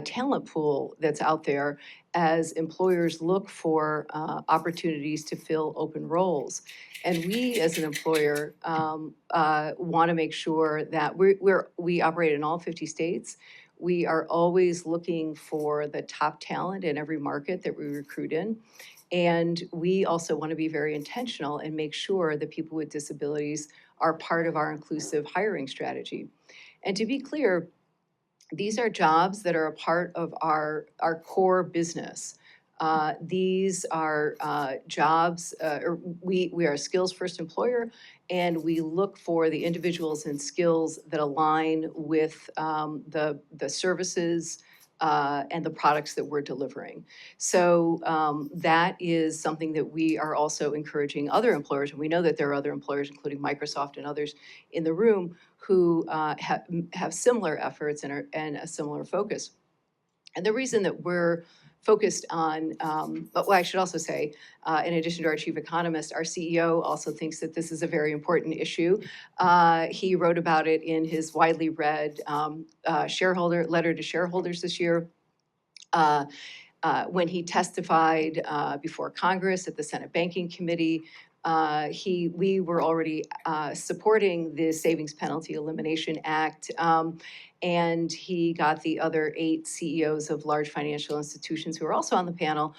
talent pool that's out there as employers look for opportunities to fill open roles. And we, as an employer, want to make sure that we operate in all 50 states. We are always looking for the top talent in every market that we recruit in. And we also want to be very intentional and make sure that people with disabilities are part of our inclusive hiring strategy. And to be clear, these are jobs that are a part of our core business. These are jobs, we are a skills-first employer, and we look for the individuals and skills that align with the services and the products that we're delivering. So that is something that we are also encouraging other employers, and we know that there are other employers, including Microsoft and others in the room, who have similar efforts and a similar focus. And the reason that we're focused on, well, I should also say, in addition to our chief economist, our CEO also thinks that this is a very important issue. He wrote about it in his widely read shareholder letter to shareholders this year. When he testified before Congress at the Senate Banking Committee, we were already supporting the Savings Penalty Elimination Act, and he got the other 8 CEOs of large financial institutions who are also on the panel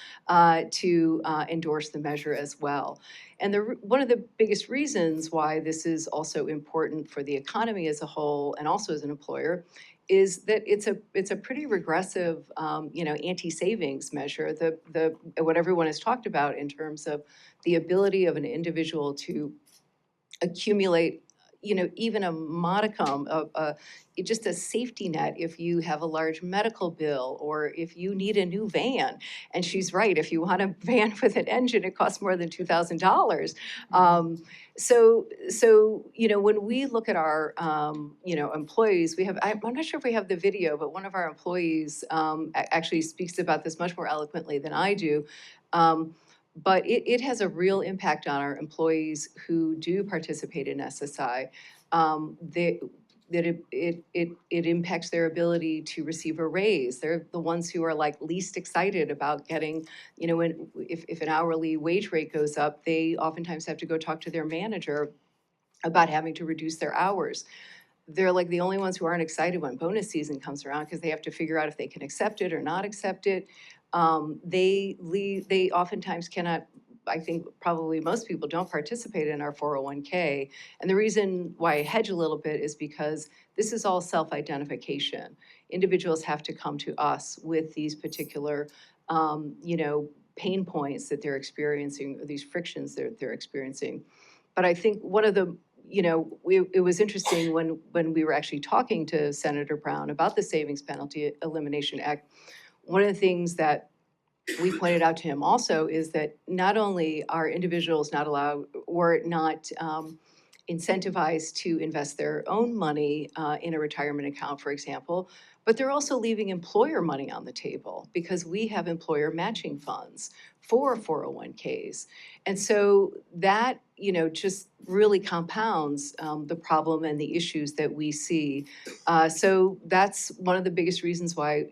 to endorse the measure as well. And one of the biggest reasons why this is also important for the economy as a whole and also as an employer is that it's a pretty regressive, anti-savings measure. What everyone has talked about in terms of the ability of an individual to accumulate, even a modicum of just a safety net if you have a large medical bill or if you need a new van. And she's right, if you want a van with an engine, it costs more than $2,000. So when we look at our, employees, we have, I'm not sure if we have the video, but one of our employees actually speaks about this much more eloquently than I do. But it has a real impact on our employees who do participate in SSI. It impacts their ability to receive a raise. They're the ones who are like least excited about getting, if an hourly wage rate goes up, they oftentimes have to go talk to their manager about having to reduce their hours. They're like the only ones who aren't excited when bonus season comes around because they have to figure out if they can accept it or not accept it. They oftentimes cannot, I think probably most people don't participate in our 401k. And the reason why I hedge a little bit is because this is all self-identification. Individuals have to come to us with these particular, pain points that they're experiencing, or these frictions they're experiencing. But I think one of the, it was interesting when we were actually talking to Senator Brown about the Savings Penalty Elimination Act. One of the things that we pointed out to him also is that not only are individuals not allowed or not incentivized to invest their own money in a retirement account, for example, but they're also leaving employer money on the table because we have employer matching funds for 401ks. And so that, just really compounds the problem and the issues that we see. So that's one of the biggest reasons why,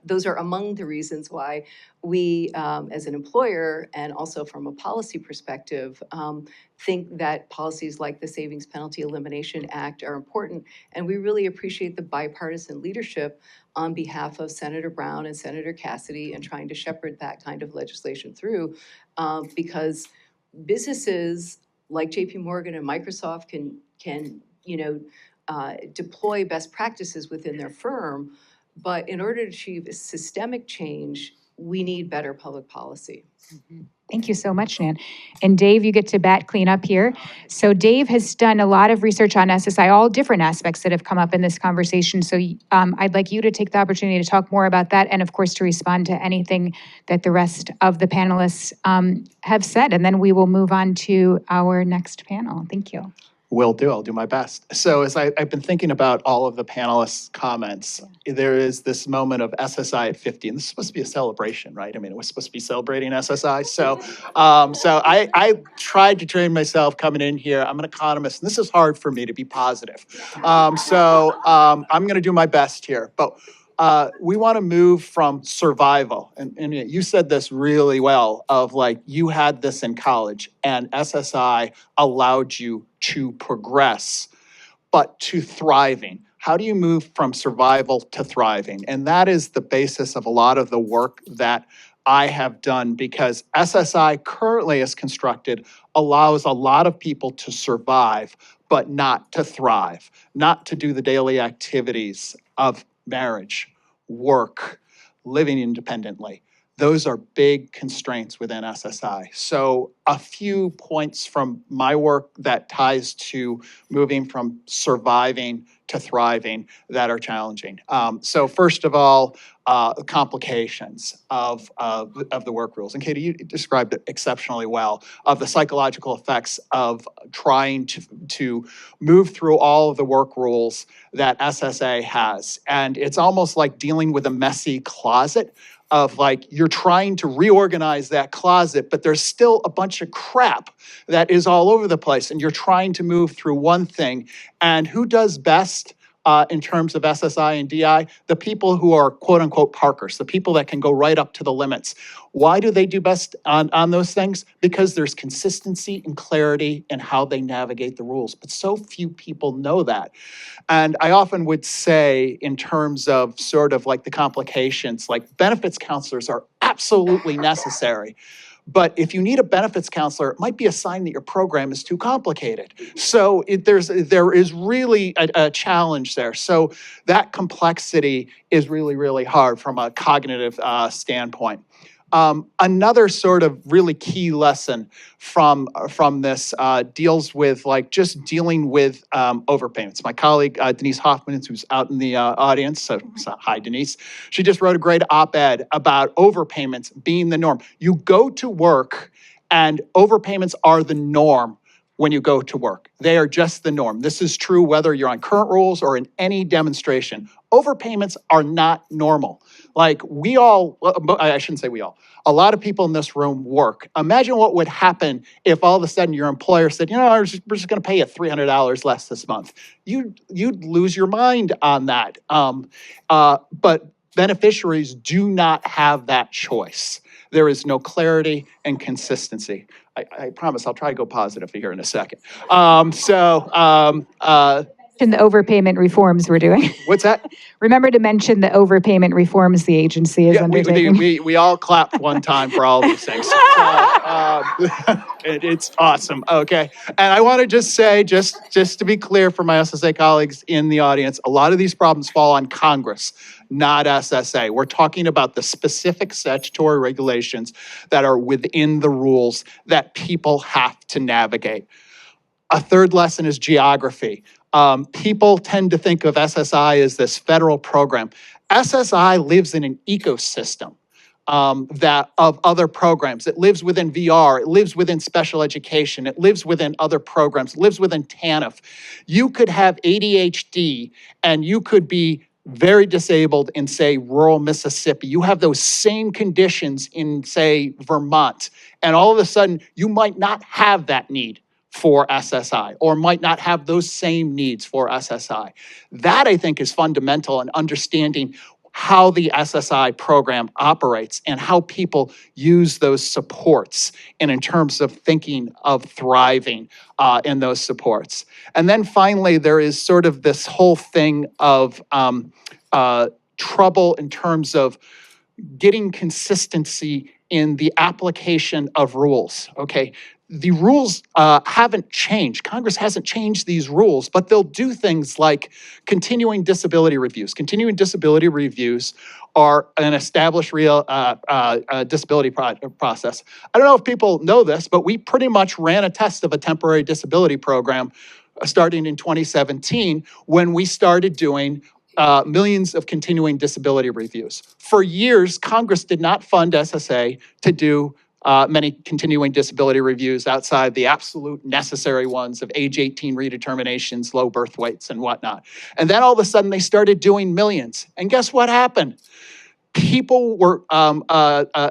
those are among the reasons why we, as an employer and also from a policy perspective, think that policies like the Savings Penalty Elimination Act are important. And we really appreciate the bipartisan leadership on behalf of Senator Brown and Senator Cassidy in trying to shepherd that kind of legislation through, because businesses like JP Morgan and Microsoft can deploy best practices within their firm, but in order to achieve systemic change, we need better public policy. Thank you so much, Nan. And Dave, you get to bat clean up here. So Dave has done a lot of research on SSI, all different aspects that have come up in this conversation. So I'd like you to take the opportunity to talk more about that and, of course, to respond to anything that the rest of the panelists have said. And then we will move on to our next panel. Thank you. Will do. I'll do my best. So as I've been thinking about all of the panelists' comments, there is this moment of SSI at 50, and this is supposed to be a celebration, right? I mean, we're supposed to be celebrating SSI. So I tried to train myself coming in here. I'm an economist, and this is hard for me to be positive. I'm going to do my best here. But we want to move from survival, and you said this really well, of like you had this in college, and SSI allowed you to progress, but to thriving. How do you move from survival to thriving? And that is the basis of a lot of the work that I have done, because SSI currently as constructed allows a lot of people to survive, but not to thrive, not to do the daily activities of marriage, work, living independently. Those are big constraints within SSI. So a few points from my work that ties to moving from surviving to thriving that are challenging. So first of all, complications of the work rules. And Katie, you described it exceptionally well, of the psychological effects of trying to move through all of the work rules that SSA has. And it's almost like dealing with a messy closet of like, you're trying to reorganize that closet, but there's still a bunch of crap that is all over the place, and you're trying to move through one thing. And who does best in terms of SSI and DI? The people who are quote unquote parkers, the people that can go right up to the limits. Why do they do best on those things? Because there's consistency and clarity in how they navigate the rules. But so few people know that. And I often would say, in terms of sort of like the complications, like benefits counselors are absolutely necessary. But if you need a benefits counselor, it might be a sign that your program is too complicated. So there is really a challenge there. So that complexity is really, really hard from a cognitive standpoint. Another sort of really key lesson from this deals with just dealing with overpayments. My colleague Denise Hoffman, who's out in the audience, so hi Denise, she just wrote a great op-ed about overpayments being the norm. You go to work and overpayments are the norm when you go to work. They are just the norm. This is true whether you're on current rules or in any demonstration. Overpayments are not normal. We all, I shouldn't say we all, a lot of people in this room work. Imagine what would happen if all of a sudden your employer said, we're just going to pay you $300 less this month. You'd lose your mind on that. But beneficiaries do not have that choice. There is no clarity and consistency. I promise I'll try to go positive here in a second. The overpayment reforms we're doing. What's that? Remember to mention the overpayment reforms the agency is undertaking. We all clapped one time for all these things. It's awesome. Okay. And I want to just say, just to be clear for my SSA colleagues in the audience, a lot of these problems fall on Congress, not SSA. We're talking about the specific statutory regulations that are within the rules that people have to navigate. A third lesson is geography. People tend to think of SSI as this federal program. SSI lives in an ecosystem of other programs. It lives within VR, it lives within special education, it lives within other programs, it lives within TANF. You could have ADHD and you could be very disabled in, say, rural Mississippi. You have those same conditions in, say, Vermont, and all of a sudden you might not have that need for SSI, or might not have those same needs for SSI. That, I think, is fundamental in understanding how the SSI program operates and how people use those supports, and in terms of thinking of thriving in those supports. And then finally, there is sort of this whole thing of trouble in terms of getting consistency in the application of rules, okay? The rules haven't changed. Congress hasn't changed these rules, but they'll do things like continuing disability reviews. Continuing disability reviews are an established real disability process. I don't know if people know this, but we pretty much ran a test of a temporary disability program starting in 2017 when we started doing millions of continuing disability reviews. For years, Congress did not fund SSA to do many continuing disability reviews outside the absolute necessary ones of age 18 redeterminations, low birth weights, and whatnot. And then all of a sudden, they started doing millions. And guess what happened? People were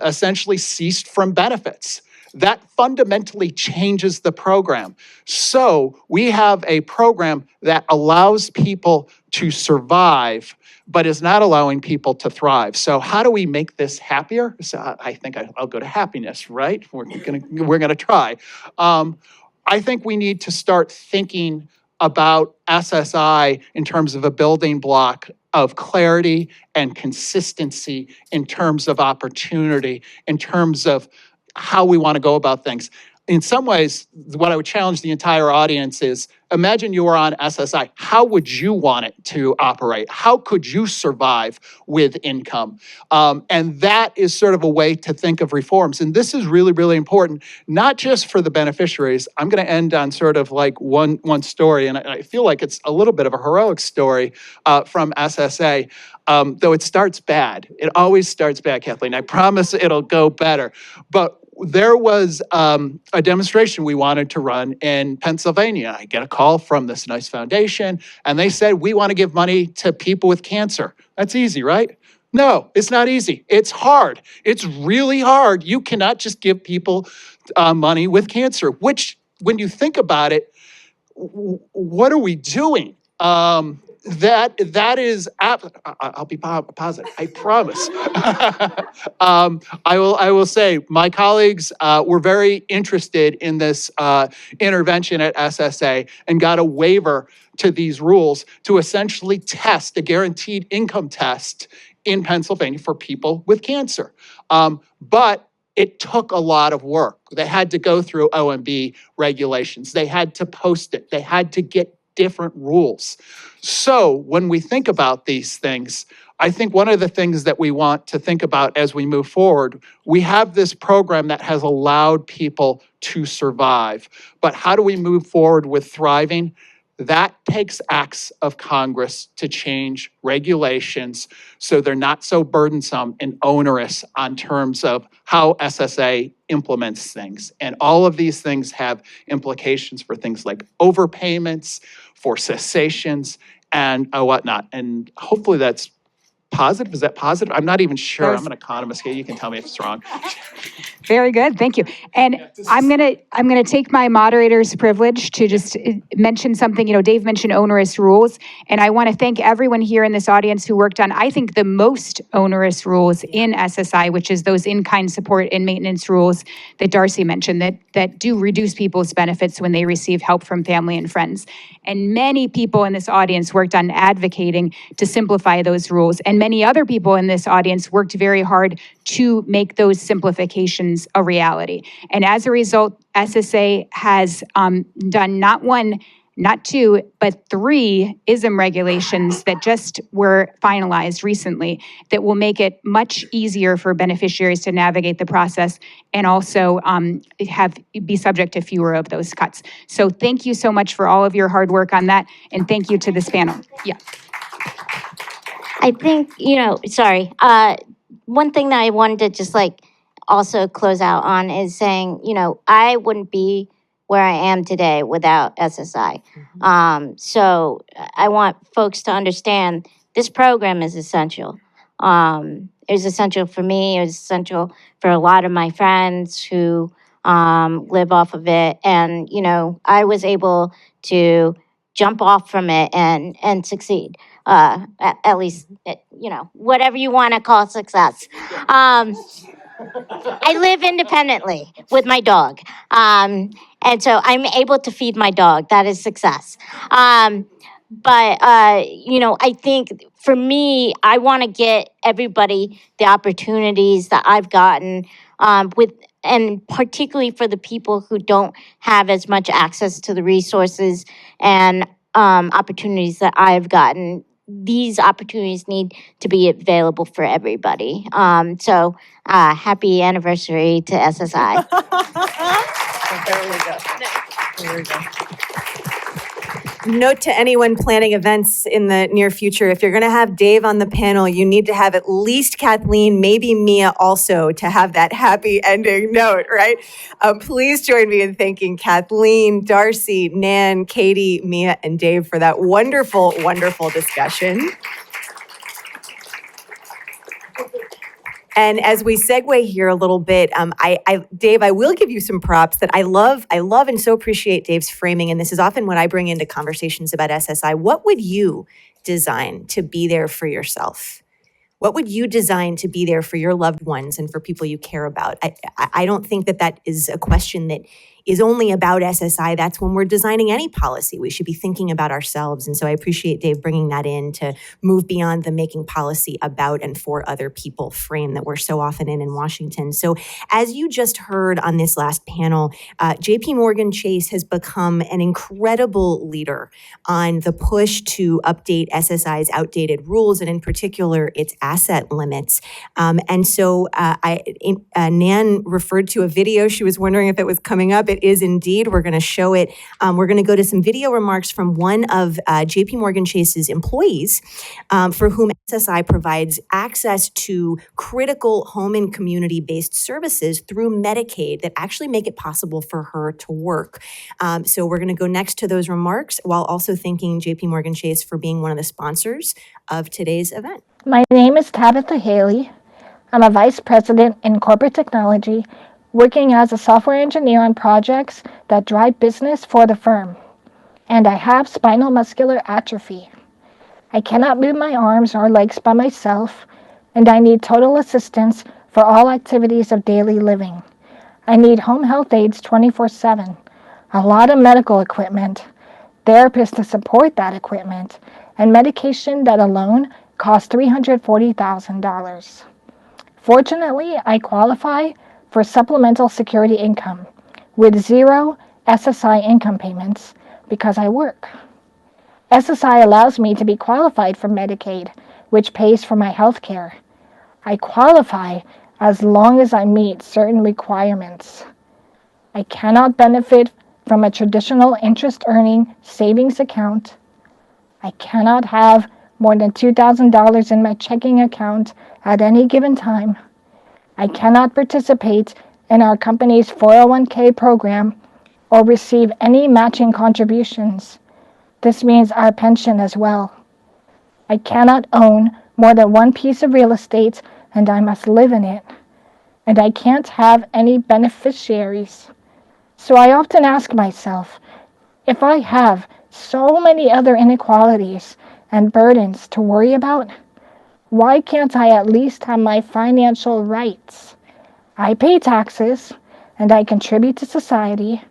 essentially ceased from benefits. That fundamentally changes the program. So we have a program that allows people to survive, but is not allowing people to thrive. So how do we make this happier? So I think I'll go to happiness, right? We're gonna try. I think we need to start thinking about SSI in terms of a building block of clarity and consistency, in terms of opportunity, in terms of how we want to go about things. In some ways, what I would challenge the entire audience is, imagine you were on SSI. How would you want it to operate? How could you survive with income? And that is sort of a way to think of reforms. And this is really, really important, not just for the beneficiaries. I'm going to end on sort of like one story, and I feel like it's a little bit of a heroic story from SSA, though it starts bad. It always starts bad, Kathleen. I promise it'll go better. But there was a demonstration we wanted to run in Pennsylvania. I get a call from this nice foundation, and they said, we want to give money to people with cancer. That's easy, right? No, it's not easy. It's hard. It's really hard. You cannot just give people money with cancer, which, when you think about it, what are we doing? That is, I'll be positive, I promise. I will say, my colleagues were very interested in this intervention at SSA and got a waiver to these rules to essentially test a guaranteed income test in Pennsylvania for people with cancer. But it took a lot of work. They had to go through OMB regulations. They had to post it. They had to get different rules. So when we think about these things, I think one of the things that we want to think about as we move forward, we have this program that has allowed people to survive. But how do we move forward with thriving? That takes acts of Congress to change regulations so they're not so burdensome and onerous on terms of how SSA implements things. And all of these things have implications for things like overpayments, for cessations, and whatnot. And hopefully that's positive. Is that positive? I'm not even sure. I'm an economist here. You can tell me if it's wrong. Very good, thank you. And I'm gonna take my moderator's privilege to just mention something. You know, Dave mentioned onerous rules, and I want to thank everyone here in this audience who worked on, I think, the most onerous rules in SSI, which is those in-kind support and maintenance rules that Darcy mentioned that do reduce people's benefits when they receive help from family and friends. And many people in this audience worked on advocating to simplify those rules, and many other people in this audience worked very hard to make those simplifications a reality. And as a result, SSA has done not one, not two, but 3 ISM regulations that just were finalized recently that will make it much easier for beneficiaries to navigate the process and also be subject to fewer of those cuts. So thank you so much for all of your hard work on that, and thank you to this panel. Yeah. I think, one thing that I wanted to just also close out on is saying, I wouldn't be where I am today without SSI. So I want folks to understand this program is essential. It was essential for me. It was essential for a lot of my friends who live off of it. And, I was able to jump off from it and succeed. At least, whatever you want to call success. I live independently with my dog. And so I'm able to feed my dog. That is success. But I think for me, I want to get everybody the opportunities that I've gotten and particularly for the people who don't have as much access to the resources and opportunities that I've gotten. These opportunities need to be available for everybody. So happy anniversary to SSI. There we go. Note to anyone planning events in the near future, if you're going to have Dave on the panel, you need to have at least Kathleen, maybe Mia also, to have that happy ending note, right? Please join me in thanking Kathleen, Darcy, Nan, Katie, Mia, and Dave for that wonderful, wonderful discussion. And as we segue here a little bit, Dave, I will give you some props that I love and so appreciate Dave's framing. And this is often what I bring into conversations about SSI. What would you design to be there for yourself? What would you design to be there for your loved ones and for people you care about? I don't think that is a question that is only about SSI. That's when we're designing any policy. We should be thinking about ourselves. And so I appreciate Dave bringing that in to move beyond the making policy about and for other people frame that we're so often in Washington. So as you just heard on this last panel, JPMorgan Chase has become an incredible leader on the push to update SSI's outdated rules and in particular its asset limits. And so Nan referred to a video. She was wondering if it was coming up. It is indeed. We're going to show it. We're going to go to some video remarks from one of JPMorgan Chase's employees for whom SSI provides access to critical home and community-based services through Medicaid that actually make it possible for her to work. So we're going to go next to those remarks while also thanking JPMorgan Chase for being one of the sponsors of today's event. My name is Tabitha Haley. I'm a vice president in corporate technology, working as a software engineer on projects that drive business for the firm. And I have spinal muscular atrophy. I cannot move my arms or legs by myself, and I need total assistance for all activities of daily living. I need home health aides 24/7, a lot of medical equipment, therapists to support that equipment, and medication that alone costs $340,000. Fortunately, I qualify for supplemental security income with 0 SSI income payments because I work. SSI allows me to be qualified for Medicaid which pays for my health care. I qualify as long as I meet certain requirements. I cannot benefit from a traditional interest-earning savings account. I cannot have more than $2,000 in my checking account at any given time. I cannot participate in our company's 401k program or receive any matching contributions. This means our pension as well. I cannot own more than one piece of real estate, and I must live in it. And I can't have any beneficiaries. So I often ask myself, if I have so many other inequalities and burdens to worry about, why can't I at least have my financial rights? I pay taxes, and I contribute to society.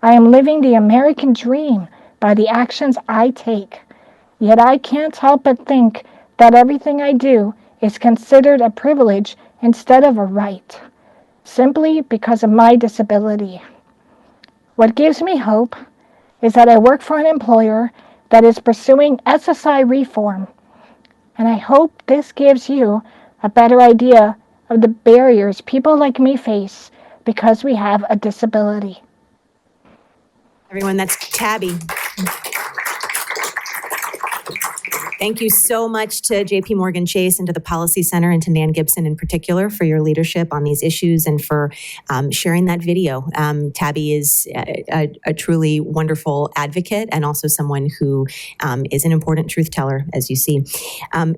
I am living the American dream by the actions I take. Yet I can't help but think that everything I do is considered a privilege instead of a right, simply because of my disability. What gives me hope is that I work for an employer that is pursuing SSI reform, and I hope this gives you a better idea of the barriers people like me face because we have a disability. Everyone, that's Tabby. Thank you so much to JP Morgan Chase and to the Policy Center and to Nan Gibson in particular for your leadership on these issues and for sharing that video. Tabby is a truly wonderful advocate and also someone who is an important truth teller, as you see.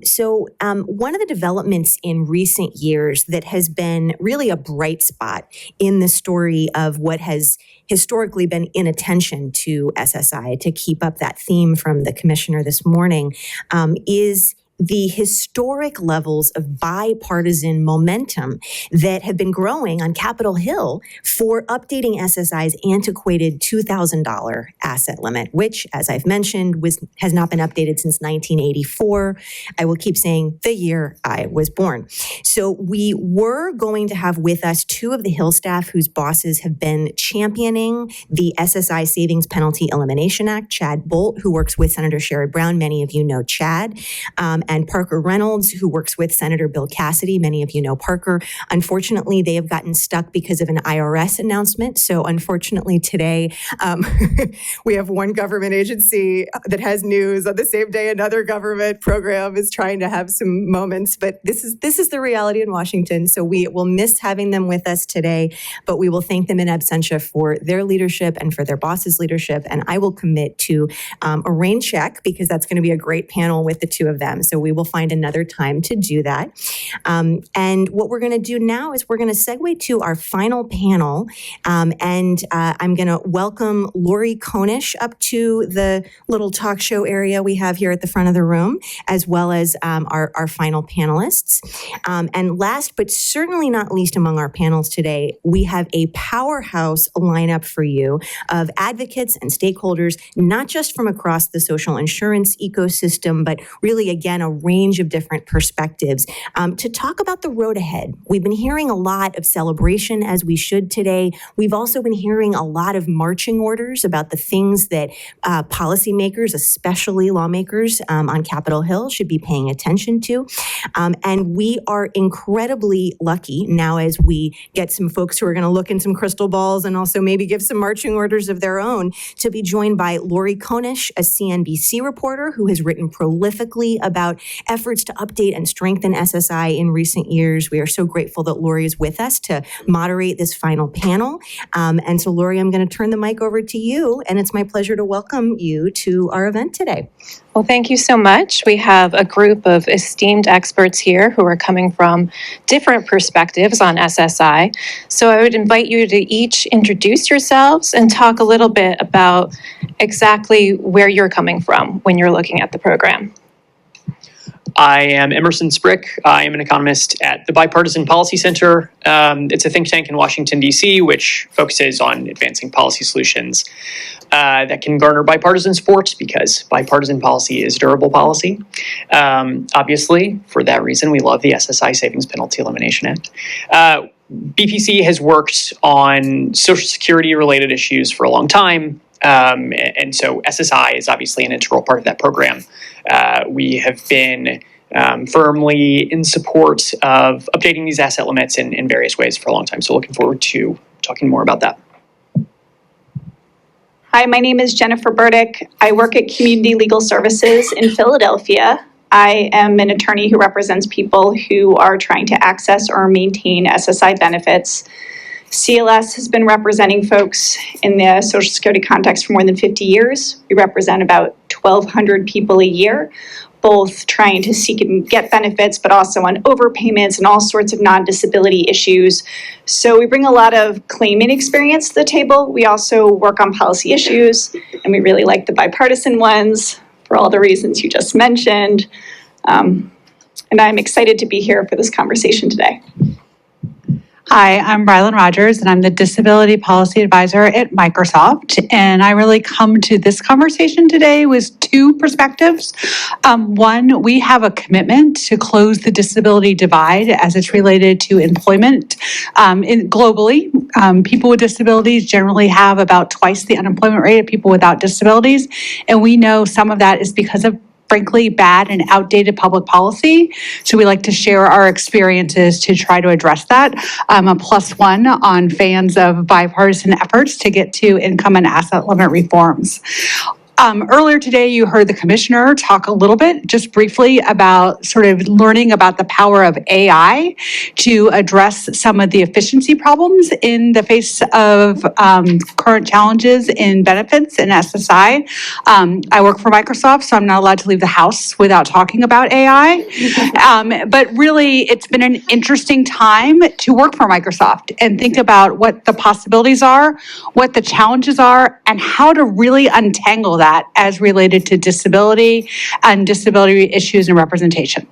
So one of the developments in recent years that has been really a bright spot in the story of what has historically been inattention to SSI, to keep up that theme from the commissioner this morning, is the historic levels of bipartisan momentum that have been growing on Capitol Hill for updating SSI's antiquated $2,000 asset limit, which, as I've mentioned, has not been updated since 1984. I will keep saying the year I was born. So we were going to have with us two of the Hill staff whose bosses have been championing the SSI Savings Penalty Elimination Act, Chad Bolt, who works with Senator Sherrod Brown. Many of you know Chad. And Parker Reynolds, who works with Senator Bill Cassidy. Many of you know Parker. Unfortunately, they have gotten stuck because of an IRS announcement. So unfortunately today, we have one government agency that has news on the same day another government program is trying to have some moments. But this is the reality in Washington. So we will miss having them with us today, but we will thank them in absentia for their leadership and for their boss's leadership. And I will commit to a rain check because that's going to be a great panel with the two of them. So we will find another time to do that. And what we're going to do now is we're going to segue to our final panel. I'm going to welcome Lori Konish up to the little talk show area we have here at the front of the room, as well as our final panelists. And last, but certainly not least among our panels today, we have a powerhouse lineup for you of advocates and stakeholders, not just from across the social insurance ecosystem, but really, again, a range of different perspectives to talk about the road ahead. We've been hearing a lot of celebration, as we should today. We've also been hearing a lot of marching orders about the things that policymakers, especially lawmakers on Capitol Hill, should be paying attention to. And we are incredibly lucky now as we get some folks who are going to look in some crystal balls and also maybe give some marching orders of their own to be joined by Lori Konish, a CNBC reporter who has written prolifically about efforts to update and strengthen SSI in recent years. We are so grateful that Lori is with us to moderate this final panel. And so, Lori, I'm going to turn the mic over to you, and it's my pleasure to welcome you to our event today. Well, thank you so much. We have a group of esteemed experts here who are coming from different perspectives on SSI. So I would invite you to each introduce yourselves and talk a little bit about exactly where you're coming from when you're looking at the program. I am Emerson Sprick. I am an economist at the Bipartisan Policy Center. It's a think tank in Washington, D.C., which focuses on advancing policy solutions that can garner bipartisan support because bipartisan policy is durable policy. Obviously, for that reason, we love the SSI Savings Penalty Elimination Act. BPC has worked on Social Security-related issues for a long time. And so SSI is obviously an integral part of that program. We have been firmly in support of updating these asset limits in various ways for a long time. So looking forward to talking more about that. Hi, my name is Jennifer Burdick. I work at Community Legal Services in Philadelphia. I am an attorney who represents people who are trying to access or maintain SSI benefits. CLS has been representing folks in the Social Security context for more than 50 years. We represent about 1,200 people a year, both trying to seek and get benefits, but also on overpayments and all sorts of non-disability issues. So we bring a lot of claimant experience to the table. We also work on policy issues, and we really like the bipartisan ones for all the reasons you just mentioned. And I'm excited to be here for this conversation today. Hi, I'm Rylan Rogers, and I'm the Disability Policy Advisor at Microsoft. And I really come to this conversation today with two perspectives. One, we have a commitment to close the disability divide as it's related to employment. Globally, people with disabilities generally have about twice the unemployment rate of people without disabilities. And we know some of that is because of frankly bad and outdated public policy. So we like to share our experiences to try to address that. I'm a +1 on fans of bipartisan efforts to get to income and asset limit reforms. Earlier today, you heard the commissioner talk a little bit, just briefly, about sort of learning about the power of AI to address some of the efficiency problems in the face of current challenges in benefits and SSI. I work for Microsoft, so I'm not allowed to leave the house without talking about AI. But really, it's been an interesting time to work for Microsoft and think about what the possibilities are, what the challenges are, and how to really untangle that as related to disability and disability issues and representation.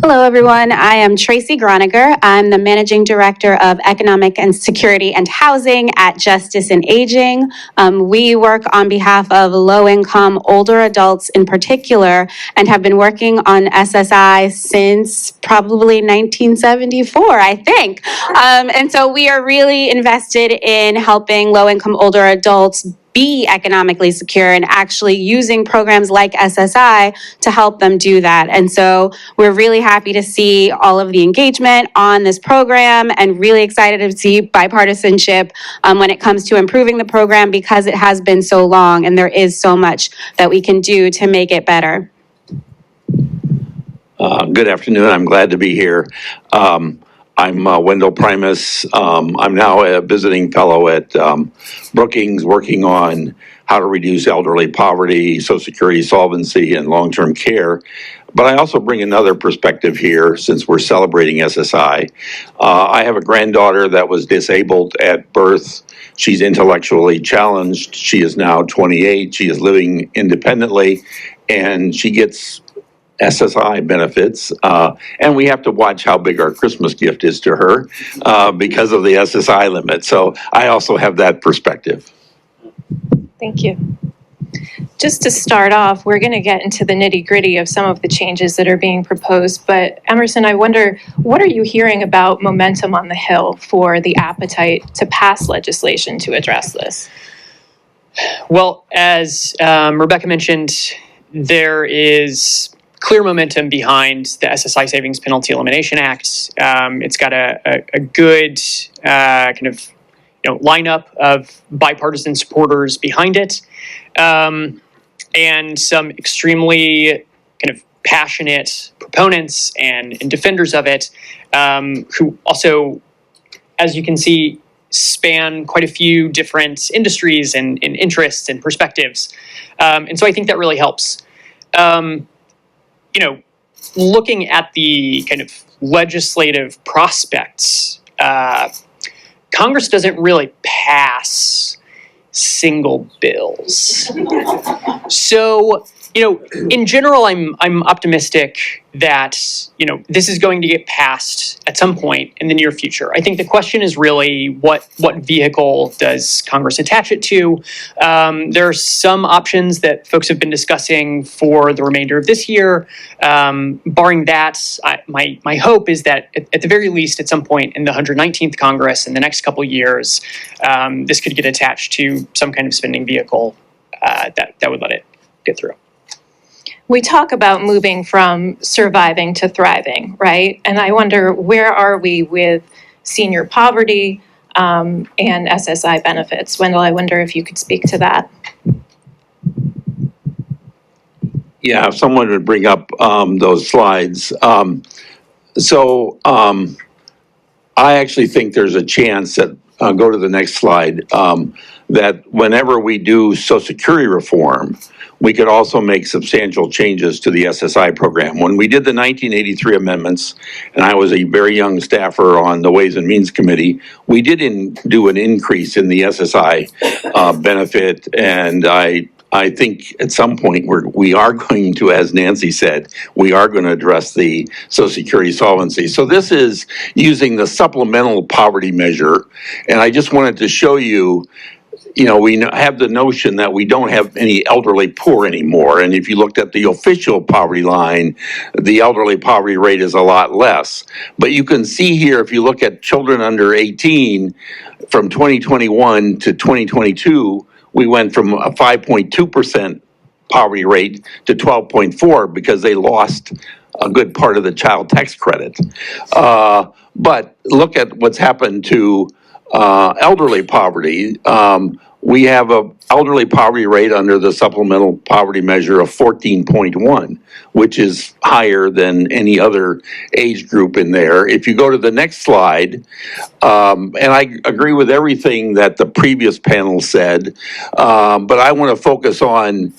Hello, everyone. I am Tracy Groniger. I'm the Managing Director of Economic and Security and Housing at Justice and Aging. We work on behalf of low-income older adults in particular and have been working on SSI since probably 1974, I think. And so we are really invested in helping low-income older adults be economically secure and actually using programs like SSI to help them do that. And so we're really happy to see all of the engagement on this program and really excited to see bipartisanship when it comes to improving the program because it has been so long and there is so much that we can do to make it better. Good afternoon. I'm glad to be here. I'm Wendell Primus. I'm now a visiting fellow at Brookings, working on how to reduce elderly poverty, Social Security solvency, and long-term care. But I also bring another perspective here since we're celebrating SSI. I have a granddaughter that was disabled at birth. She's intellectually challenged. She is now 28. She is living independently, and she gets SSI benefits, and we have to watch how big our Christmas gift is to her because of the SSI limit. So I also have that perspective. Thank you. Just to start off, we're going to get into the nitty-gritty of some of the changes that are being proposed, but Emerson, I wonder, what are you hearing about momentum on the Hill for the appetite to pass legislation to address this? Well, as Rebecca mentioned, there is clear momentum behind the SSI Savings Penalty Elimination Act. It's got a good kind of lineup of bipartisan supporters behind it, and some extremely kind of passionate proponents and defenders of it, who also, as you can see, span quite a few different industries and interests and perspectives. And so I think that really helps. Looking at the kind of legislative prospects, Congress doesn't really pass single bills. So, in general, I'm optimistic that, this is going to get passed at some point in the near future. I think the question is really what vehicle does Congress attach it to? There are some options that folks have been discussing for the remainder of this year. Barring that, my hope is that at the very least, at some point in the 119th Congress in the next couple of years, this could get attached to some kind of spending vehicle that would let it get through. we talk about moving from surviving to thriving, right? And I wonder, where are we with senior poverty and SSI benefits? Wendell, I wonder if you could speak to that. Yeah, if someone would bring up those slides. I actually think there's a chance that, go to the next slide, that whenever we do Social Security reform, we could also make substantial changes to the SSI program. When we did the 1983 amendments, and I was a very young staffer on the Ways and Means Committee, we did do an increase in the SSI benefit, and I think at some point we are going to, as Nancy said, we are going to address the Social Security solvency. So this is using the supplemental poverty measure, and I just wanted to show you, we have the notion that we don't have any elderly poor anymore. And if you looked at the official poverty line, the elderly poverty rate is a lot less. But you can see here, if you look at children under 18, from 2021 to 2022, we went from a 5.2% poverty rate to 12.4 because they lost a good part of the child tax credit. But look at what's happened to elderly poverty. We have a elderly poverty rate under the supplemental poverty measure of 14.1, which is higher than any other age group in there. If you go to the next slide, and I agree with everything that the previous panel said, but I want to focus on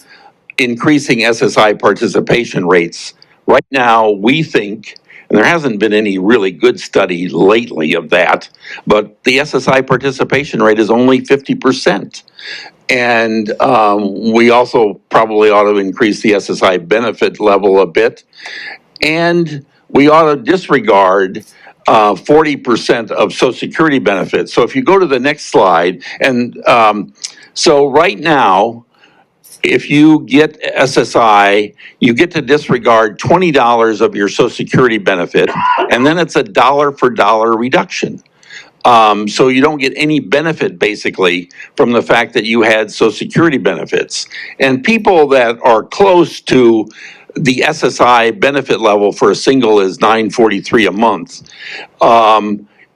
increasing SSI participation rates. Right now, we think, and there hasn't been any really good study lately of that, but the SSI participation rate is only 50%. And we also probably ought to increase the SSI benefit level a bit. And we ought to disregard 40% of Social Security benefits. So if you go to the next slide, and so right now, if you get SSI, you get to disregard $20 of your Social Security benefit, and then it's a dollar for dollar reduction. So you don't get any benefit, basically, from the fact that you had Social Security benefits. And people that are close to the SSI benefit level for a single is $943 a month.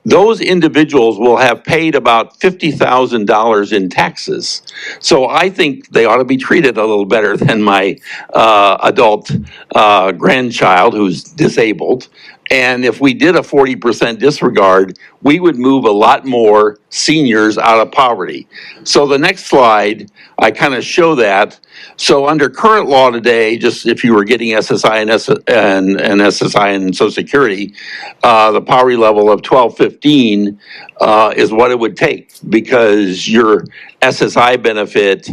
Those individuals will have paid about $50,000 in taxes. So I think they ought to be treated a little better than my adult grandchild who's disabled. And if we did a 40% disregard, we would move a lot more seniors out of poverty. So the next slide, I kind of show that. So under current law today, just if you were getting SSI and SSI and Social Security, the poverty level of 1215 is what it would take, because your SSI benefit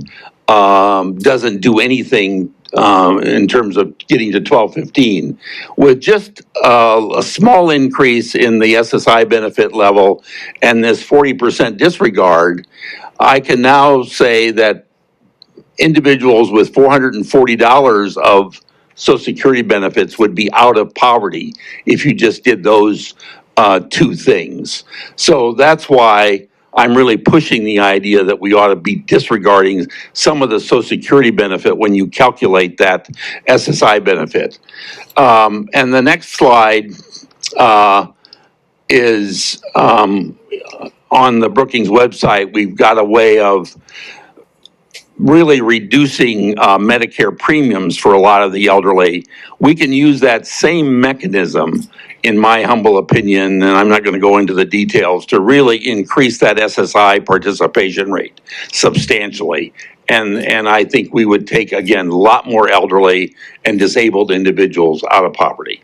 doesn't do anything in terms of getting to 1215. With just a small increase in the SSI benefit level and this 40% disregard, I can now say that individuals with $440 of Social Security benefits would be out of poverty if you just did those two things. So that's why I'm really pushing the idea that we ought to be disregarding some of the Social Security benefit when you calculate that SSI benefit. And the next slide is on the Brookings website. We've got a way of really reducing Medicare premiums for a lot of the elderly. We can use that same mechanism, in my humble opinion, and I'm not going to go into the details, to really increase that SSI participation rate substantially. And I think we would take, again, a lot more elderly and disabled individuals out of poverty.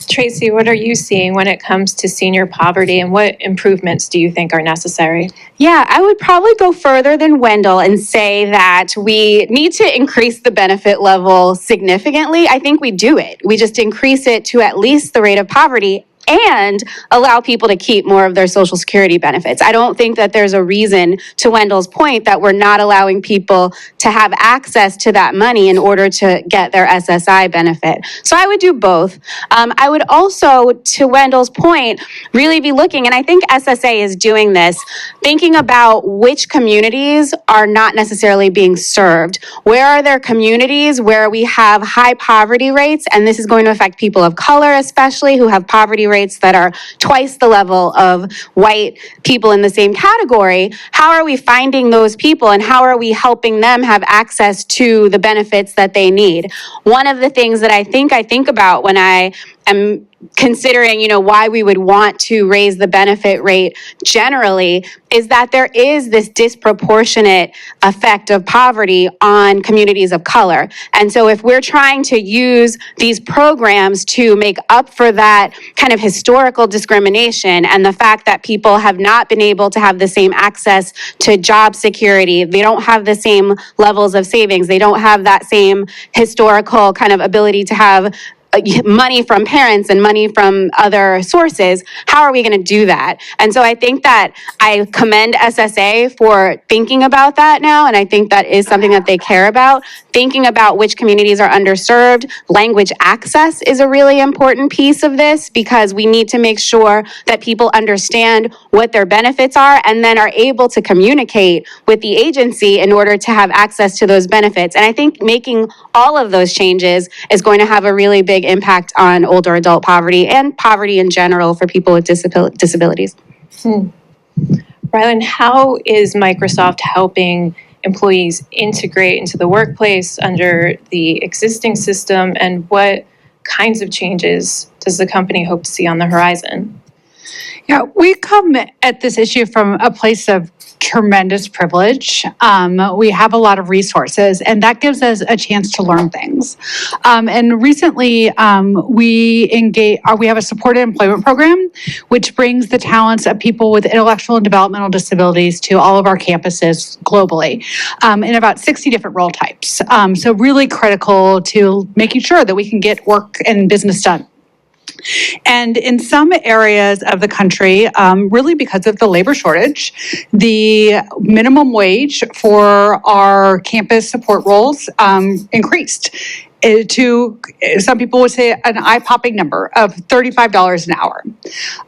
Tracy, what are you seeing when it comes to senior poverty, and what improvements do you think are necessary? Yeah, I would probably go further than Wendell and say that we need to increase the benefit level significantly. I think we do it. We just increase it to at least the rate of poverty. and allow people to keep more of their Social Security benefits. I don't think that there's a reason, to Wendell's point, that we're not allowing people to have access to that money in order to get their SSI benefit. So I would do both. I would also, to Wendell's point, really be looking, and I think SSA is doing this, thinking about which communities are not necessarily being served. Where are there communities where we have high poverty rates, and this is going to affect people of color especially, who have poverty rates that are twice the level of white people in the same category. How are we finding those people, and how are we helping them have access to the benefits that they need? One of the things that I think about when I am considering, why we would want to raise the benefit rate generally is that there is this disproportionate effect of poverty on communities of color. And so if we're trying to use these programs to make up for that kind of historical discrimination and the fact that people have not been able to have the same access to job security, they don't have the same levels of savings, they don't have that same historical kind of ability to have money from parents and money from other sources, how are we going to do that? And so I think that I commend SSA for thinking about that now, and I think that is something that they care about, thinking about which communities are underserved. Language access is a really important piece of this, because we need to make sure that people understand what their benefits are and then are able to communicate with the agency in order to have access to those benefits. And I think making all of those changes is going to have a really big impact on older adult poverty and poverty in general for people with disabilities. Rylan, how is Microsoft helping employees integrate into the workplace under the existing system, and what kinds of changes does the company hope to see on the horizon? Yeah, we come at this issue from a place of tremendous privilege. We have a lot of resources, and that gives us a chance to learn things. And recently, we have a supported employment program, which brings the talents of people with intellectual and developmental disabilities to all of our campuses globally, in about 60 different role types. So really critical to making sure that we can get work and business done. And in some areas of the country, really because of the labor shortage, the minimum wage for our campus support roles increased to, some people would say, an eye-popping number of $35 an hour.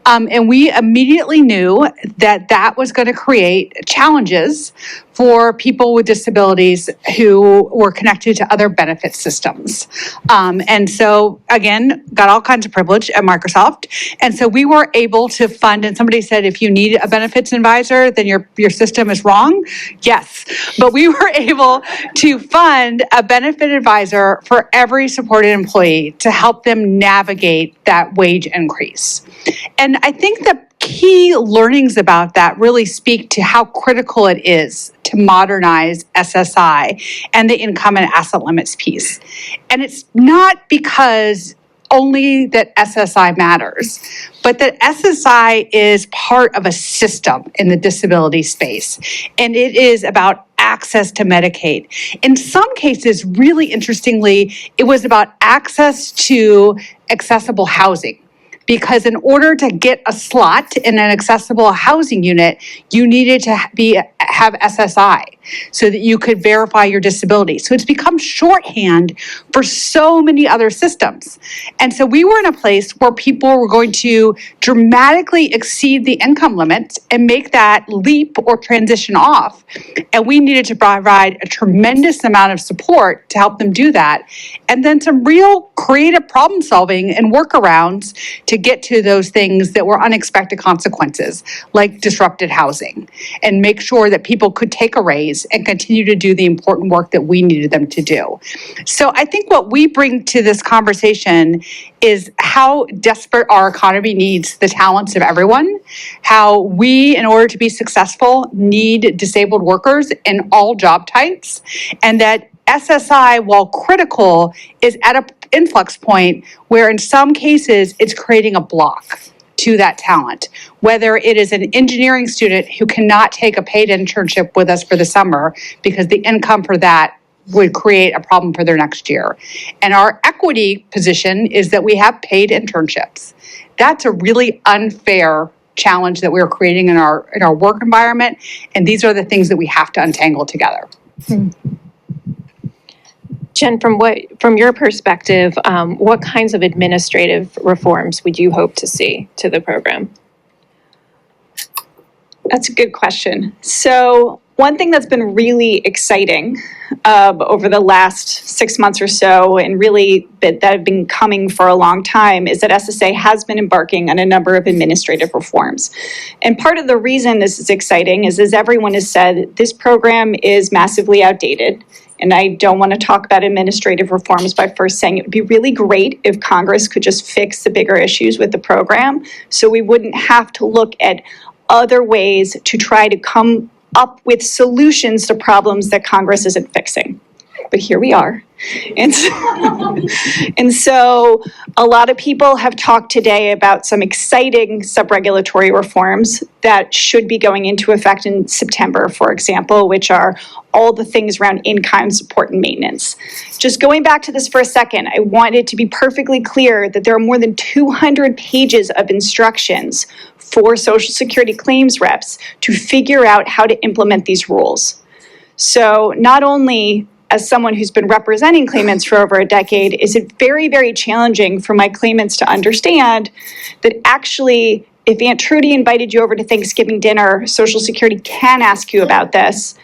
And we immediately knew that that was going to create challenges for people with disabilities who were connected to other benefit systems. And so, again, got all kinds of privilege at Microsoft. And so we were able to fund, and somebody said, if you need a benefits advisor, then your system is wrong. Yes, but we were able to fund a benefit advisor for every supported employee to help them navigate that wage increase. And I think the key learnings about that really speak to how critical it is to modernize SSI and the income and asset limits piece. And it's not because only that SSI matters, but that SSI is part of a system in the disability space. And it is about access to Medicaid. In some cases, really interestingly, it was about access to accessible housing. Because in order to get a slot in an accessible housing unit, you needed to have SSI so that you could verify your disability. So it's become shorthand for so many other systems. And so we were in a place where people were going to dramatically exceed the income limits and make that leap or transition off. And we needed to provide a tremendous amount of support to help them do that. And then some real creative problem solving and workarounds to get to those things that were unexpected consequences, like disrupted housing, and make sure that people could take a raise and continue to do the important work that we needed them to do. So I think what we bring to this conversation is how desperate our economy needs the talents of everyone, how we, in order to be successful, need disabled workers in all job types, and that SSI, while critical, is at an influx point where in some cases it's creating a block to that talent. Whether it is an engineering student who cannot take a paid internship with us for the summer because the income for that would create a problem for their next year. And our equity position is that we have paid internships. That's a really unfair challenge that we're creating in our work environment, and these are the things that we have to untangle together. Jen, from your perspective, what kinds of administrative reforms would you hope to see to the program? That's a good question. So one thing that's been really exciting over the last 6 months or so, and really that have been coming for a long time, is that SSA has been embarking on a number of administrative reforms. And part of the reason this is exciting is, as everyone has said, this program is massively outdated. And I don't want to talk about administrative reforms by first saying it would be really great if Congress could just fix the bigger issues with the program, so we wouldn't have to look at other ways to try to come up with solutions to problems that Congress isn't fixing. But here we are. And so a lot of people have talked today about some exciting sub-regulatory reforms that should be going into effect in September, for example, which are all the things around in-kind support and maintenance. Just going back to this for a second, I want it to be perfectly clear that there are more than 200 pages of instructions for Social Security claims reps to figure out how to implement these rules. So not only as someone who's been representing claimants for over a decade, is it very, very challenging for my claimants to understand that actually, if Aunt Trudy invited you over to Thanksgiving dinner, Social Security can ask you about this.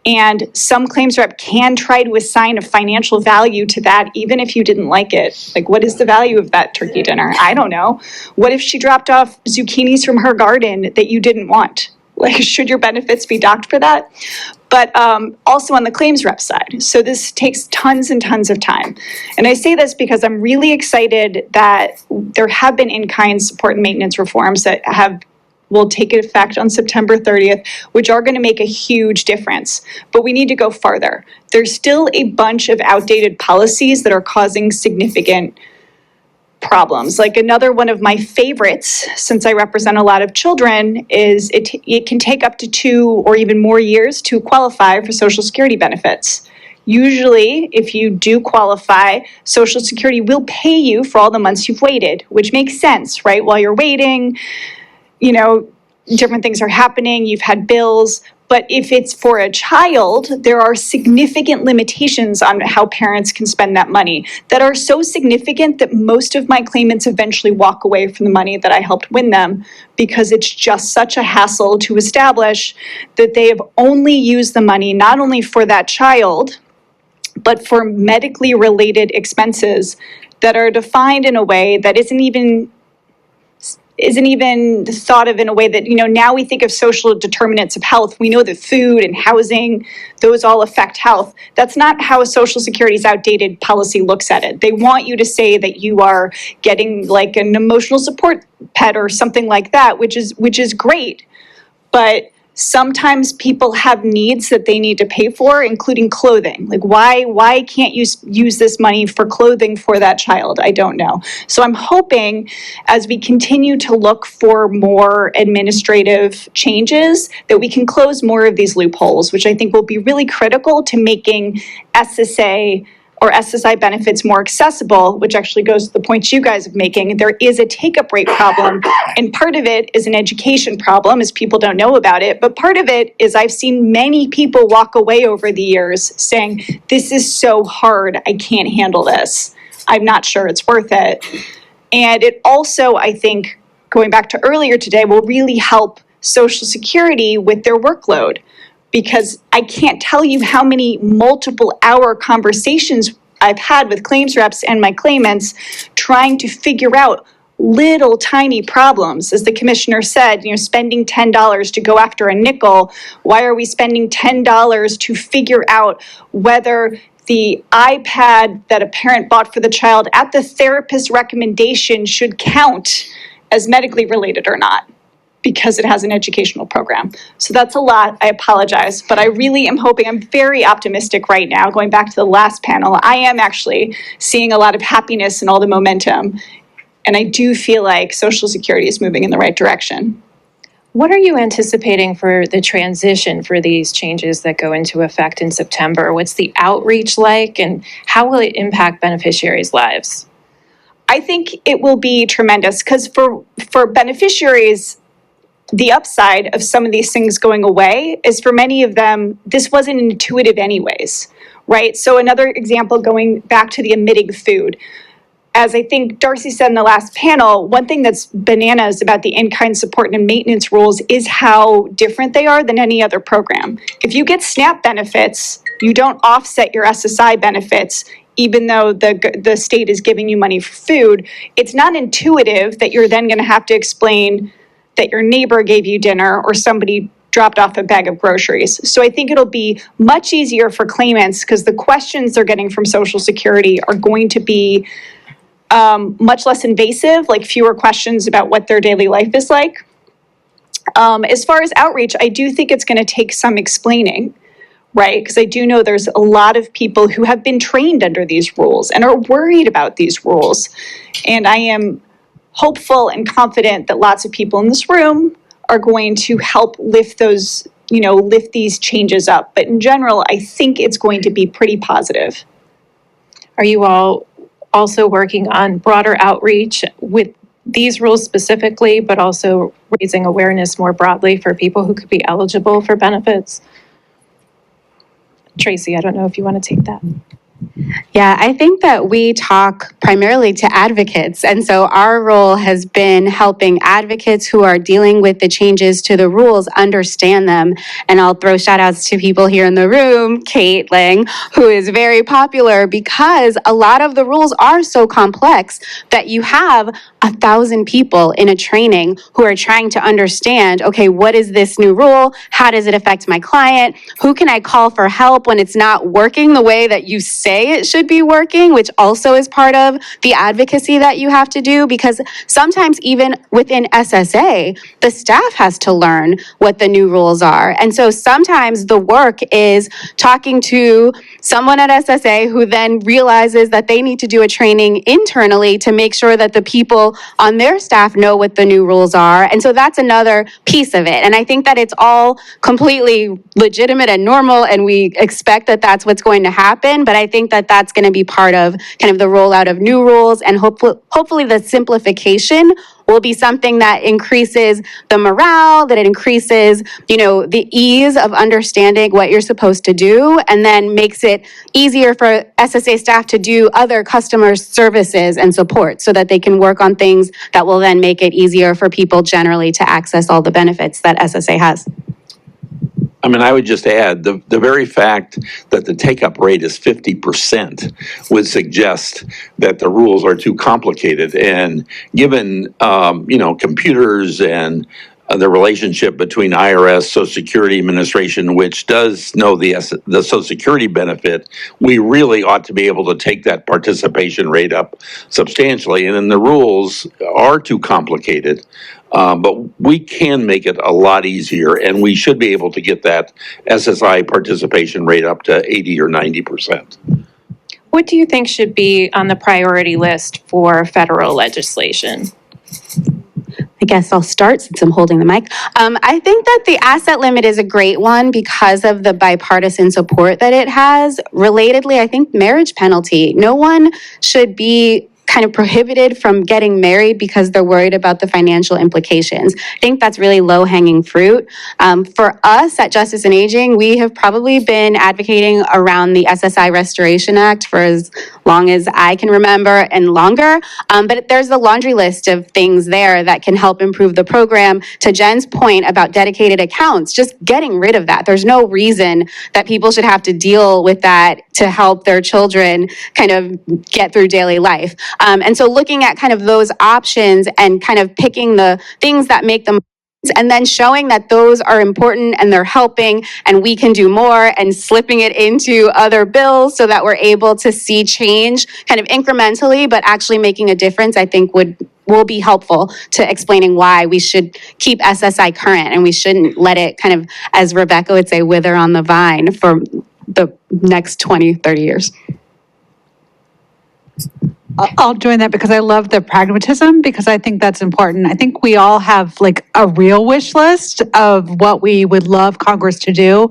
And some claims rep can try to assign a financial value to that, even if you didn't like it. Like, what is the value of that turkey dinner? I don't know. What if she dropped off zucchinis from her garden that you didn't want? Like, should your benefits be docked for that? But also on the claims rep side. So this takes tons and tons of time. And I say this because I'm really excited that there have been in-kind support and maintenance reforms that will take effect on September 30th, which are going to make a huge difference. But we need to go farther. There's still a bunch of outdated policies that are causing significant problems. Like, another one of my favorites, since I represent a lot of children, is it can take up to 2 or even more years to qualify for Social Security benefits. Usually, if you do qualify, Social Security will pay you for all the months you've waited, which makes sense, right? While you're waiting, different things are happening, you've had bills. But if it's for a child, there are significant limitations on how parents can spend that money that are so significant that most of my claimants eventually walk away from the money that I helped win them, because it's just such a hassle to establish that they have only used the money not only for that child, but for medically related expenses that are defined in a way that isn't even thought of in a way that, now we think of social determinants of health. We know that food and housing, those all affect health. That's not how Social Security's outdated policy looks at it. They want you to say that you are getting like an emotional support pet or something like that, which is great. But sometimes people have needs that they need to pay for, including clothing. Like, why can't you use this money for clothing for that child? I don't know. So I'm hoping, as we continue to look for more administrative changes, that we can close more of these loopholes, which I think will be really critical to making SSA or SSI benefits more accessible, which actually goes to the points you guys are making. There is a take-up rate problem, and part of it is an education problem, as people don't know about it, but part of it is I've seen many people walk away over the years saying, this is so hard, I can't handle this. I'm not sure it's worth it. And it also, I think, going back to earlier today, will really help Social Security with their workload. Because I can't tell you how many multiple-hour conversations I've had with claims reps and my claimants trying to figure out little tiny problems. As the commissioner said, spending $10 to go after a nickel. Why are we spending $10 to figure out whether the iPad that a parent bought for the child at the therapist's recommendation should count as medically related or not? Because it has an educational program. So that's a lot. I apologize, but I really am hoping, I'm very optimistic right now. Going back to the last panel, I am actually seeing a lot of happiness and all the momentum. And I do feel like Social Security is moving in the right direction. What are you anticipating for the transition for these changes that go into effect in September? What's the outreach like, and how will it impact beneficiaries' lives? I think it will be tremendous because for beneficiaries, the upside of some of these things going away is for many of them, this wasn't intuitive anyways, right? So another example, going back to the emitting food. As I think Darcy said in the last panel, one thing that's bananas about the in-kind support and maintenance rules is how different they are than any other program. If you get SNAP benefits, you don't offset your SSI benefits, even though the state is giving you money for food. It's not intuitive that you're then going to have to explain that your neighbor gave you dinner or somebody dropped off a bag of groceries. So I think it'll be much easier for claimants because the questions they're getting from Social Security are going to be much less invasive, like fewer questions about what their daily life is like. As far as outreach, I do think it's going to take some explaining, right? Because I do know there's a lot of people who have been trained under these rules and are worried about these rules. And I am hopeful and confident that lots of people in this room are going to help lift those, lift these changes up. But in general, I think it's going to be pretty positive. Are you all also working on broader outreach with these rules specifically, but also raising awareness more broadly for people who could be eligible for benefits? Tracy, I don't know if you want to take that. Yeah, I think that we talk primarily to advocates. And so our role has been helping advocates who are dealing with the changes to the rules understand them. And I'll throw shout outs to people here in the room, Kate Lang, who is very popular because a lot of the rules are so complex that you have 1,000 people in a training who are trying to understand, okay, what is this new rule? How does it affect my client? Who can I call for help when it's not working the way that you say it should be working, which also is part of the advocacy that you have to do, because sometimes even within SSA, the staff has to learn what the new rules are. And so sometimes the work is talking to someone at SSA who then realizes that they need to do a training internally to make sure that the people on their staff know what the new rules are. And so that's another piece of it. And I think that it's all completely legitimate and normal, and we expect that that's what's going to happen. But I think that that's going to be part of kind of the rollout of new rules, and hopefully the simplification will be something that increases the morale, that it increases, the ease of understanding what you're supposed to do, and then makes it easier for SSA staff to do other customer services and support so that they can work on things that will then make it easier for people generally to access all the benefits that SSA has. I mean, I would just add the very fact that the take-up rate is 50% would suggest that the rules are too complicated. And given, computers and the relationship between IRS, Social Security Administration, which does know the Social Security benefit, we really ought to be able to take that participation rate up substantially. And then the rules are too complicated. But we can make it a lot easier, and we should be able to get that SSI participation rate up to 80 or 90%. What do you think should be on the priority list for federal legislation? I guess I'll start since I'm holding the mic. I think that the asset limit is a great one because of the bipartisan support that it has. Relatedly, I think marriage penalty. No one should be kind of prohibited from getting married because they're worried about the financial implications. I think that's really low-hanging fruit. For us at Justice and Aging, we have probably been advocating around the SSI Restoration Act for as long as I can remember and longer. But there's a laundry list of things there that can help improve the program. To Jen's point about dedicated accounts, just getting rid of that. There's no reason that people should have to deal with that to help their children kind of get through daily life. And so looking at kind of those options and kind of picking the things that make them and then showing that those are important and they're helping and we can do more, and slipping it into other bills so that we're able to see change kind of incrementally, but actually making a difference, I think will be helpful to explaining why we should keep SSI current and we shouldn't let it kind of, as Rebecca would say, wither on the vine for the next 20, 30 years. I'll join that because I love the pragmatism, because I think that's important. I think we all have like a real wish list of what we would love Congress to do,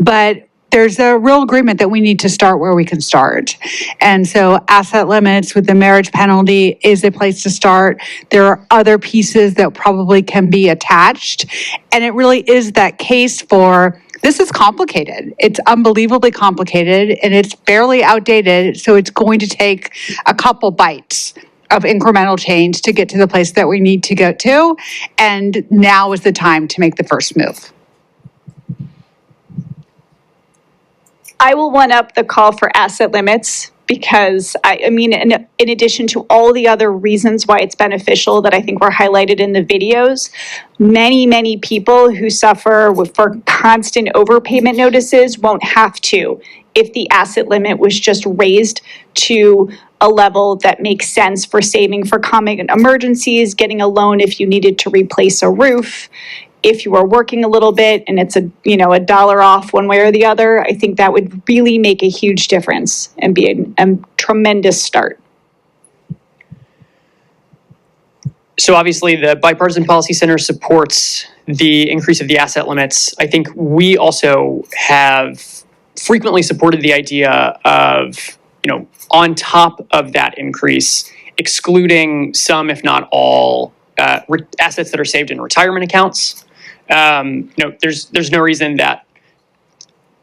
but there's a real agreement that we need to start where we can start. And so asset limits with the marriage penalty is a place to start. There are other pieces that probably can be attached. And it really is that case for, this is complicated. It's unbelievably complicated and it's fairly outdated. So it's going to take a couple bites of incremental change to get to the place that we need to go to. And now is the time to make the first move. I will one up the call for asset limits because I mean, in addition to all the other reasons why it's beneficial that I think were highlighted in the videos, many people who suffer for constant overpayment notices won't have to if the asset limit was just raised to a level that makes sense for saving for common emergencies, getting a loan if you needed to replace a roof. If you are working a little bit and it's a dollar off one way or the other, I think that would really make a huge difference and be a tremendous start. So obviously the Bipartisan Policy Center supports the increase of the asset limits. I think we also have frequently supported the idea of, on top of that increase, excluding some, if not all, assets that are saved in retirement accounts. There's no reason that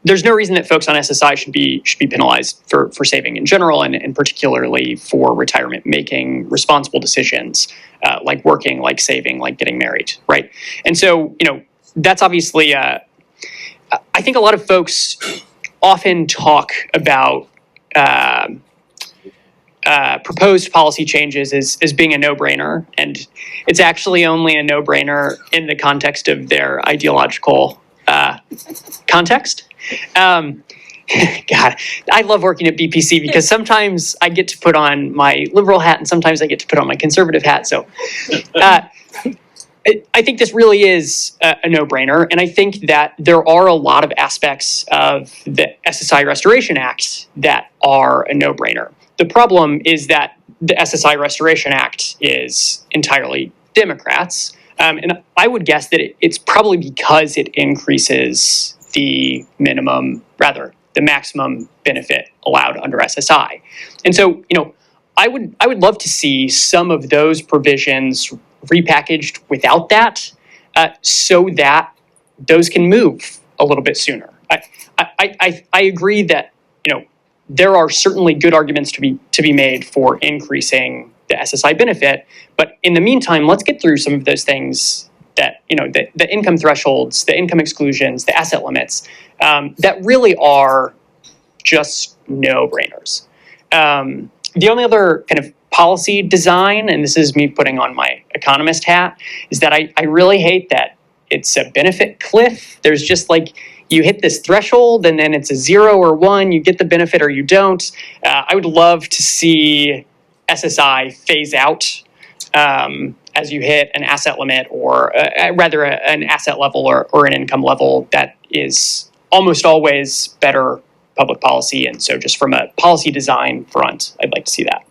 folks on SSI should be penalized for saving in general, and particularly for retirement, making responsible decisions like working, like saving, like getting married, right? And so that's obviously I think a lot of folks often talk about proposed policy changes as being a no-brainer, and it's actually only a no-brainer in the context of their ideological context. God, I love working at BPC because sometimes I get to put on my liberal hat and sometimes I get to put on my conservative hat. So I think this really is a no-brainer, and I think that there are a lot of aspects of the SSI Restoration Act that are a no-brainer. The problem is that the SSI Restoration Act is entirely Democrats, and I would guess that it's probably because it increases the maximum benefit allowed under SSI. And so, I would love to see some of those provisions repackaged without that, so that those can move a little bit sooner. I agree that there are certainly good arguments to be made for increasing the SSI benefit, but in the meantime, let's get through some of those things that the income thresholds, the income exclusions, the asset limits that really are just no-brainers. The only other kind of policy design, and this is me putting on my economist hat, is that I really hate that it's a benefit cliff. There's just like, you hit this threshold and then it's a 0 or 1, you get the benefit or you don't. I would love to see SSI phase out as you hit an asset limit or rather an asset level or an income level that is almost always better public policy. And so just from a policy design front, I'd like to see that.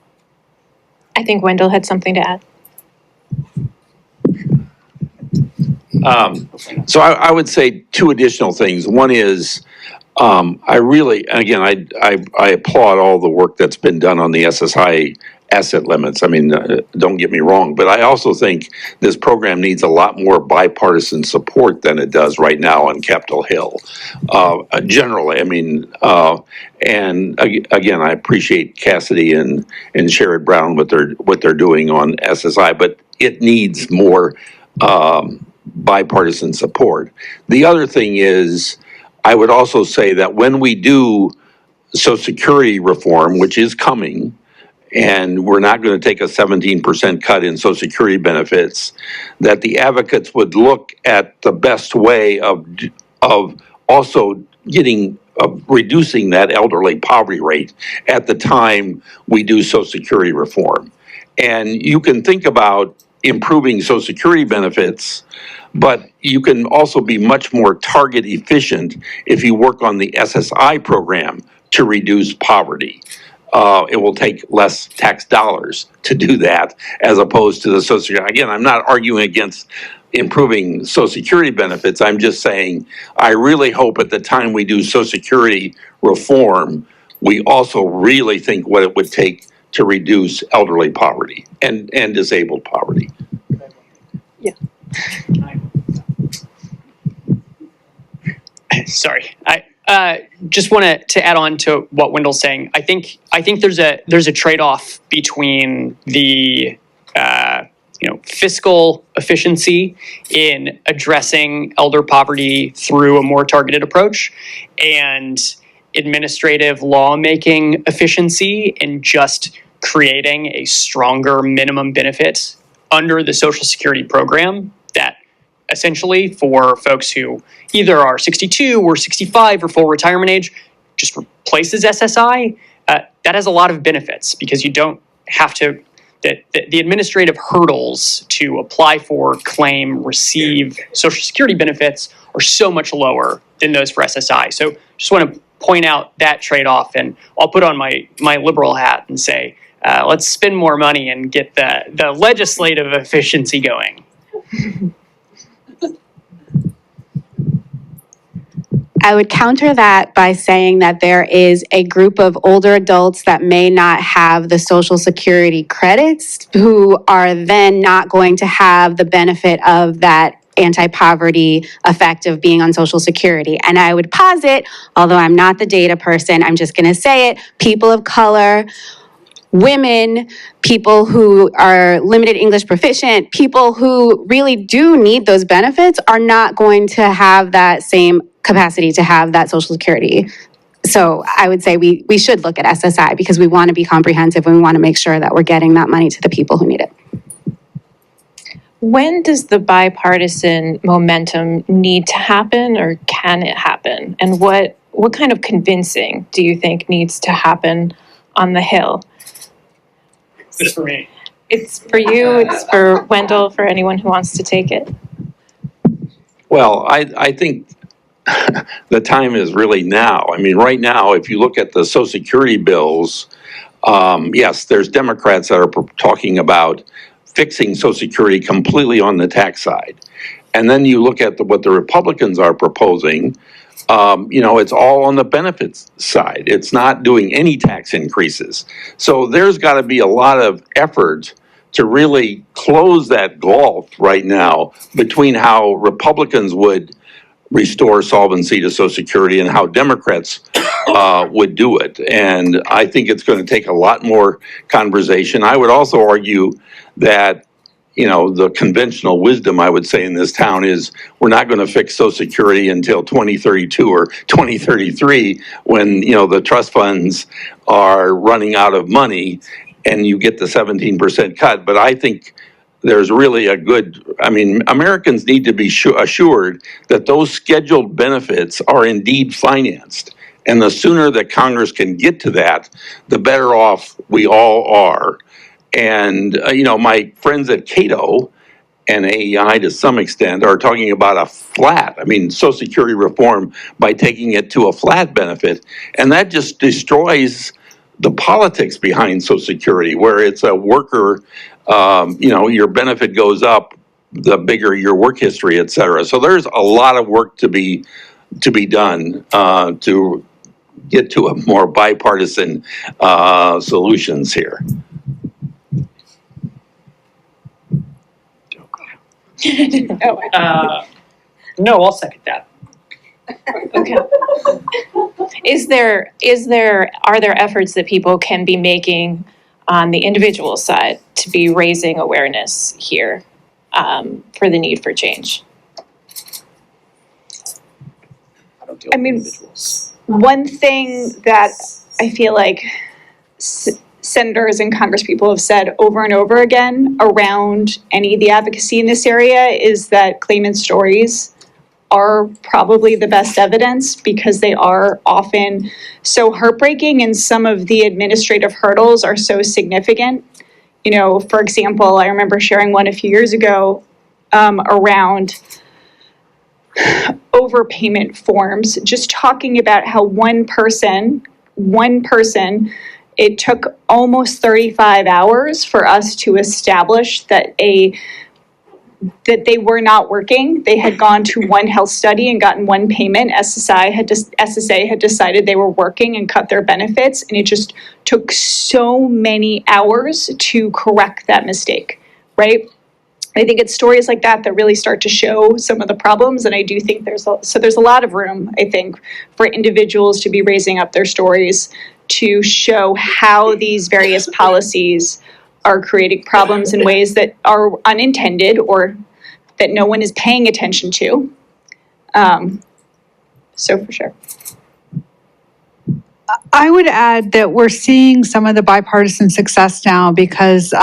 I think Wendell had something to add. So I would say two additional things. One is, I applaud all the work that's been done on the SSI asset limits. I mean, don't get me wrong, but I also think this program needs a lot more bipartisan support than it does right now on Capitol Hill. Generally, I mean, and again, I appreciate Cassidy and Sherrod Brown what they're doing on SSI, but it needs more bipartisan support. The other thing is, I would also say that when we do Social Security reform, which is coming, and we're not going to take a 17% cut in Social Security benefits, that the advocates would look at the best way of also reducing that elderly poverty rate at the time we do Social Security reform. And you can think about improving Social Security benefits, but you can also be much more target efficient if you work on the SSI program to reduce poverty. it will take less tax dollars to do that, as opposed to the Social Security. Again, I'm not arguing against improving Social Security benefits. I'm just saying I really hope at the time we do Social Security reform, we also really think what it would take to reduce elderly poverty and disabled poverty. Yeah. Sorry, I just wanted to add on to what Wendell's saying. I think there's a trade-off between the fiscal efficiency in addressing elder poverty through a more targeted approach and administrative lawmaking efficiency in just creating a stronger minimum benefit under the Social Security program that essentially for folks who either are 62 or 65 or full retirement age just replaces SSI. That has a lot of benefits because you don't have to, the administrative hurdles to apply for, claim, receive Social Security benefits are so much lower than those for SSI. So just want to point out that trade-off, and I'll put on my liberal hat and say, let's spend more money and get the legislative efficiency going. I would counter that by saying that there is a group of older adults that may not have the Social Security credits who are then not going to have the benefit of that anti-poverty effect of being on Social Security. And I would posit, although I'm not the data person, I'm just going to say it, people of color, women, people who are limited English proficient, people who really do need those benefits are not going to have that same capacity to have that Social Security. So I would say we should look at SSI because we want to be comprehensive and we want to make sure that we're getting that money to the people who need it. When does the bipartisan momentum need to happen, or can it happen? And what kind of convincing do you think needs to happen on the Hill? This for me. It's for you, it's for Wendell, for anyone who wants to take it. Well, I think the time is really now. I mean, right now, if you look at the Social Security bills, yes, there's Democrats that are talking about fixing Social Security completely on the tax side. And then you look at what the Republicans are proposing, it's all on the benefits side. It's not doing any tax increases. So there's got to be a lot of effort to really close that gulf right now between how Republicans would restore solvency to Social Security and how Democrats would do it. And I think it's going to take a lot more conversation. I would also argue that, the conventional wisdom, I would say, in this town is we're not going to fix Social Security until 2032 or 2033 when, the trust funds are running out of money and you get the 17% cut. But I think there's really Americans need to be assured that those scheduled benefits are indeed financed. And the sooner that Congress can get to that, the better off we all are. And, my friends at Cato and AEI to some extent are talking about a flat, Social Security reform by taking it to a flat benefit. And that just destroys the politics behind Social Security, where it's a worker, your benefit goes up the bigger your work history, et cetera. So there's a lot of work to be done to get to a more bipartisan solutions here. No, I'll second that. Okay. Are there efforts that people can be making on the individual side to be raising awareness here for the need for change? One thing that I feel like senators and congresspeople have said over and over again around any of the advocacy in this area is that claimant stories are probably the best evidence because they are often so heartbreaking and some of the administrative hurdles are so significant. For example, I remember sharing one a few years ago around overpayment forms, just talking about how one person It took almost 35 hours for us to establish that they were not working. They had gone to one health study and gotten one payment. SSA had decided they were working and cut their benefits, and it just took so many hours to correct that mistake, right? I think it's stories like that that really start to show some of the problems, and I do think there's a lot of room, I think, for individuals to be raising up their stories to show how these various policies are creating problems in ways that are unintended or that no one is paying attention to. So for sure. I would add that we're seeing some of the bipartisan success now because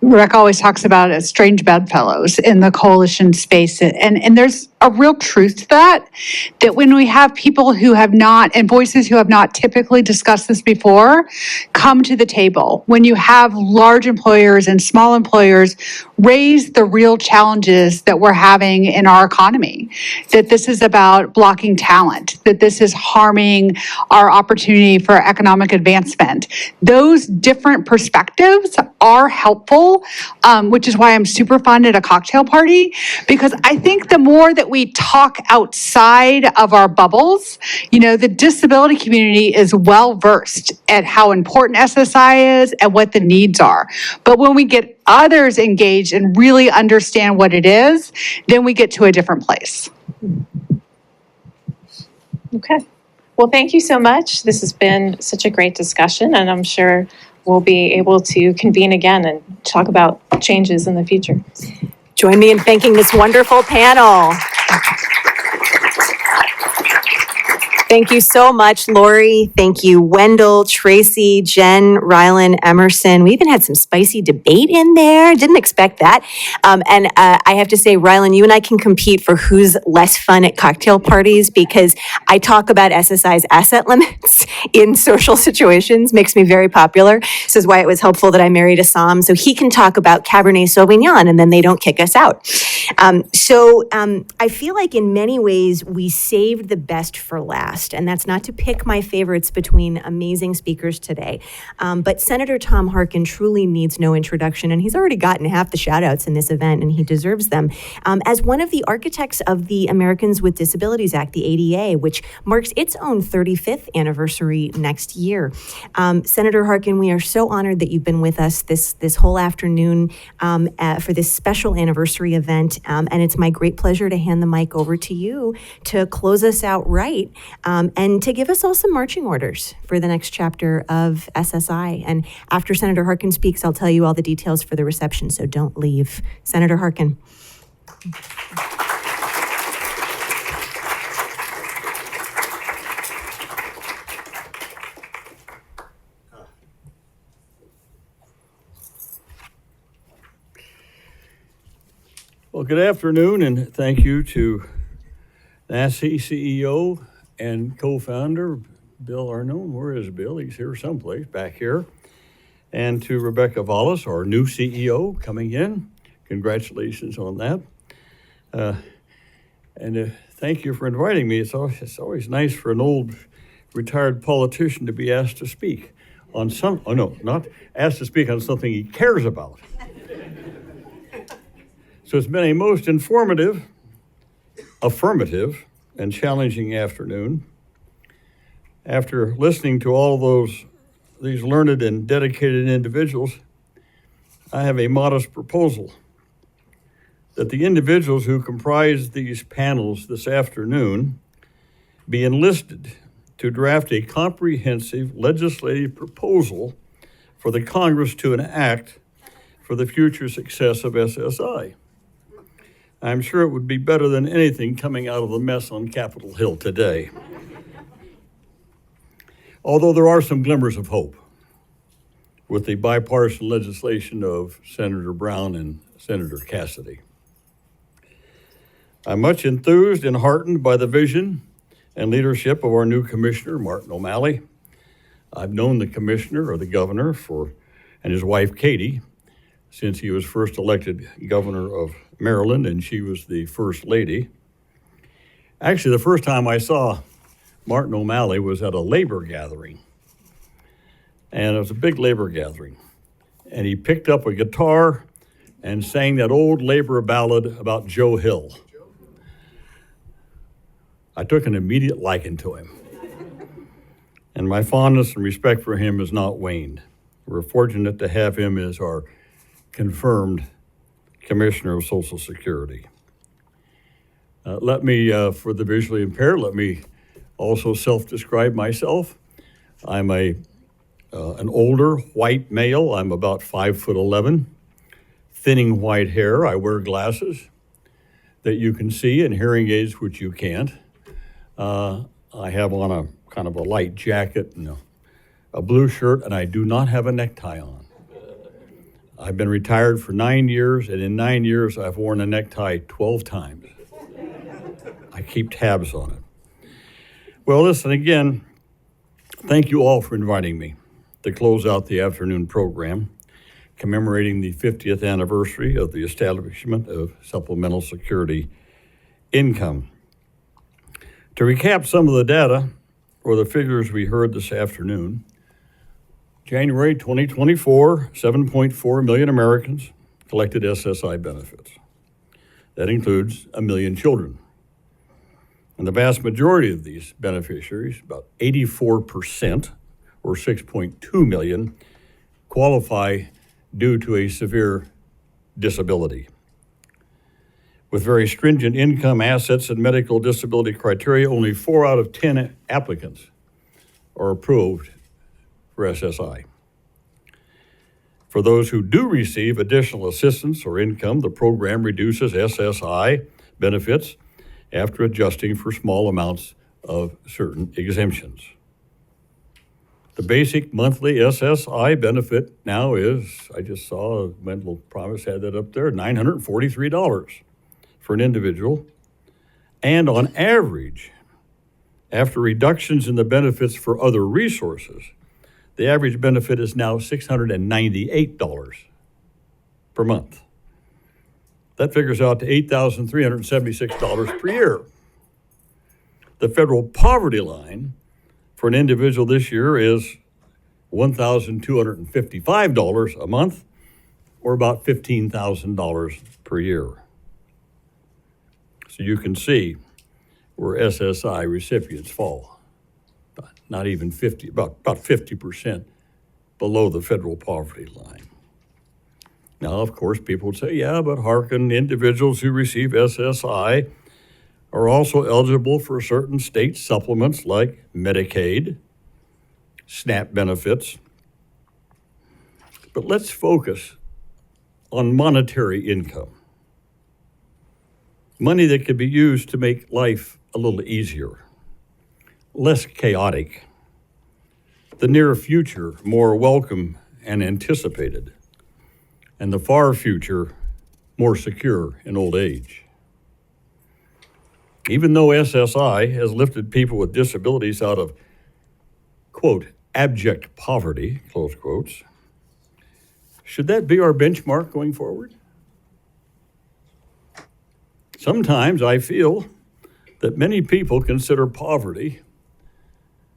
Rebecca always talks about strange bedfellows in the coalition space. And there's a real truth to that when we have people who have not, and voices who have not typically discussed this before, come to the table. When you have large employers and small employers raise the real challenges that we're having in our economy, that this is about blocking talent, that this is harming our opportunity for economic advancement. Those different perspectives are helpful, which is why I'm super fun at a cocktail party, because I think the more that we talk outside of our bubbles, the disability community is well versed at how important SSI is and what the needs are. But when we get others engaged and really understand what it is, then we get to a different place. Okay. Well, thank you so much. This has been such a great discussion, and I'm sure we'll be able to convene again and talk about changes in the future. Join me in thanking this wonderful panel. Thank you so much, Lori. Thank you, Wendell, Tracy, Jen, Rylan, Emerson. We even had some spicy debate in there. Didn't expect that. And I have to say, Rylan, you and I can compete for who's less fun at cocktail parties because I talk about SSI's asset limits in social situations. Makes me very popular. This is why it was helpful that I married a Somm, so he can talk about Cabernet Sauvignon and then they don't kick us out. I feel like in many ways we saved the best for last. And that's not to pick my favorites between amazing speakers today. But Senator Tom Harkin truly needs no introduction, and he's already gotten half the shout outs in this event, and he deserves them. As one of the architects of the Americans with Disabilities Act, the ADA, which marks its own 35th anniversary next year. Senator Harkin, we are so honored that you've been with us this whole afternoon for this special anniversary event. And it's my great pleasure to hand the mic over to you to close us out right. And to give us all some marching orders for the next chapter of SSI. And after Senator Harkin speaks, I'll tell you all the details for the reception, so don't leave. Senator Harkin. Well, good afternoon, and thank you to NASI CEO and co-founder Bill Arnone. Where is Bill? He's here someplace, back here. And to Rebecca Vallas, our new CEO coming in. Congratulations on that. And thank you for inviting me. It's always nice for an old retired politician to be asked to speak on not asked to speak on something he cares about. So it's been a most informative, affirmative, and challenging afternoon. After listening to all these learned and dedicated individuals, I have a modest proposal that the individuals who comprise these panels this afternoon be enlisted to draft a comprehensive legislative proposal for the Congress to enact for the future success of SSI. I'm sure it would be better than anything coming out of the mess on Capitol Hill today. Although there are some glimmers of hope with the bipartisan legislation of Senator Brown and Senator Cassidy. I'm much enthused and heartened by the vision and leadership of our new commissioner, Martin O'Malley. I've known the commissioner or the governor and his wife, Katie, since he was first elected governor of Maryland, and she was the first lady. Actually, the first time I saw Martin O'Malley was at a labor gathering. And it was a big labor gathering. And he picked up a guitar and sang that old labor ballad about Joe Hill. I took an immediate liking to him. And my fondness and respect for him has not waned. We're fortunate to have him as our confirmed Commissioner of Social Security. Let me, for the visually impaired, let me also self-describe myself. I'm an older white male. I'm about 5'11", thinning white hair. I wear glasses that you can see and hearing aids which you can't. I have on a kind of a light jacket and a blue shirt, and I do not have a necktie on. I've been retired for 9 years, and in 9 years, I've worn a necktie 12 times. I keep tabs on it. Well, listen, again, thank you all for inviting me to close out the afternoon program, commemorating the 50th anniversary of the establishment of supplemental security income. To recap some of the data or the figures we heard this afternoon, January 2024, 7.4 million Americans collected SSI benefits. That includes 1 million children. And the vast majority of these beneficiaries, about 84%, or 6.2 million, qualify due to a severe disability. With very stringent income, assets, and medical disability criteria, only 4 out of 10 applicants are approved for SSI. For those who do receive additional assistance or income, the program reduces SSI benefits after adjusting for small amounts of certain exemptions. The basic monthly SSI benefit now is, I just saw Wendell Promise had that up there, $943 for an individual. And on average, after reductions in the benefits for other resources, the average benefit is now $698 per month. That figures out to $8,376 per year. The federal poverty line for an individual this year is $1,255 a month, or about $15,000 per year. So you can see where SSI recipients fall. Not even 50, about 50% below the federal poverty line. Now, of course, people would say, yeah, but Harkin, individuals who receive SSI are also eligible for certain state supplements like Medicaid, SNAP benefits. But let's focus on monetary income. Money that can be used to make life a little easier, less chaotic, the near future more welcome and anticipated, and the far future more secure in old age. Even though SSI has lifted people with disabilities out of, quote, abject poverty, close quotes, should that be our benchmark going forward? Sometimes I feel that many people consider poverty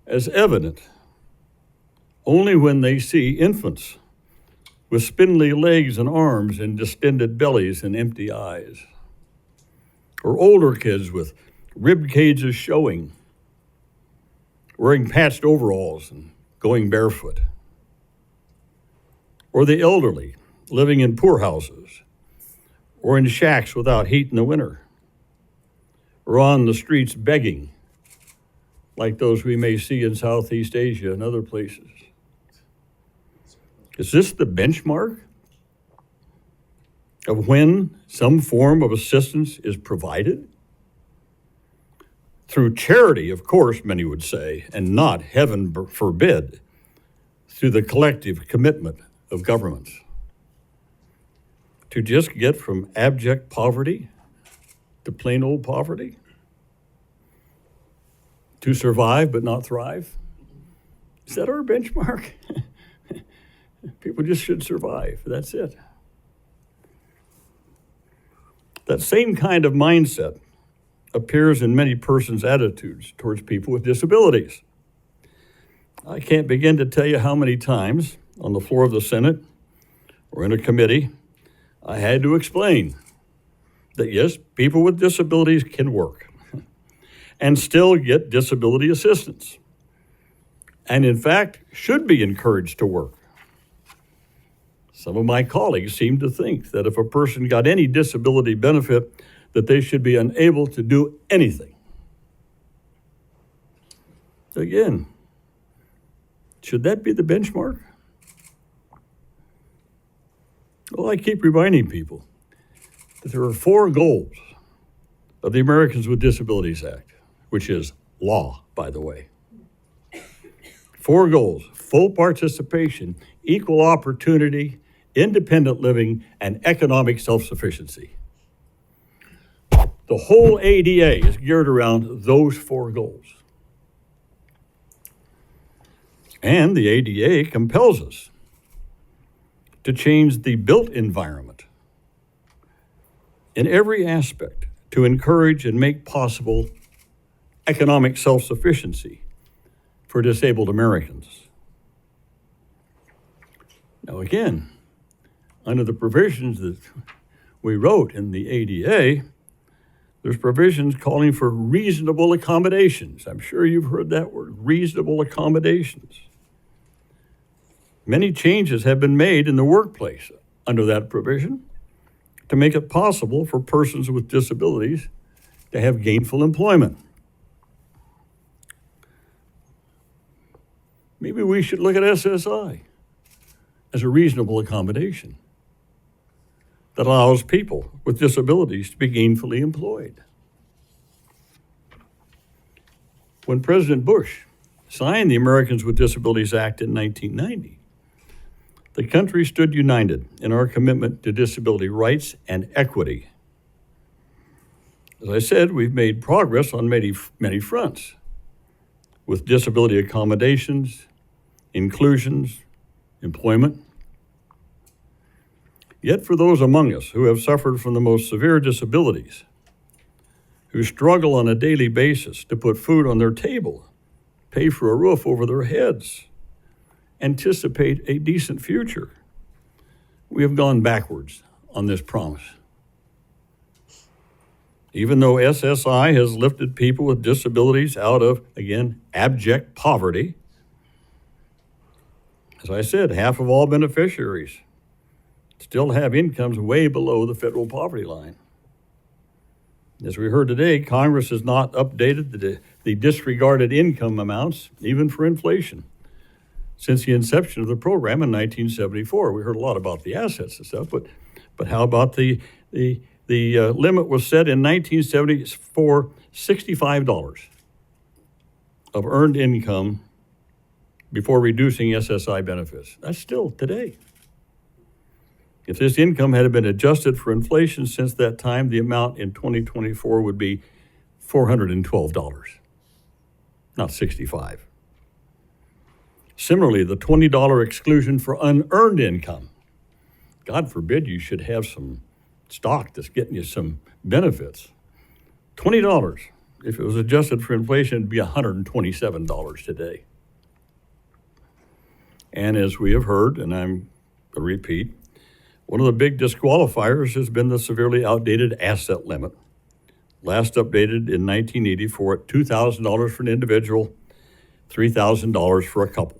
as evident only when they see infants with spindly legs and arms and distended bellies and empty eyes, or older kids with rib cages showing, wearing patched overalls and going barefoot, or the elderly living in poor houses or in shacks without heat in the winter, or on the streets begging like those we may see in Southeast Asia and other places. Is this the benchmark of when some form of assistance is provided? Through charity, of course, many would say, and not, heaven forbid, through the collective commitment of governments. To just get from abject poverty to plain old poverty? To survive but not thrive? Is that our benchmark? People just should survive. That's it. That same kind of mindset appears in many persons' attitudes towards people with disabilities. I can't begin to tell you how many times on the floor of the Senate or in a committee I had to explain that yes, people with disabilities can work and still get disability assistance, and in fact should be encouraged to work. Some of my colleagues seem to think that if a person got any disability benefit, that they should be unable to do anything. Again, should that be the benchmark? Well, I keep reminding people that there are 4 goals of the Americans with Disabilities Act, which is law, by the way. 4 goals: full participation, equal opportunity, independent living, and economic self-sufficiency. The whole ADA is geared around those 4 goals. And the ADA compels us to change the built environment in every aspect to encourage and make possible economic self-sufficiency for disabled Americans. Now again, under the provisions that we wrote in the ADA, there's provisions calling for reasonable accommodations. I'm sure you've heard that word, reasonable accommodations. Many changes have been made in the workplace under that provision to make it possible for persons with disabilities to have gainful employment. Maybe we should look at SSI as a reasonable accommodation that allows people with disabilities to be gainfully employed. When President Bush signed the Americans with Disabilities Act in 1990, the country stood united in our commitment to disability rights and equity. As I said, we've made progress on many fronts with disability accommodations, inclusions, employment. Yet for those among us who have suffered from the most severe disabilities, who struggle on a daily basis to put food on their table, pay for a roof over their heads, anticipate a decent future, we have gone backwards on this promise. Even though SSI has lifted people with disabilities out of, again, abject poverty, as I said, half of all beneficiaries still have incomes way below the federal poverty line. As we heard today, Congress has not updated the disregarded income amounts, even for inflation, since the inception of the program in 1974. We heard a lot about the assets and stuff, but how about the limit was set in 1974, $65 of earned income before reducing SSI benefits. That's still today. If this income had been adjusted for inflation since that time, the amount in 2024 would be $412, not $65. Similarly, the $20 exclusion for unearned income. God forbid you should have some stock that's getting you some benefits. $20, if it was adjusted for inflation, it'd be $127 today. And as we have heard, and I'm a repeat, one of the big disqualifiers has been the severely outdated asset limit, last updated in 1984 at $2,000 for an individual, $3,000 for a couple.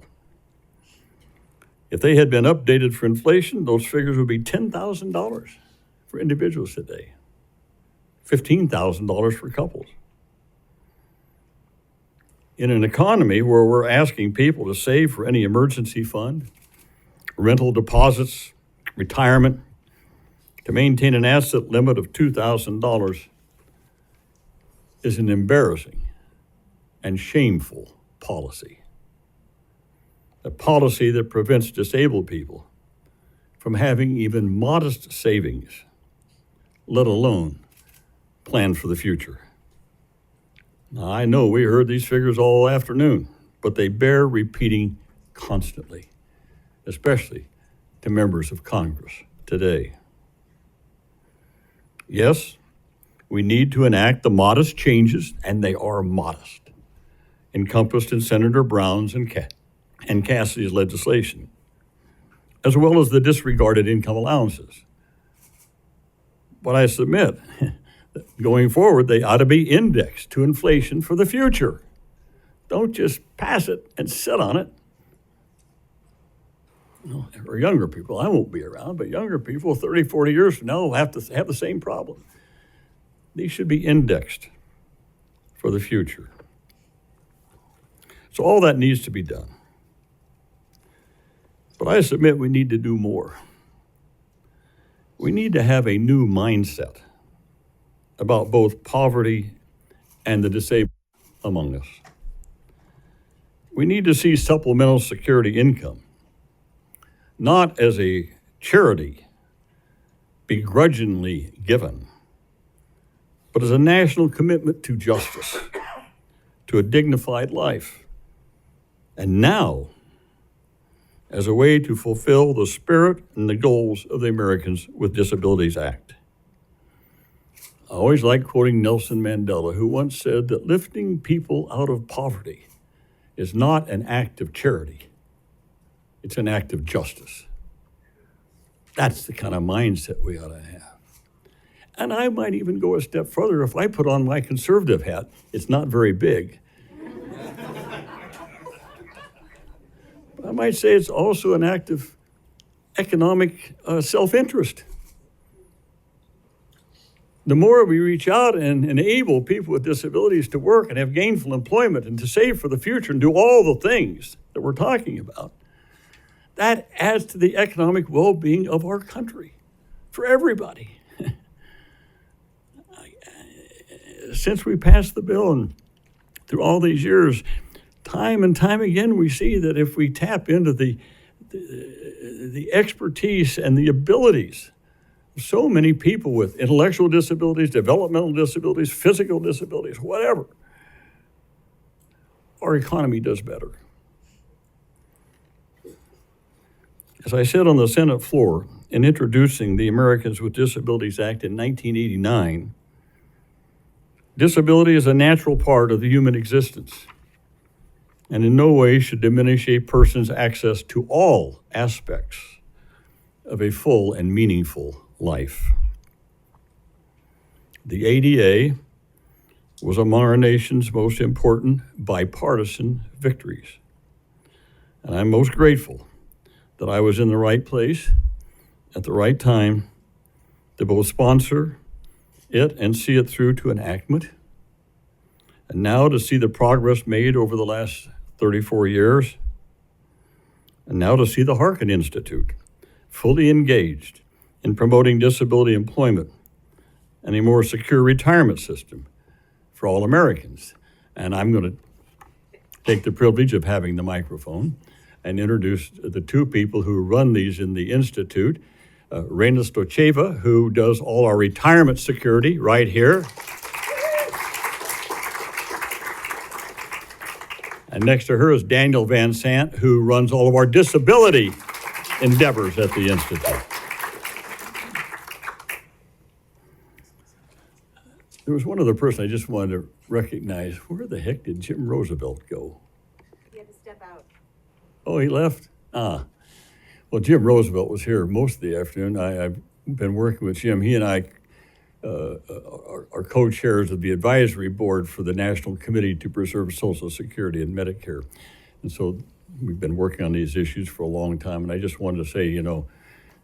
If they had been updated for inflation, those figures would be $10,000 for individuals today, $15,000 for couples. In an economy where we're asking people to save for any emergency fund, rental deposits, retirement, to maintain an asset limit of $2,000 is an embarrassing and shameful policy. A policy that prevents disabled people from having even modest savings, let alone plan for the future. Now, I know we heard these figures all afternoon, but they bear repeating constantly, especially to members of Congress today. Yes, we need to enact the modest changes, and they are modest, encompassed in Senator Brown's and and Cassidy's legislation, as well as the disregarded income allowances. But I submit, going forward, they ought to be indexed to inflation for the future. Don't just pass it and sit on it. Well, for younger people, I won't be around, but younger people, 30, 40 years from now, will have to have the same problem. These should be indexed for the future. So all that needs to be done. But I submit we need to do more. We need to have a new mindset about both poverty and the disabled among us. We need to see supplemental security income not as a charity begrudgingly given, but as a national commitment to justice, to a dignified life, and now as a way to fulfill the spirit and the goals of the Americans with Disabilities Act. I always like quoting Nelson Mandela, who once said that lifting people out of poverty is not an act of charity, it's an act of justice. That's the kind of mindset we ought to have. And I might even go a step further. If I put on my conservative hat, it's not very big. I might say it's also an act of economic self-interest. The more we reach out and enable people with disabilities to work and have gainful employment and to save for the future and do all the things that we're talking about, that adds to the economic well-being of our country for everybody. Since we passed the bill and through all these years, time and time again, we see that if we tap into the expertise and the abilities of so many people with intellectual disabilities, developmental disabilities, physical disabilities, whatever, our economy does better. As I said on the Senate floor in introducing the Americans with Disabilities Act in 1989, disability is a natural part of the human existence and in no way should diminish a person's access to all aspects of a full and meaningful life. The ADA was among our nation's most important bipartisan victories, and I'm most grateful that I was in the right place at the right time to both sponsor it and see it through to enactment, and now to see the progress made over the last 34 years, and now to see the Harkin Institute fully engaged in promoting disability employment and a more secure retirement system for all Americans. And I'm going to take the privilege of having the microphone and introduce the two people who run these in the Institute. Rena Stocheva, who does all our retirement security right here. And next to her is Daniel Van Sant, who runs all of our disability endeavors at the Institute. There was one other person I just wanted to recognize. Where the heck did Jim Roosevelt go? He had to step out. Oh, he left? Well, Jim Roosevelt was here most of the afternoon. I've been working with Jim. He and I are co-chairs of the advisory board for the National Committee to Preserve Social Security and Medicare. And so we've been working on these issues for a long time. And I just wanted to say, you know,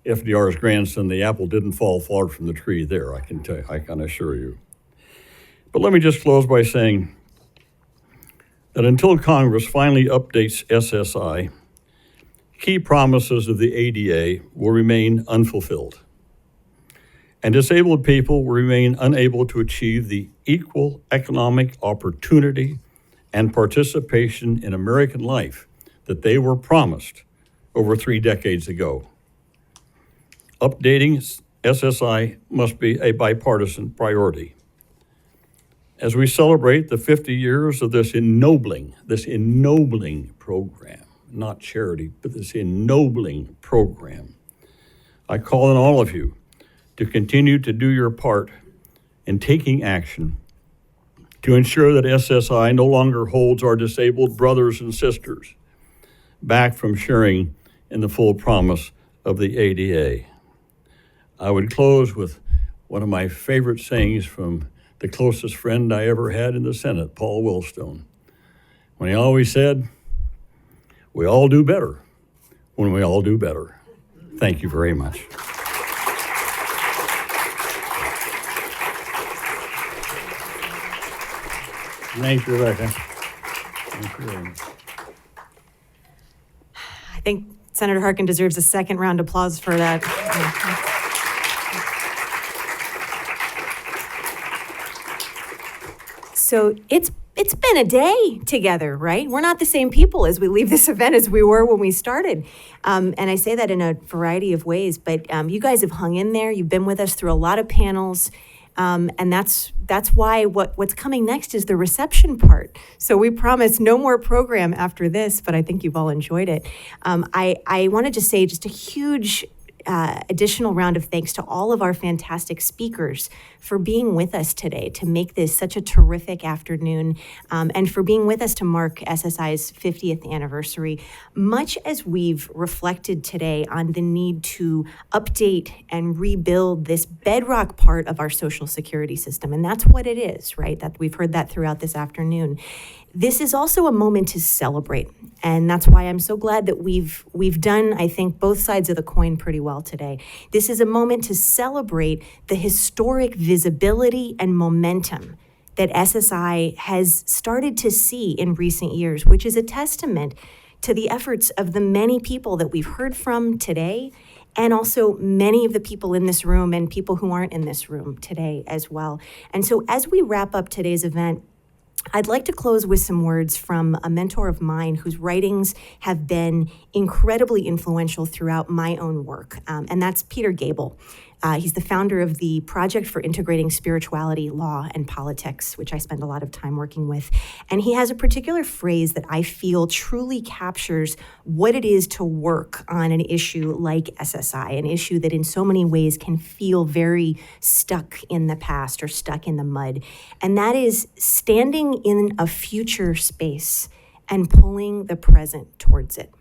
FDR's grandson, the apple didn't fall far from the tree there, I can tell you, I can assure you. But let me just close by saying that until Congress finally updates SSI, key promises of the ADA will remain unfulfilled, and disabled people will remain unable to achieve the equal economic opportunity and participation in American life that they were promised over 3 decades ago. Updating SSI must be a bipartisan priority. As we celebrate the 50 years of this ennobling program, not charity, but this ennobling program, I call on all of you to continue to do your part in taking action to ensure that SSI no longer holds our disabled brothers and sisters back from sharing in the full promise of the ADA. I would close with one of my favorite sayings from the closest friend I ever had in the Senate, Paul Wellstone, when he always said, "We all do better when we all do better." Thank you very much. Thank you, Rebecca. Thank you very much. I think Senator Harkin deserves a second round of applause for that. So it's been a day together, right? We're not the same people as we leave this event as we were when we started. And I say that in a variety of ways, but you guys have hung in there. You've been with us through a lot of panels. And that's why what's coming next is the reception part. So we promise no more program after this, but I think you've all enjoyed it. I want to just say just a huge additional round of thanks to all of our fantastic speakers for being with us today to make this such a terrific afternoon, and for being with us to mark SSI's 50th anniversary. Much as we've reflected today on the need to update and rebuild this bedrock part of our social security system, and that's what it is, right? That we've heard that throughout this afternoon. This is also a moment to celebrate, and that's why I'm so glad that we've done, I think, both sides of the coin pretty well today. This is a moment to celebrate the historic visibility and momentum that SSI has started to see in recent years, which is a testament to the efforts of the many people that we've heard from today, and also many of the people in this room and people who aren't in this room today as well. And so as we wrap up today's event, I'd like to close with some words from a mentor of mine whose writings have been incredibly influential throughout my own work, and that's Peter Gable. He's the founder of the Project for Integrating Spirituality, Law, and Politics, which I spend a lot of time working with. And he has a particular phrase that I feel truly captures what it is to work on an issue like SSI, an issue that in so many ways can feel very stuck in the past or stuck in the mud. And that is standing in a future space and pulling the present towards it.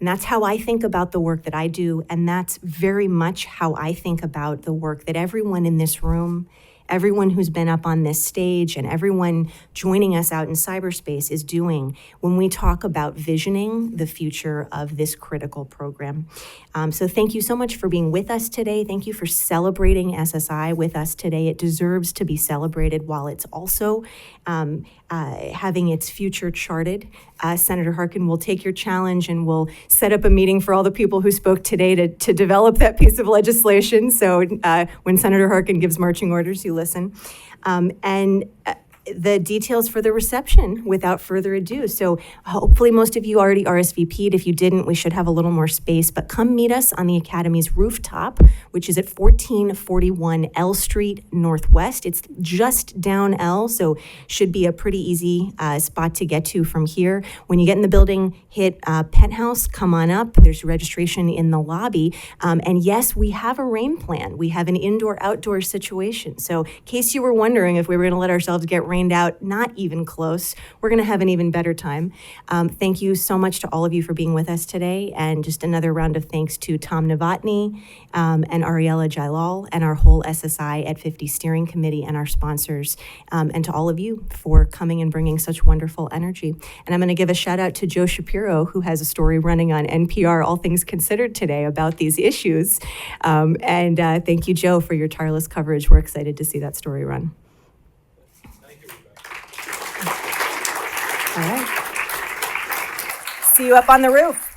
And that's how I think about the work that I do, and that's very much how I think about the work that everyone in this room, everyone who's been up on this stage, and everyone joining us out in cyberspace is doing when we talk about visioning the future of this critical program. So thank you so much for being with us today. Thank you for celebrating SSI with us today. It deserves to be celebrated while it's also having its future charted. Senator Harkin will take your challenge and will set up a meeting for all the people who spoke today to develop that piece of legislation. So when Senator Harkin gives marching orders, you listen. The details for the reception without further ado. So hopefully most of you already RSVP'd. If you didn't, we should have a little more space, but come meet us on the Academy's rooftop, which is at 1441 L Street Northwest. It's just down L, so should be a pretty easy spot to get to from here. When you get in the building, hit Penthouse, come on up. There's registration in the lobby. And yes, we have a rain plan. We have an indoor-outdoor situation. So in case you were wondering if we were gonna let ourselves get rained out, not even close. We're going to have an even better time. Thank you so much to all of you for being with us today. And just another round of thanks to Tom Novotny and Ariella Jailal and our whole SSI at 50 steering committee and our sponsors, and to all of you for coming and bringing such wonderful energy. And I'm going to give a shout out to Joe Shapiro, who has a story running on NPR, All Things Considered today about these issues. And thank you, Joe, for your tireless coverage. We're excited to see that story run. All right. See you up on the roof.